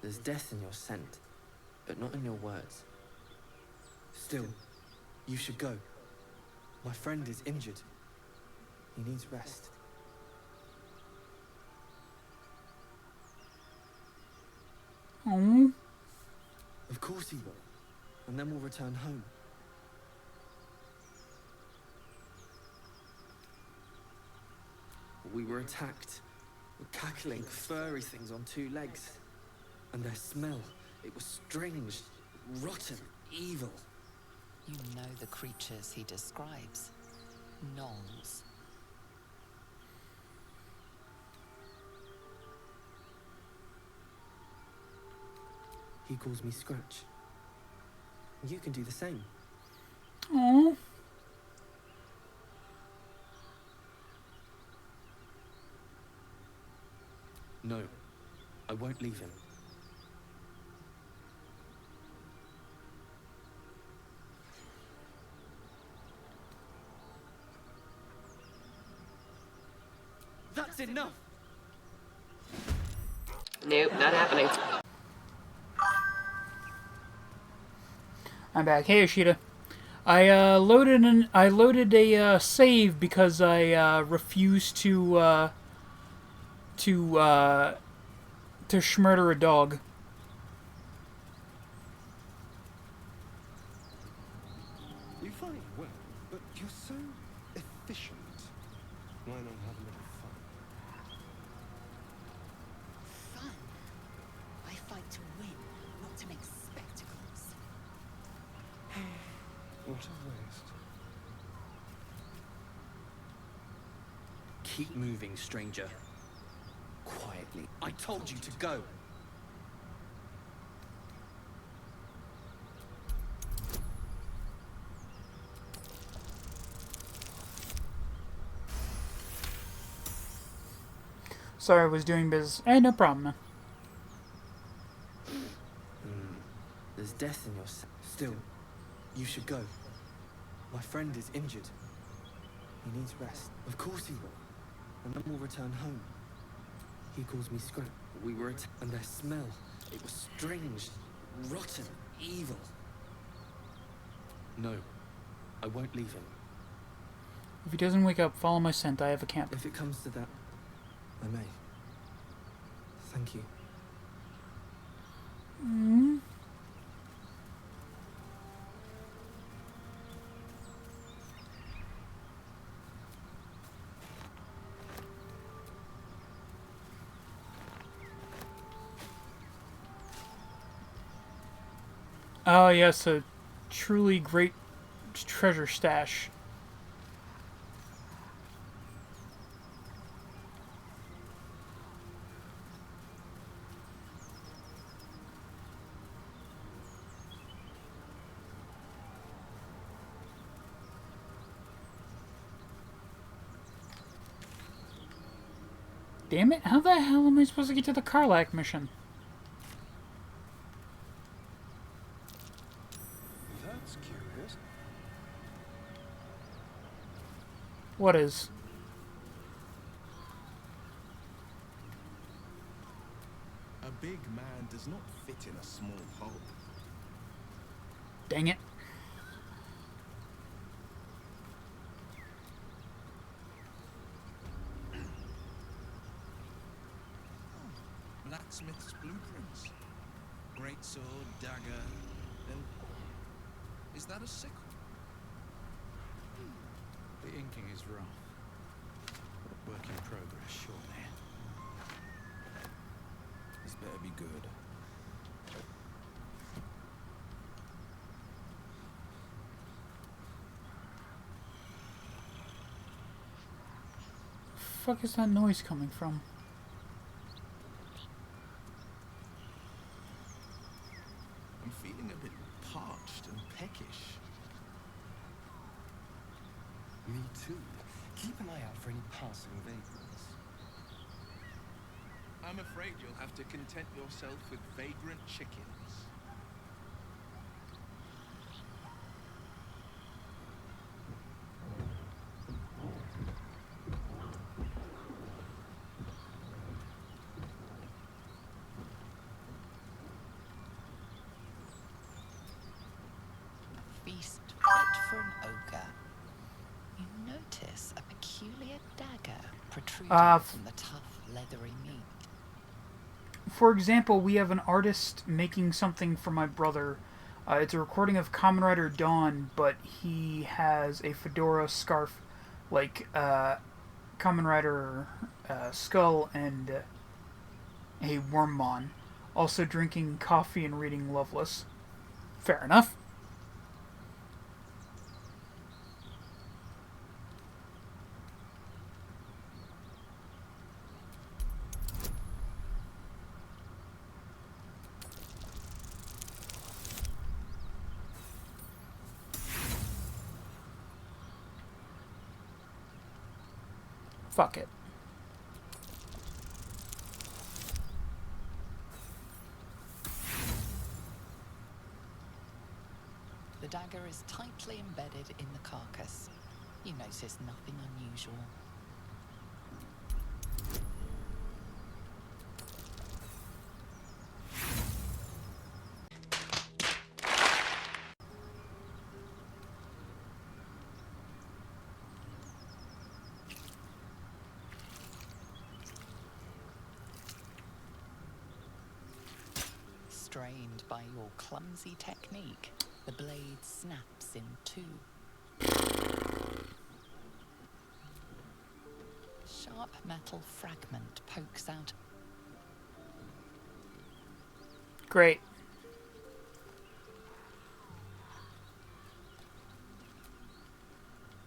There's death in your scent, but not in your words. Still, you should go. My friend is injured. He needs rest. Oh. Of course he will. And then we'll return home. We were attacked. With cackling, furry things on two legs. And their smell, it was strange, rotten, evil. You know the creatures he describes. Gnolls. He calls me Scratch. You can do the same. Oh. No, I won't leave him. That's enough! Nope, not happening. I'm back. Hey, Ashita. I loaded a save because I refused to schmurder a dog. You fight well, but you're so efficient. Why not have a little fun? Fun? I fight to win, not to make spectacles. What a waste. Keep moving, stranger. Quietly. I told you to go. Sorry, I was doing business. No problem, man. There's death in your Still, you should go. My friend is injured. He needs rest. Of course he will. And then we'll return home. He calls me Scrap. We were and their smell. It was strange, rotten, evil. No, I won't leave him. If he doesn't wake up, follow my scent. I have a camp. If it comes to that, I may. Thank you. Oh, yes, a truly great treasure stash. Damn it, how the hell am I supposed to get to the Karlach mission? That's curious. What is? A big man does not fit in a small hole. Dang it. Blacksmith's blueprints. Great sword, dagger, and... Is that a sickle? The inking is rough. Work in progress, surely. This better be good. Fuck is that noise coming from? I'm feeling a bit parched and peckish. Me too. Keep an eye out for any passing vagrants. I'm afraid you'll have to content yourself with vagrant chickens. Feast fit for an ogre. You notice a peculiar dagger protruding from the tough, leathery meat. For example, we have an artist making something for my brother. It's a recording of Kamen Rider Dawn, but he has a fedora scarf like Kamen Rider Skull and a Wormmon. Also drinking coffee and reading Loveless. Fair enough. Fuck it. The dagger is tightly embedded in the carcass. You notice nothing unusual. Strained by your clumsy technique, the blade snaps in two. Sharp metal fragment pokes out. Great.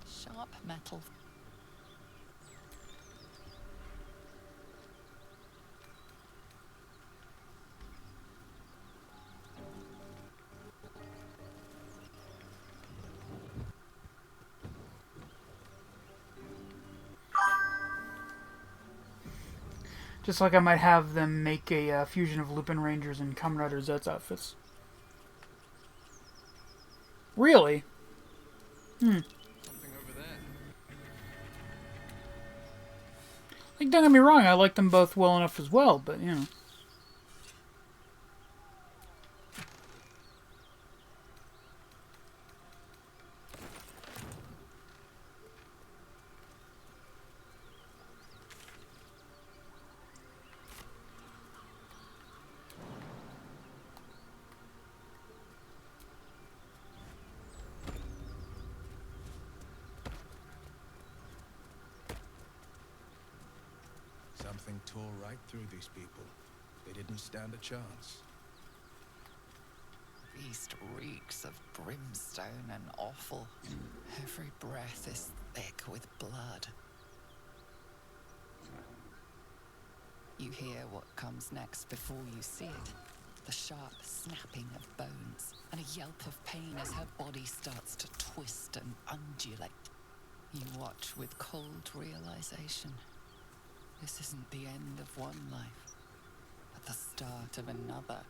Sharp metal. Just like I might have them make a fusion of Lupin Rangers and Kamen Rider Z's outfits. Really? Something over there. Like, don't get me wrong, I like them both well enough as well, but, you know. Something tore right through these people. They didn't stand a chance. Beast reeks of brimstone and offal. Every breath is thick with blood. You hear what comes next before you see it. The sharp snapping of bones and a yelp of pain as her body starts to twist and undulate. You watch with cold realization. This isn't the end of one life, but the start of another.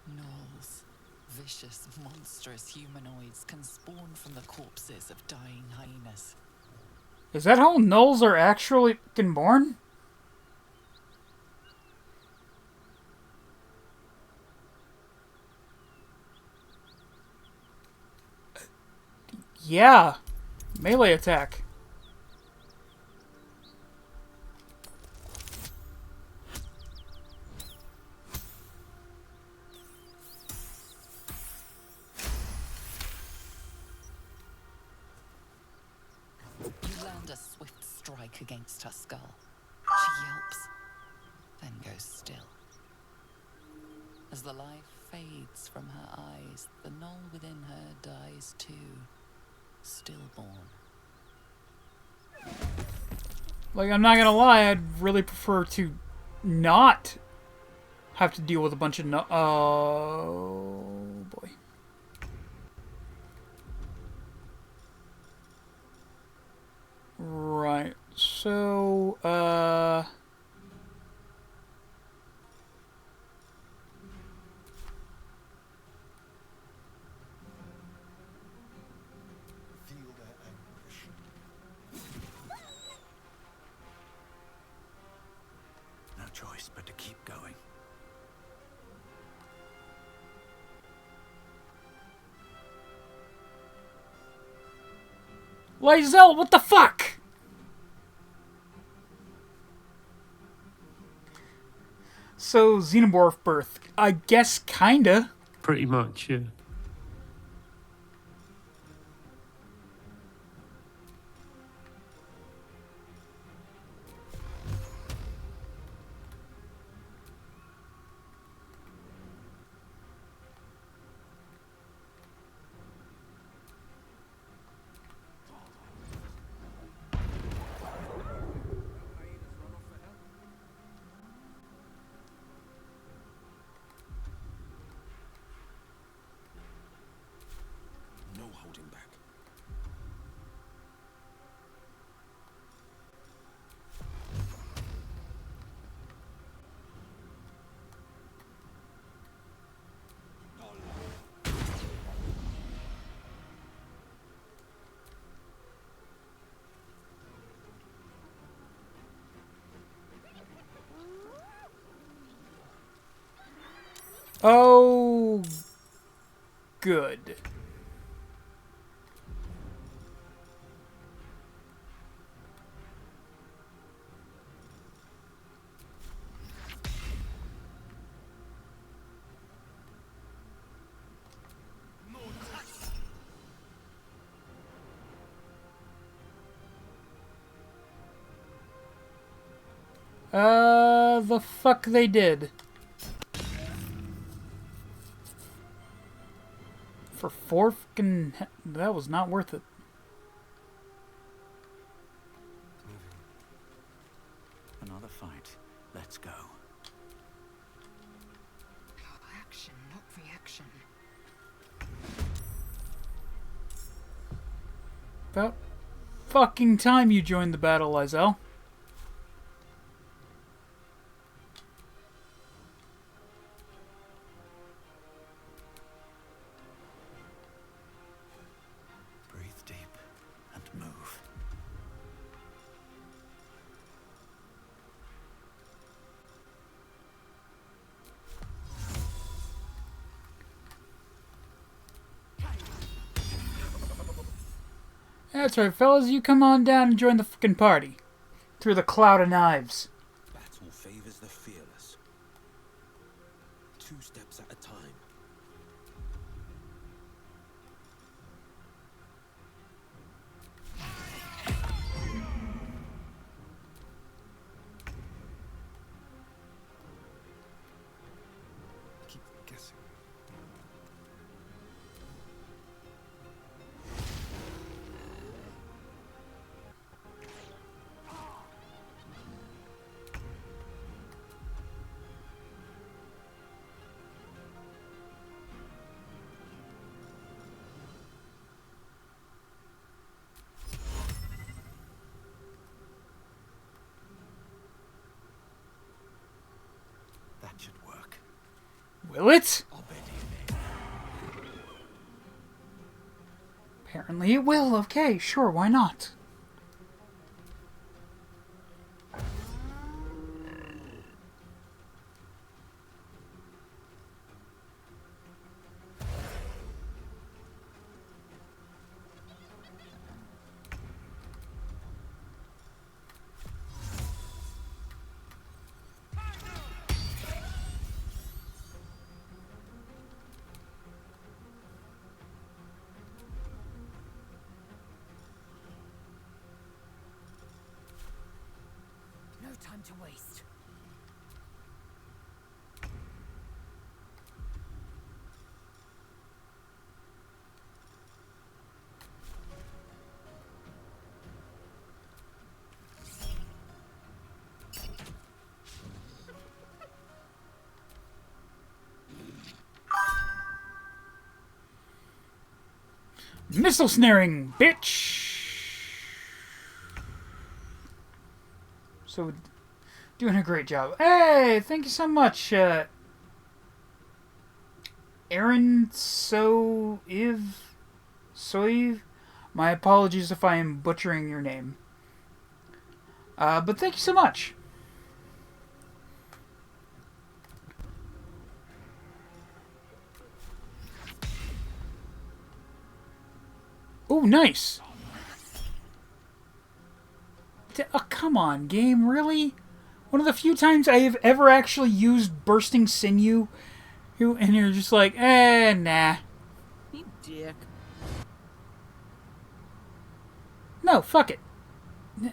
Gnolls, vicious, monstrous humanoids can spawn from the corpses of dying hyenas. Is that how gnolls are actually fucking born? Yeah. Melee attack. You land a swift strike against her skull. She yelps, then goes still. As the life fades from her eyes, the gnoll within her dies too, stillborn. Like, I'm not gonna lie, I'd really prefer to not have to deal with a bunch of oh, boy. Right, so, Feel their anguish. No choice but to keep going. Lysel, what the fuck? So, Xenomorph birth. I guess kinda. Pretty much, yeah. Oh, good. The fuck they did. For 4 fucking... That was not worth it. Another fight. Let's go. Action, not reaction. About fucking time you joined the battle, Lizelle. Breathe deep and move. That's right, fellas. You come on down and join the fucking party. Through the cloud of knives. Battle favors the fearless. 2 steps at a time. Keep guessing. That should work. Will it? Apparently it will. Okay, sure, why not? No time to waste. Missile snaring, bitch! So, doing a great job. Hey, thank you so much, Aaron Soiv. My apologies if I am butchering your name. But thank you so much. Oh, nice. Oh, come on, game, really? One of the few times I have ever actually used Bursting Sinew, and you're just like, nah. You dick. No, fuck it.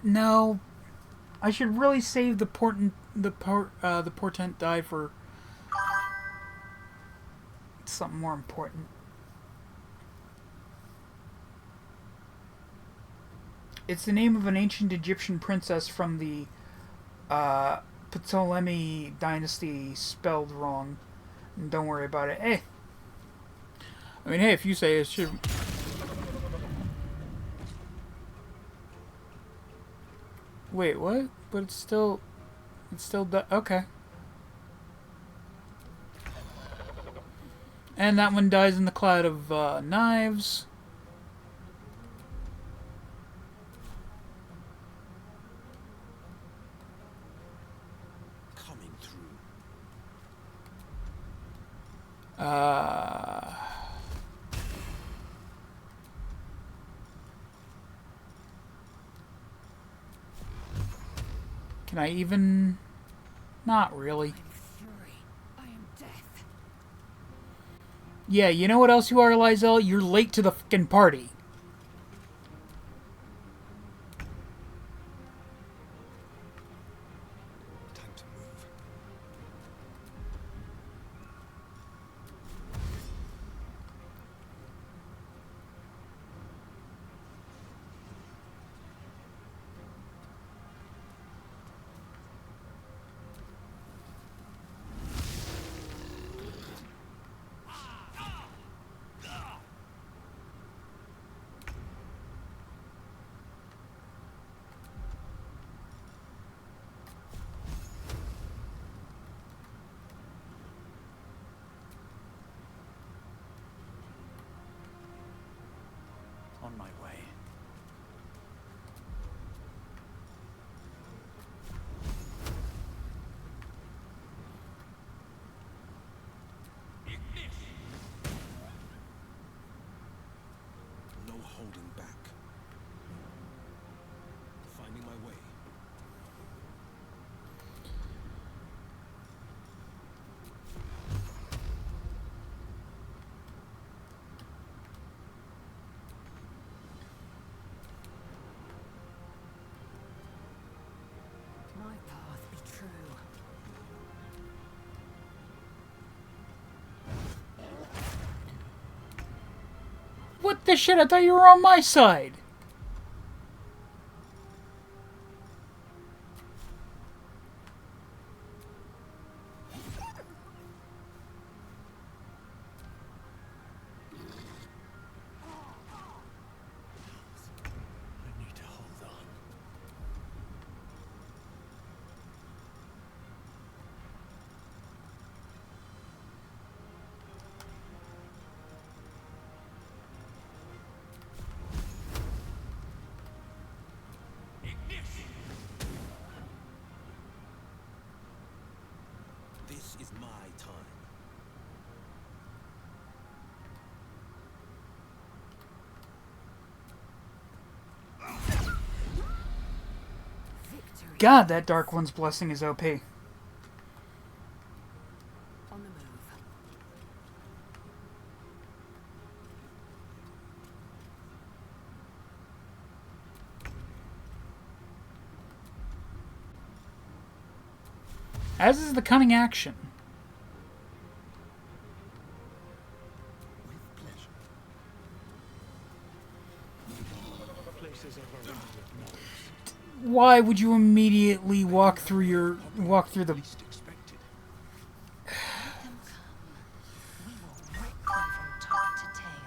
No. I should really save the portent die for something more important. It's the name of an ancient Egyptian princess from the Ptolemy dynasty, spelled wrong. And don't worry about it. Hey. I mean, hey, if you say it should... Wait, what? But it's still... okay. And that one dies in the cloud of knives. Can I even... Not really. Yeah, you know what else you are, Lizelle? You're late to the fucking party. Time to move. On my way. No holding back. Finding my way. My path be true. What the shit? I thought you were on my side. I need to hold on. This is my time. God, that Dark One's blessing is OP. On the move. As is the cunning action. With pleasure. Places are around with knowledge. Why would you immediately walk through the... Least expected. Let them come. We will wreck them from top to tail.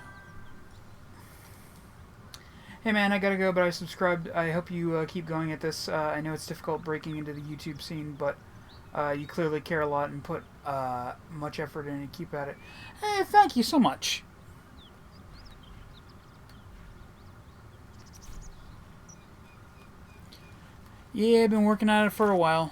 Hey man, I gotta go, but I subscribed. I hope you keep going at this. I know it's difficult breaking into the YouTube scene, but you clearly care a lot and put much effort in and keep at it. Hey, thank you so much. Yeah, I've been working at it for a while.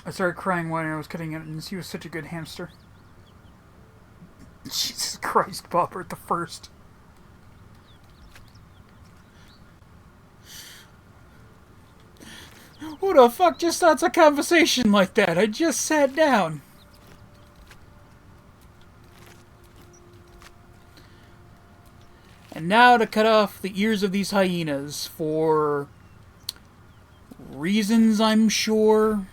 I started crying when I was cutting it, and he was such a good hamster. Jesus Christ, Bobbert the First. Who the fuck just starts a conversation like that? I just sat down. And now to cut off the ears of these hyenas for reasons I'm sure.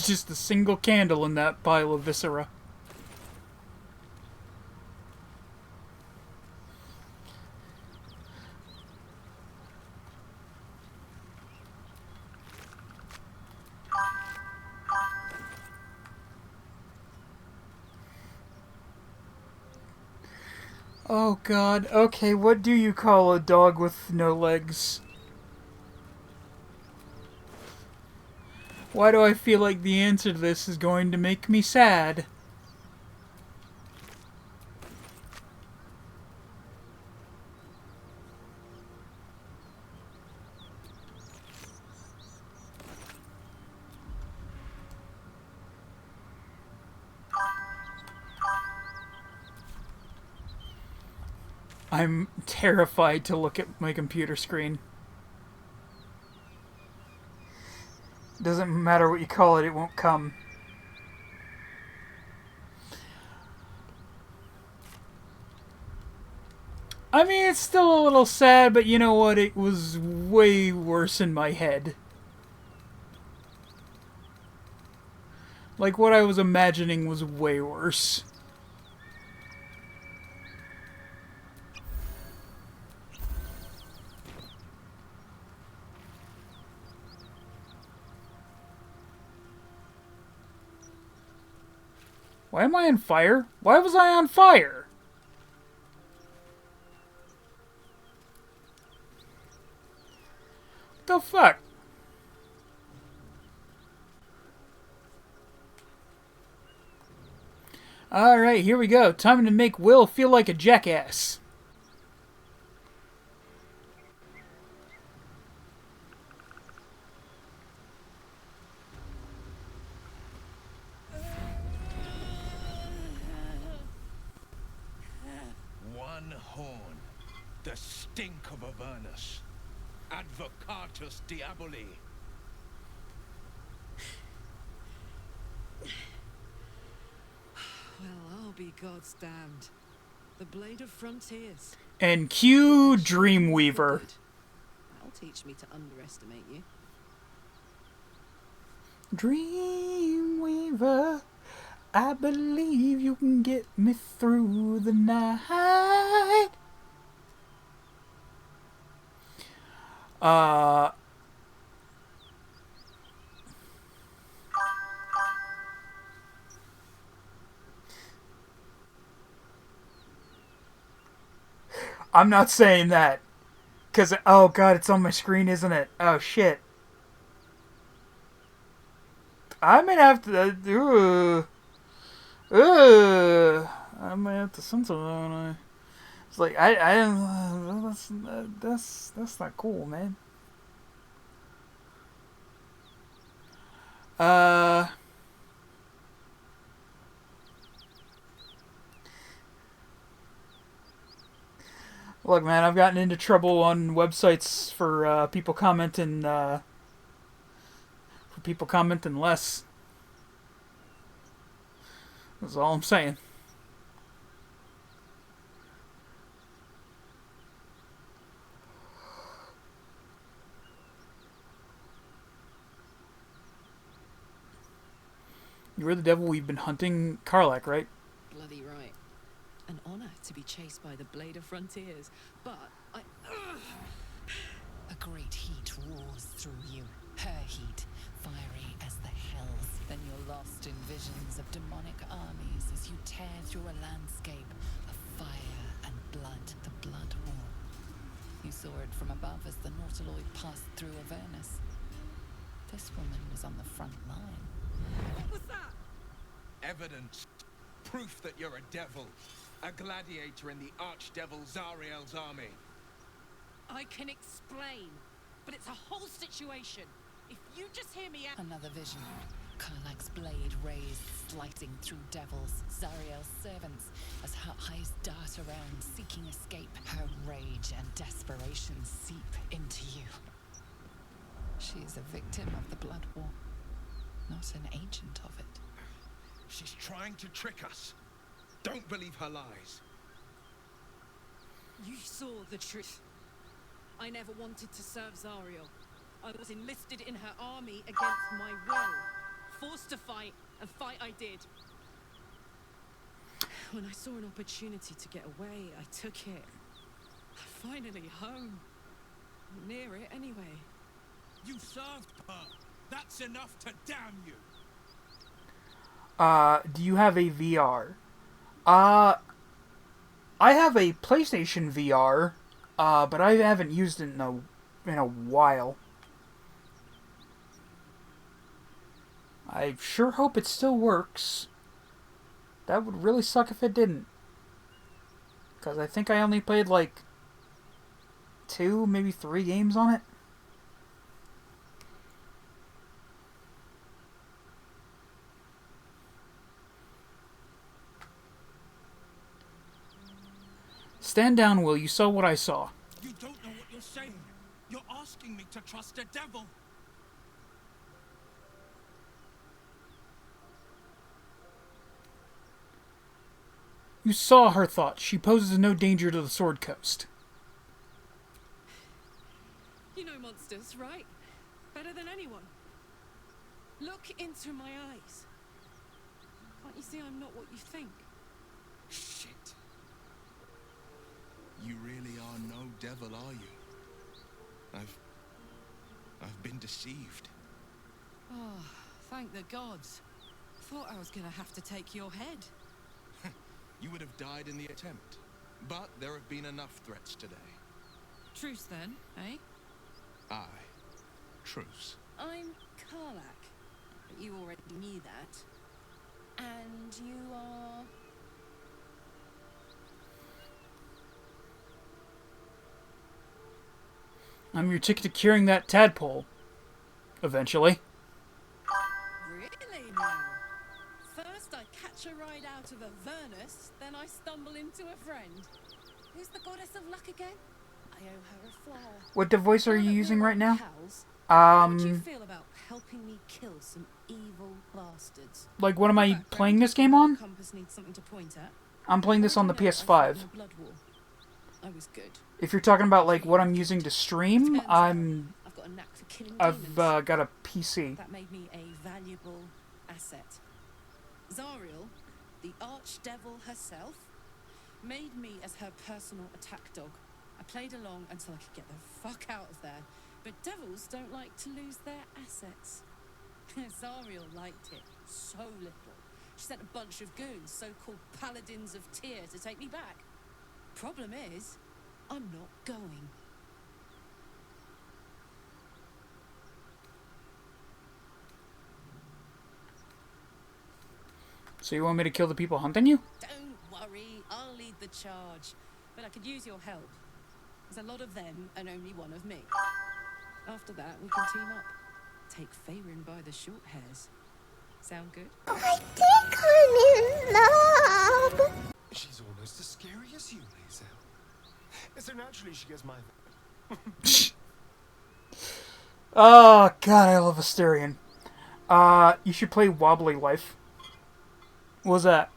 Just a single candle in that pile of viscera. Oh god. Okay, what do you call a dog with no legs? Why do I feel like the answer to this is going to make me sad? I'm terrified to look at my computer screen. Doesn't matter what you call it, it won't come. I mean, it's still a little sad, but you know what? It was way worse in my head. Like, what I was imagining was way worse. Why am I on fire? Why was I on fire? What the fuck? Alright, here we go. Time to make Will feel like a jackass. One horn, the stink of Avernus. Advocatus Diaboli. Well, I'll be God's damned. The Blade of Frontiers. And cue Dreamweaver. That'll teach me to underestimate you. Dreamweaver, I believe you can get me through the night. I'm not saying that. Because, oh god, it's on my screen, isn't it? Oh shit. I might have to, I might have to censor that. It's like, that's not cool, man. Look, man, I've gotten into trouble on websites for people commenting less. That's all I'm saying. You're the devil we've been hunting, Karlach, right? Bloody right. An honor to be chased by the Blade of Frontiers, but I... A great heat roars through you, her heat, fiery as the hells. Then you're lost in visions of demonic armies as you tear through a landscape of fire and blood, the Blood War. You saw it from above as the Nautiloid passed through Avernus. This woman was on the front line. What was that? Evidence. Proof that you're a devil. A gladiator in the archdevil Zariel's army. I can explain, but it's a whole situation. If you just hear me out... Another vision. Karlach's blade raised, slicing through devils, Zariel's servants, as her eyes dart around, seeking escape. Her rage and desperation seep into you. She is a victim of the Blood War, not an agent of it. She's trying to trick us. Don't believe her lies. You saw the truth. I never wanted to serve Zariel. I was enlisted in her army against my will. Forced to fight, and fight I did. When I saw an opportunity to get away, I took it. Finally home. Near it, anyway. You served her. That's enough to damn you. Do you have a VR? I have a PlayStation VR, but I haven't used it in a while. I sure hope it still works. That would really suck if it didn't. Because I think I only played like 2, maybe 3 games on it. Stand down, Will. You saw what I saw. You don't know what you're saying. You're asking me to trust a devil. You saw her thoughts. She poses no danger to the Sword Coast. You know monsters, right? Better than anyone. Look into my eyes. Can't you see I'm not what you think? Shit. You really are no devil, are you? I've been deceived. Oh, thank the gods. Thought I was gonna have to take your head. You would have died in the attempt. But there have been enough threats today. Truce then, eh? Aye. Truce. I'm Karlak. But you already knew that. And you are... I'm your ticket to curing that tadpole. Eventually. Really now? First I catch a ride out of Avernus, then I stumble into a friend. Who's the goddess of luck again? I owe her a flower. What device are you using right now? How would you feel about helping me kill some evil bastards? Like, what am I playing this game on? Compass needs something to point at. I'm playing this on the PS5. I was good. If you're talking about like what I'm using to stream, I've got a knack for killing got a PC. That made me a valuable asset. Zariel, the archdevil herself, made me as her personal attack dog. I played along until I could get the fuck out of there. But devils don't like to lose their assets. Zariel liked it so little. She sent a bunch of goons, so-called paladins of Tyr, to take me back. Problem is, I'm not going. So you want me to kill the people hunting you? Don't worry, I'll lead the charge. But I could use your help. There's a lot of them and only one of me. After that, we can team up. Take Faerun by the short hairs. Sound good? I think I'm in love. She's almost as scary as you, Hazel. So naturally she gets my... Oh, God, I love Asterion. You should play Wobbly Life. What was that?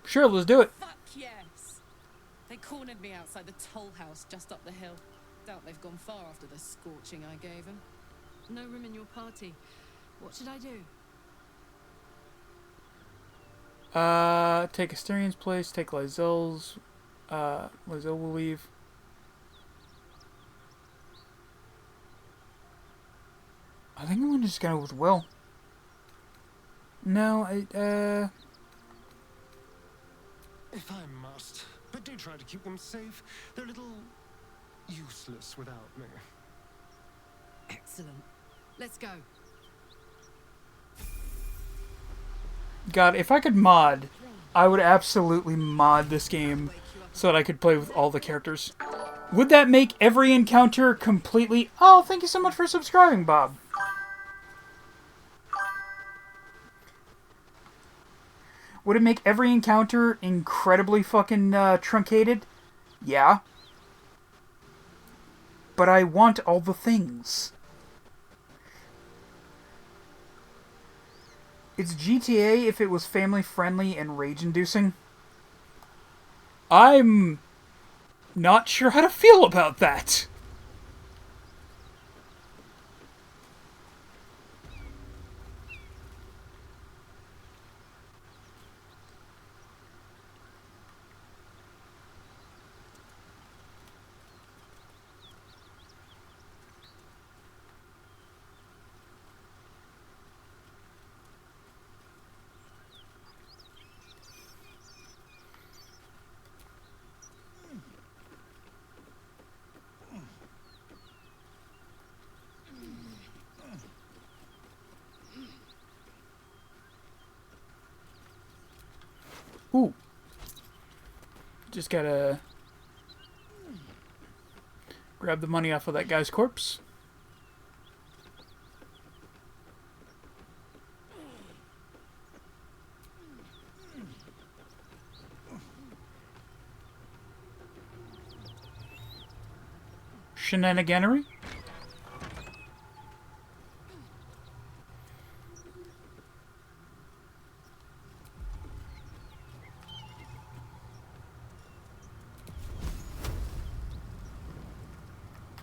Sure, let's do it. Fuck yes! They cornered me outside the toll house just up the hill. Doubt they've gone far after the scorching I gave them. No room in your party. What should I do? Take Asterion's place, take Lysel's. Lysel will leave. I think I'm gonna just go with Will. No, If I must. But do try to keep them safe. They're a little useless without me. Excellent. Let's go. God, if I could mod, I would absolutely mod this game so that I could play with all the characters. Would that make every encounter completely... Oh, thank you so much for subscribing, Bob. Would it make every encounter incredibly fucking truncated? Yeah. But I want all the things. It's GTA if it was family-friendly and rage-inducing. I'm not sure how to feel about that. Ooh. Just gotta grab the money off of that guy's corpse. Shenaniganery?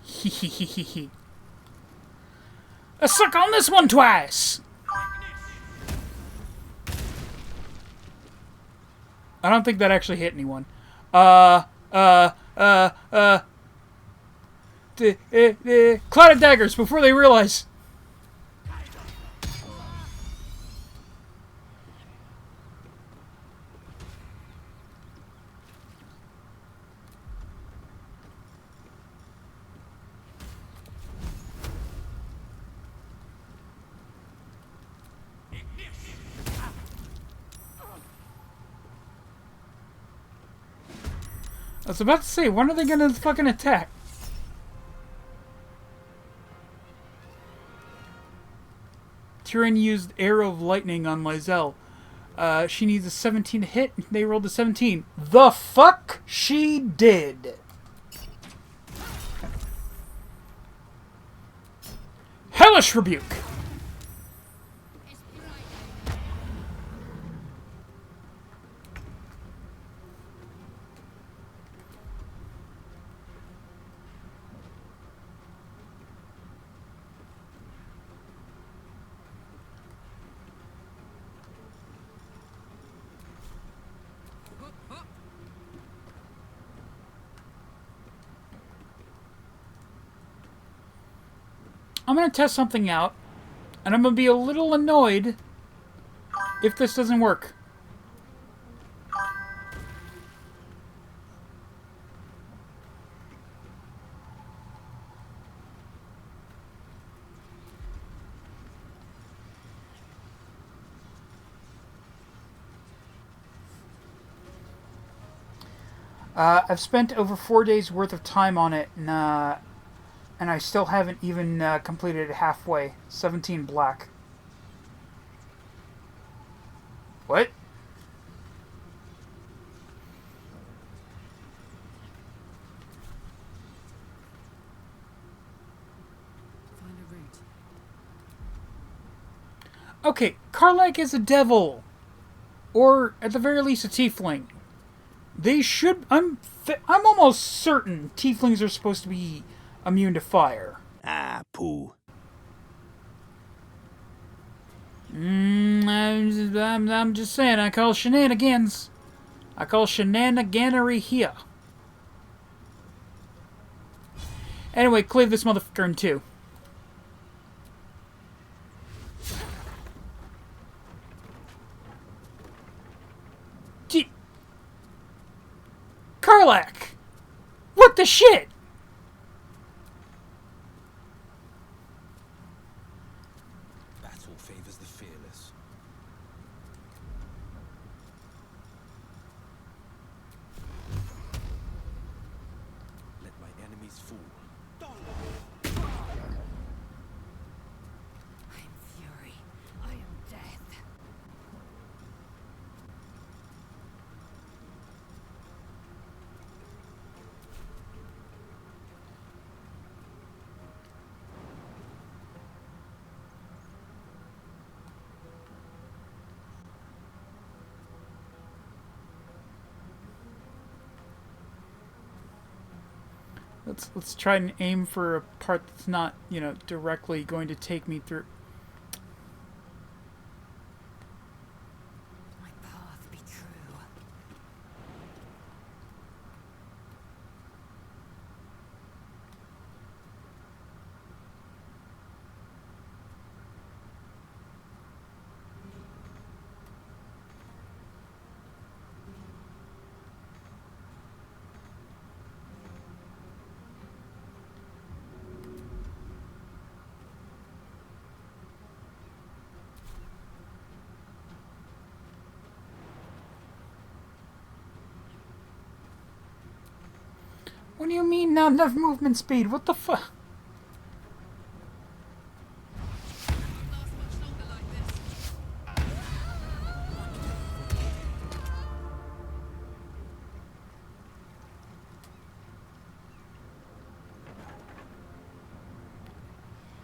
Hehehehe. Let's suck on this one twice! I don't think that actually hit anyone. Cloud of daggers before they realize. I was about to say, when are they gonna fucking attack? Tyrion used Arrow of Lightning on Lysel. She needs a 17 to hit. They rolled a 17. The fuck she did. Hellish Rebuke. I'm going to test something out, and I'm going to be a little annoyed if this doesn't work. I've spent over 4 days worth of time on it, and I still haven't even completed it halfway. 17 black. What? Find a route. Okay, Karlach is a devil. Or, at the very least, a tiefling. They should... I'm almost certain tieflings are supposed to be immune to fire. Ah, poo. I'm just saying, I call shenanigans. I call shenaniganery here. Anyway, cleave this motherfucker in two. Karlach! What the shit? Battle favors the fearless. Let my enemies fall. I am fury. I am death. Let's try and aim for a part that's not, you know, directly going to take me through. My path be true. What do you mean not enough movement speed? What the fuck?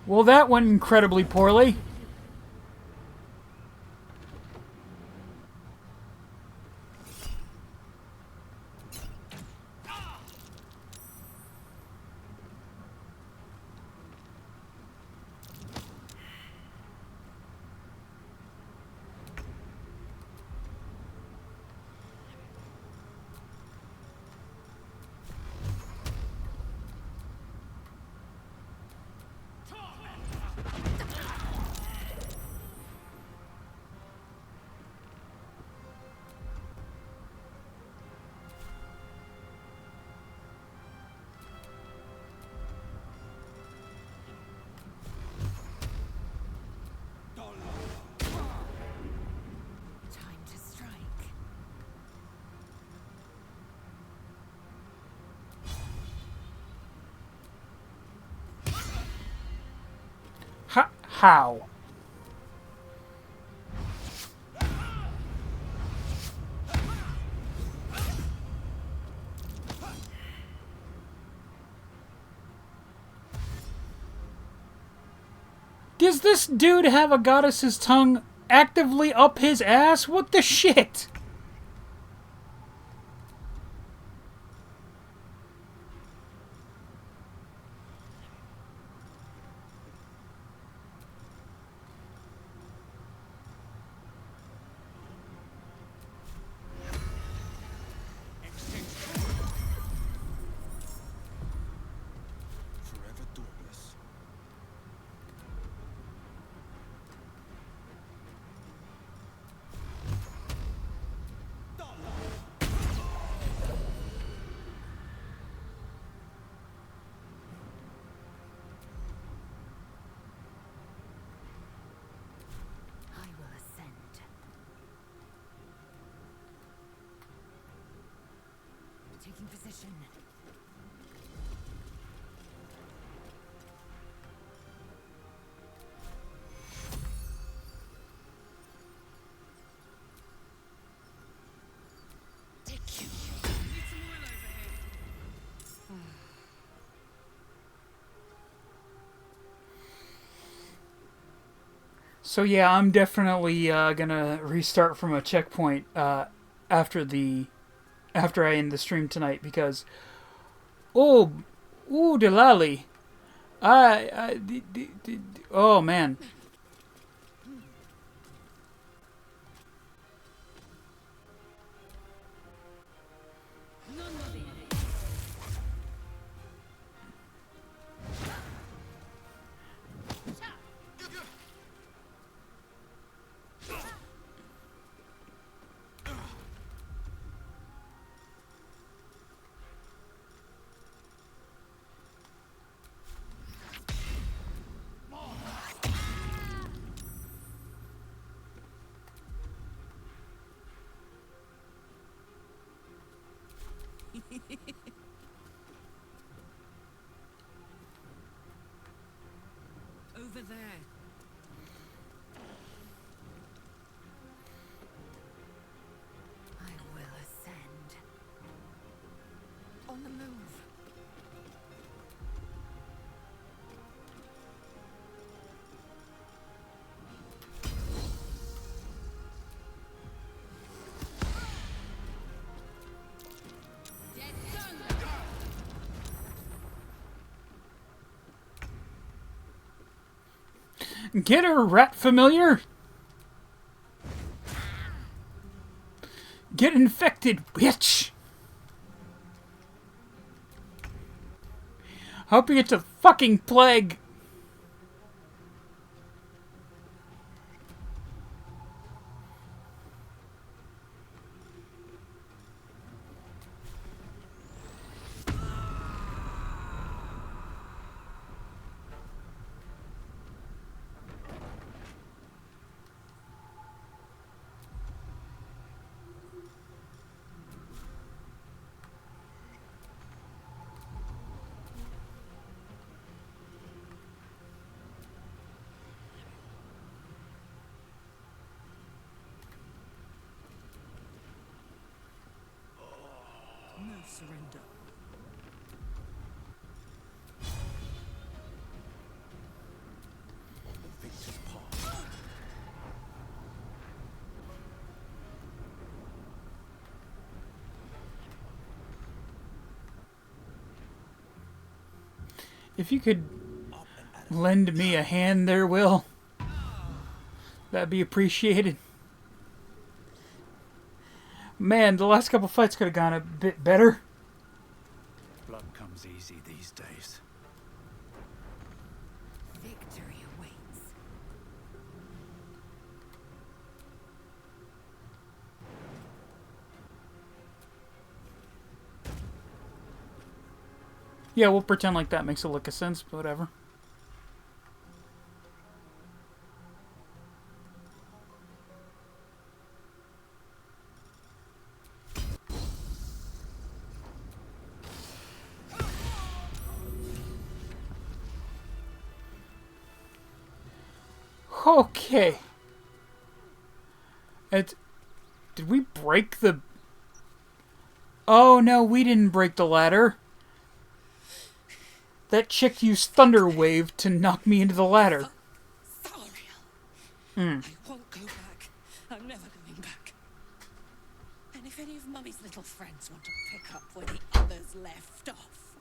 Well, that went incredibly poorly. Time to strike. How? Does this dude have a goddess's tongue actively up his ass? What the shit? Forever dauntless. I will ascend. Taking position. So yeah, I'm definitely gonna restart from a checkpoint after I end the stream tonight because Delali, oh man. Over there. I will ascend. On the move. Get her, rat familiar! Get infected, bitch! Hope you get the fucking plague! surrender. The victor's path. If you could lend me a hand there, Will, that'd be appreciated. Man, the last couple fights could have gone a bit better. Blood comes easy these days. Victory awaits. Yeah, we'll pretend like that makes a lick of sense, but whatever. Okay. Did we break the... Oh, no, we didn't break the ladder. That chick used Thunder Wave to knock me into the ladder. I won't go back. I'm never going back. And if any of Mummy's little friends want to pick up where the others left off,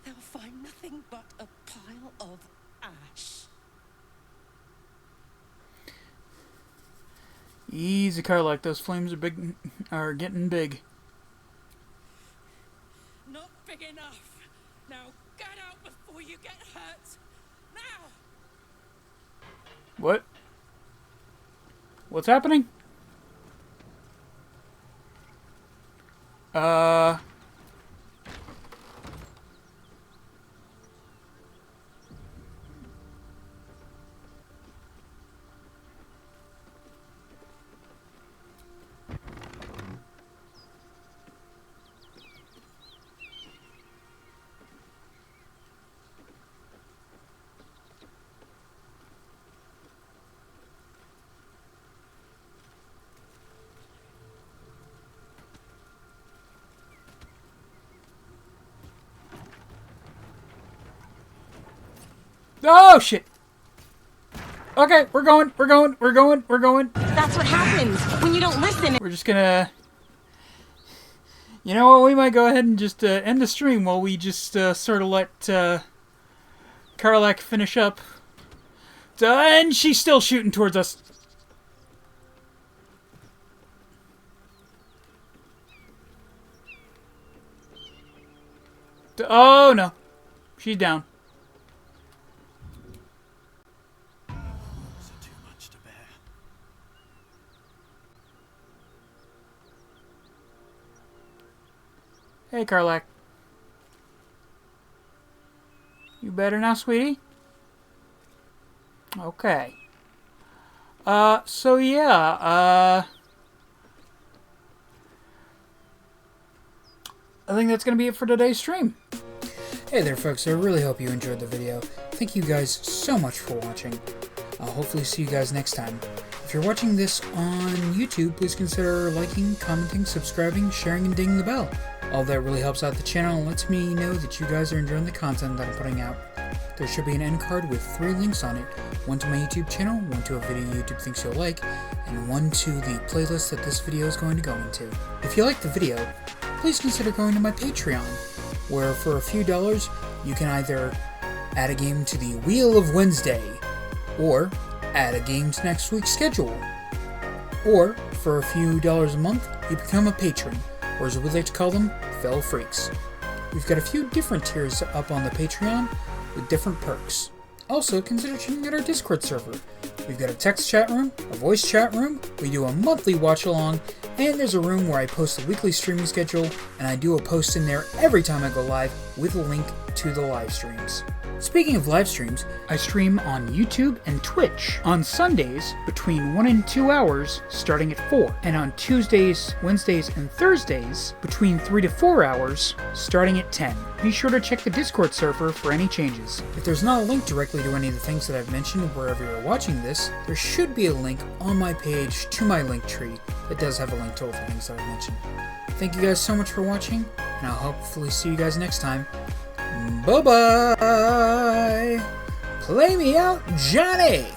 they'll find nothing but a pile of ash. Easy, Carlac. Those flames are getting big. Not big enough. Now get out before you get hurt. Now. What? What's happening? Oh, shit. Okay, we're going. That's what happens when you don't listen. We're just gonna... You know what, we might go ahead and just end the stream while we just sort of let Carlac finish up. And she's still shooting towards us. Oh, no. She's down. Hey, Carlac. You better now, sweetie? Okay. So yeah, I think that's going to be it for today's stream. Hey there, folks. I really hope you enjoyed the video. Thank you guys so much for watching. I'll hopefully see you guys next time. If you're watching this on YouTube, please consider liking, commenting, subscribing, sharing, and dinging the bell. All that really helps out the channel and lets me know that you guys are enjoying the content that I'm putting out. There should be an end card with 3 links on it. One to my YouTube channel, one to a video YouTube thinks you'll like, and one to the playlist that this video is going to go into. If you like the video, please consider going to my Patreon, where for a few dollars, you can either add a game to the Wheel of Wednesday, or add a game to next week's schedule. Or, for a few dollars a month, you become a patron, or as we like to call them, Fel Freaks. We've got a few different tiers up on the Patreon with different perks. Also, consider checking out our Discord server. We've got a text chat room, a voice chat room, we do a monthly watch along, and there's a room where I post a weekly streaming schedule, and I do a post in there every time I go live with a link to the live streams. Speaking of live streams, I stream on YouTube and Twitch on Sundays between 1 and 2 hours starting at 4, and on Tuesdays, Wednesdays, and Thursdays between 3 to 4 hours starting at 10. Be sure to check the Discord server for any changes. If there's not a link directly to any of the things that I've mentioned wherever you're watching this, there should be a link on my page to my Linktree that does have a link to all the things that I've mentioned. Thank you guys so much for watching, and I'll hopefully see you guys next time. Bye-bye! Play me out, Johnny!